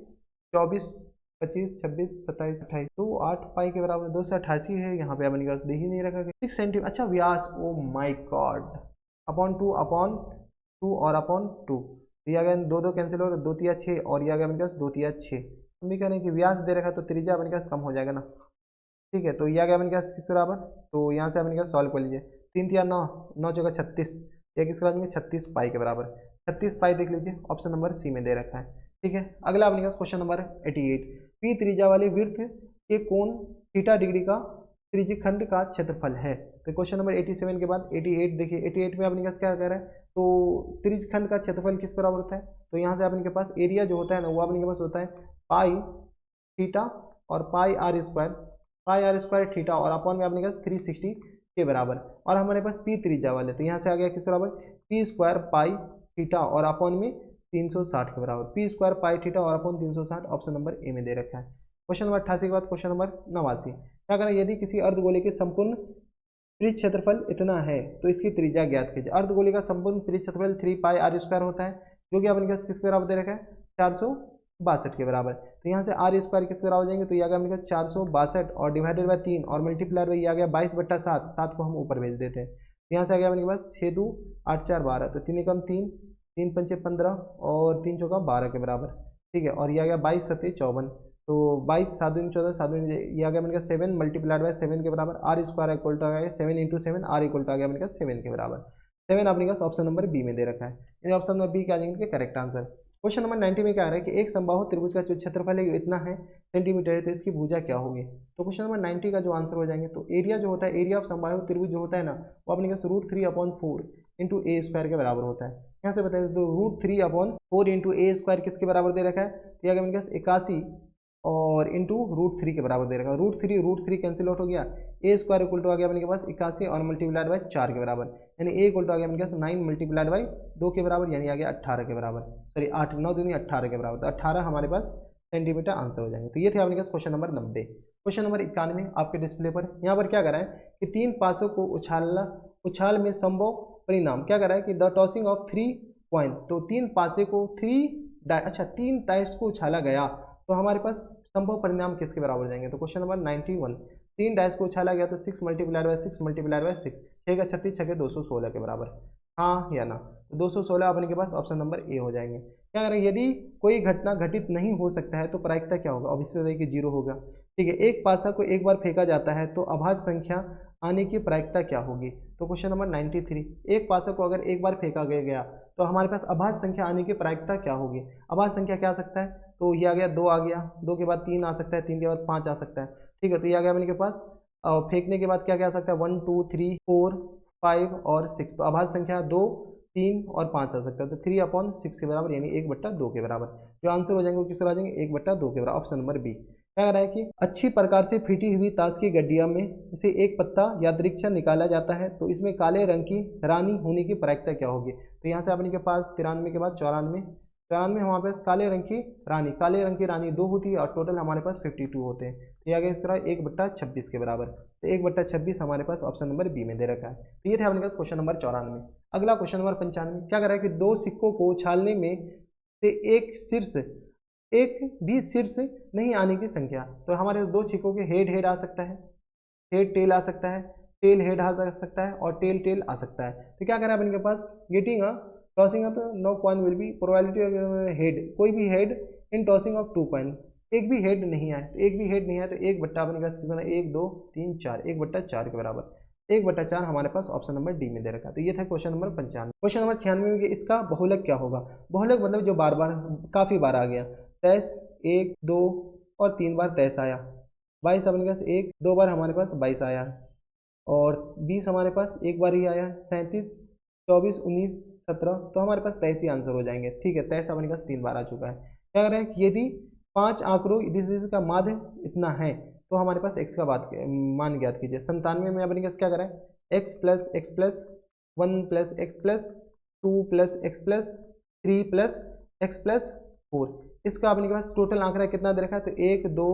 24 25 26 27 28, तो 8 पाई के बराबर 288 है। यहाँ पे अपने पास दे ही नहीं रखा गया 6 सेंटीमीटर। अच्छा व्यास, oh my God, upon two और अपॉन टू, तो ये आ गया 2 2 कैंसिल हो गया, 2 तिया 6 और ये आ गया अपने पास 2 तिया 6। हम भी कह रहे हैं कि व्यास दे रखा है तो त्रिज्या अपने पास कम हो जाएगा ना, ठीक है। तो ये आ गया अपने पास किस बराबर, तो यहाँ से अपने पास सॉल्व कर लीजिए, 3 तिया 9, 9 चौका 36, ये किस बराबर 36 पाई के बराबर। 36 पाई देख लीजिए, ऑप्शन नंबर सी में दे रखा है, ठीक है। अगला अपने पास क्वेश्चन नंबर 88, पी त्रिज्या वाले वृत्त के कोण थीटा डिग्री का त्रिज्यखंड का क्षेत्रफल है। तो क्वेश्चन नंबर 87 के बाद 88 देखिए, 88 में अपने पास क्या कह रहा है, तो त्रिज्यखंड का क्षेत्रफल किस बराबर होता है, तो यहाँ से अपने के पास एरिया जो होता है ना वो अपने के पास होता है पाई थीटा और पाई आर स्क्वायर थीटा और अपॉन में अपने पास 360 के बराबर, और हमारे पास पी त्रिज्या वाले, तो यहाँ से आ गया किस बराबर पी स्क्वायर पाई थीटा और अपॉन में 360 के बराबर, पी स्क्वायर पाई थीटा और अपॉन 360, ऑप्शन नंबर ए में दे रखा है। क्वेश्चन नंबर 88 के बाद क्वेश्चन नंबर 89, क्या करें, यदि किसी अर्धगोले के संपूर्ण पृष्ठ क्षेत्रफल इतना है तो इसकी त्रिज्या ज्ञात कीजिए। अर्धगोले का संपूर्ण पृष्ठ क्षेत्रफल 3 पाई आर स्क्वायर होता है, जो कि अपने पास किसके बराबर दे रखा है 462 के बराबर। तो यहाँ से आर स्क्वायर किस बराबर हो जाएंगे, तो ये आ गया अपने पास 462 और डिवाइडेड बाय 3 और मल्टीप्लाइड बाई आ गया 22/7, 7 को हम ऊपर भेज देते हैं। तो यहाँ से आ गया अपने पास 6 2 8 4 12, तो 3 कम 3 3 पंचे 15 और 3 चौका 12 के बराबर, ठीक है। और ये आ गया 22 7 54, तो 22 7 दूनी 14 7 दूनी ये आ गया मैंने कहा 7 मल्टीप्लाइड बाय 7 के बराबर, आर स्क्वायर इक्वल टू आ गया 7 × 7, आर इक्वल टू आ गया मैंने कहा 7 के बराबर। 7 अपने पास ऑप्शन नंबर बी में दे रखा है, यानी ऑप्शन नंबर बी क्या आ जाएंगे करेक्ट आंसर। क्वेश्चन नंबर 90 में क्या आ रहा है कि एक समबाहु त्रिभुज का जो क्षेत्रफल है इतना है सेंटीमीटर है, तो इसकी भुजा क्या होगी। तो क्वेश्चन नंबर 90 का जो आंसर हो जाएंगे, तो एरिया जो होता है, एरिया ऑफ समबाहु त्रिभुज जो होता है ना, वो अपने पास √3/4 इंटू ए स्क्वायर के बराबर होता है। यहाँ से बताइए तो √3/4 इंटू ए स्क्वायर किसके बराबर दे रखा है, तो यह मेरे पास 81 और इंटू √3 के बराबर दे रखा है। √3 कैंसिल आउट हो गया, ए स्क्वायर इक्वल टू आ गया अपने के पास 81 और मल्टीप्लाइड बाय 4 के बराबर, यानी ए इक्वल टू आ गया अपने पास 9 मल्टीप्लाइड बाय 2 के बराबर, यानी आ गया 18 के बराबर, सॉरी 8 9 दूनी 18 के बराबर, तो 18 हमारे पास सेंटीमीटर आंसर हो जाएंगे। तो ये थे अपने पास क्वेश्चन नंबर 90। क्वेश्चन नंबर 91 आपके डिस्प्ले पर, यहाँ पर क्या करा है कि 3 पासों को उछाल में संभव परिणाम, क्या करा है कि द टॉसिंग ऑफ 3 पॉइंट, तो 3 पासे को 3 टाइम्स को उछाला गया, तो हमारे पास संभव परिणाम किसके बराबर जाएंगे। तो क्वेश्चन नंबर 91, 3 डाइस को उछाला गया तो 6 मल्टीप्लाइड बाय 6 मल्टीप्लाइड बाय 6, 6 का 36 6 216 के बराबर, हाँ या ना, तो 216 अपने के पास ऑप्शन नंबर ए हो जाएंगे। क्या करें, यदि कोई घटना घटित नहीं हो सकता है तो प्रायिकता क्या होगा, ऑब्वियसली कि 0 होगा, ठीक है। एक पासा को एक बार फेंका जाता है तो अभाज्य संख्या आने की प्रायिकता क्या होगी। तो क्वेश्चन नंबर 93, एक पासा को अगर एक बार फेंका गया तो हमारे पास अभाज्य संख्या आने की प्रायिकता क्या होगी। अभाज्य संख्या क्या आ सकता है, तो ये आ गया 2 आ गया, 2 के बाद 3 आ सकता है, 3 के बाद 5 आ सकता है, ठीक है। तो ये आ गया अपने के पास फेंकने के बाद क्या क्या आ सकता है 1 2 3 4 5 और 6, तो अभाज्य संख्या 2 3 और 5 आ सकता है, तो 3/6 के बराबर, यानी 1/2 के बराबर। जो आंसर हो जाएंगे वो किस तरह आ जाएंगे 1/2 के बराबर, ऑप्शन नंबर बी। क्या कह रहा है कि अच्छी प्रकार से फिटी हुई ताश की गड्डिया में से एक पत्ता यादृच्छा निकाला जाता है तो इसमें काले रंग की रानी होने की प्रायिकता क्या होगी। तो यहाँ से अपने के पास 93 के बाद 94 हमारे पास काले रंग की रानी 2 होती है और टोटल हमारे पास 52 होते हैं, तो यह इस तरह 1/26 के बराबर, तो 1/26 हमारे पास ऑप्शन नंबर बी में दे रखा है। तो ये थे अपने पास क्वेश्चन नंबर 94। अगला क्वेश्चन नंबर 95, क्या कर रहा है कि 2 सिक्कों को उछालने में से एक भी शीर्ष नहीं आने की संख्या, तो हमारे 2 सिक्कों के हेड आ सकता है, हेड टेल आ सकता है, टेल हेड आ सकता है और टेल टेल आ सकता है। तो क्या करें अपन के पास getting tossing up no coin will be probability head, कोई भी head in tossing of 2 coin, एक भी हेड नहीं आए तो एक भी हेड नहीं आए तो एक बट्टा अपन के पास कितना 1 2 3 4, 1/4 के बराबर, 1/4 हमारे पास ऑप्शन नंबर डी में दे रखा है। तो ये था क्वेश्चन नंबर 95। क्वेश्चन नंबर 96 में इसका बहुलक क्या होगा। बहुलक मतलब जो बार बार काफ़ी बार आ गया, 23 1 2 और 3 बार 23 आया, 22 अपने पास 1 2 बार हमारे पास 22 आया, और 20 हमारे पास एक बार ही आया, 37 24 19 17, तो हमारे पास 23 ही आंसर हो जाएंगे। ठीक है, 23 हमारे पास 3 बार आ चुका है। क्या कह रहे हैं कि यदि 5 आंकड़ों का माध्य इतना है तो हमारे पास x का मान ज्ञात कीजिए। 97 में अपने क्या करें, x plus 1 plus x plus 2 plus x plus 3 plus x plus 4, इसका अपने के पास टोटल आंकड़ा कितना दे रखा है, तो 1 2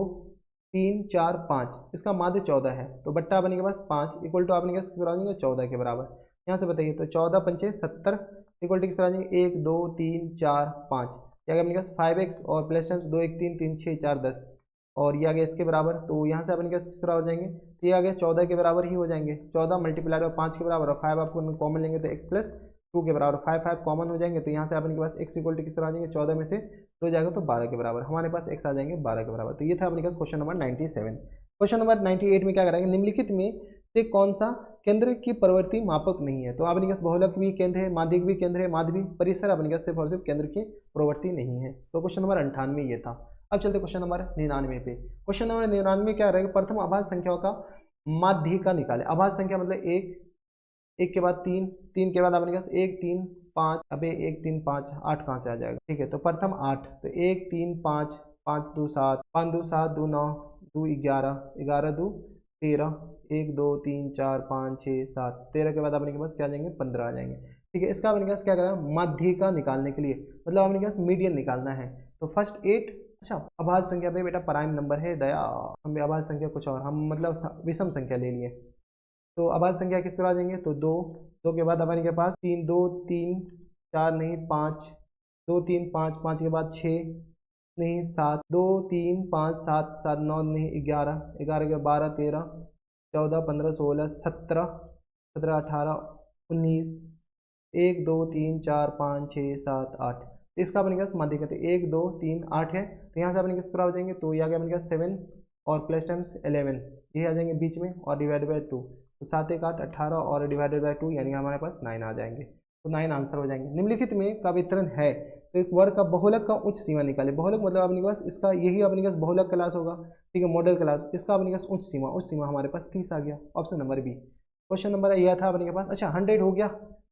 3 4 5, इसका माध्य 14 है, तो बट्टा अपने के पास 5 इक्वल टू अपने के पास 14 के बराबर। यहाँ से बताइए तो 14 पंचे 70 इक्वल टू किस तरह 1 2 3 4 5, क्या अपने पास 5x और प्लस टाइम्स 2 1 3 3 6 4 10, और ये आ गया इसके बराबर, तो यहाँ से अपने किस तरह हो जाएंगे, तो ये आ गया 14 के बराबर ही हो जाएंगे। 14 मल्टीप्लाई और 5 के बराबर और 5 आपको कॉमन लेंगे तो x प्लस 2 के बराबर, 5 5 कॉमन हो जाएंगे, तो यहाँ से अपने के पास x इक्वल टू किस तरह आ जाएंगे, 14 में से 2 जाएगा तो 12 के बराबर, हमारे पास x आ जाएंगे 12 के बराबर। तो ये था अपने पास क्वेश्चन नंबर 97। क्वेश्चन नंबर 98 में क्या करेंगे, निम्नलिखित में से कौन सा केंद्र की प्रवृत्ति मापक नहीं है। तो अपने पास बहुलक भी केंद्र है, माध्यिक भी केंद्र है, माध्य भी, परिसर अपने पास सिर्फ और सिर्फ केंद्र की प्रवृत्ति नहीं है। तो क्वेश्चन नंबर 98 ये था। अब चलते क्वेश्चन नंबर 99 पे। क्वेश्चन नंबर 99 क्या रहेगा, प्रथम अभाज्य संख्याओं का माध्यिका निकाले। अभाज्य संख्या मतलब 1 के बाद 3, 3 के बाद अपने पास 1 3 5, अबे 1 3 5 8 कहाँ से आ जाएगा, ठीक है, तो प्रथम 8, तो 1 3 5 5 2 7 5 2 7 2 9 2 11 11 2 13 1 2 3 4 5 6 7, 13 के बाद अपने के पास क्या आ जाएंगे 15 आ जाएंगे। ठीक है, इसका अपने पास क्या करना, माध्यिका निकालने के लिए मतलब अपने पास मीडियन निकालना है। तो फर्स्ट 8, अच्छा अभाज्य संख्या पे बेटा प्राइम नंबर है दया, हम अभाज्य संख्या कुछ और, हम मतलब विषम संख्या ले लिए, तो अभाज्य संख्या किस तरह आ जाएंगे, तो 2 के बाद अपने के पास 3 2 3 4 नहीं 5 2 3 5 5 के बाद 6 नहीं 7 2 3 5 7 7 9 नहीं 11 11 के 12 13 14 15 16 17 17 18 19 1 2 3 4 5 6 7 8, इसका अपने पास माध्यिक है 1 2 3 8 है, तो यहाँ से अपने किस तरह हो जाएंगे, तो यहाँ अपने पास 7 और प्लस टाइम्स 11 ये आ जाएंगे बीच में और डिवाइडेड बाई 2, तो 7 1 8 18 और डिवाइडेड बाई 2 यानी हमारे पास 9 आ जाएंगे, तो 9 आंसर हो जाएंगे। निम्नलिखित में का वितरण है, तो एक वर्ग का बहुलक का उच्च सीमा निकाले। बहुलक मतलब अपने पास इसका यही अपने पास बहुलक क्लास होगा, ठीक है, मॉडल क्लास, इसका अपने पास उच्च सीमा हमारे पास 30 आ गया, option number B. Question number यह था अपने के पास, अच्छा 100 हो गया,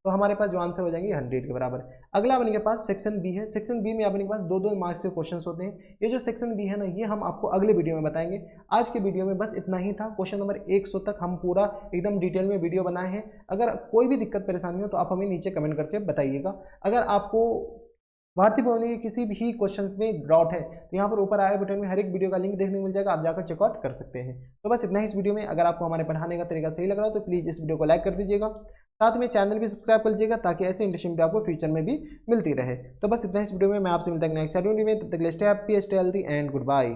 तो हमारे पास जो आंसर हो जाएंगे 100 के बराबर। अगला अपने के पास सेक्शन बी है। सेक्शन बी में अपने के पास 2-2 मार्क्स के क्वेश्चंस होते हैं। ये जो सेक्शन बी है ना, ये हम आपको अगले वीडियो में बताएंगे। आज के वीडियो में बस इतना ही था। क्वेश्चन नंबर 100 तक हम पूरा एकदम डिटेल में वीडियो बनाए हैं। अगर कोई भी दिक्कत परेशानी हो तो आप हमें नीचे कमेंट करके बताइएगा। अगर आपको भारतीय पब्लिक के किसी भी क्वेश्चंस में डाउट है तो यहाँ पर ऊपर आए बटन में हर एक वीडियो का लिंक देखने को मिल जाएगा, आप जाकर चेकआउट कर सकते हैं। तो बस इतना ही इस वीडियो में। अगर आपको हमारे पढ़ाने का तरीका सही लग रहा हो तो प्लीज़ इस वीडियो को लाइक कर दीजिएगा, साथ में चैनल भी सब्सक्राइब कर लीजिएगा ताकि ऐसे इंटरेस्टिंग वीडियो आपको फ्यूचर में भी मिलती रहे। तो बस इतना ही इस वीडियो में। मैं आपसे मिलता हूं नेक्स्ट वीडियो में, तब तक stay happy, stay healthy and good bye.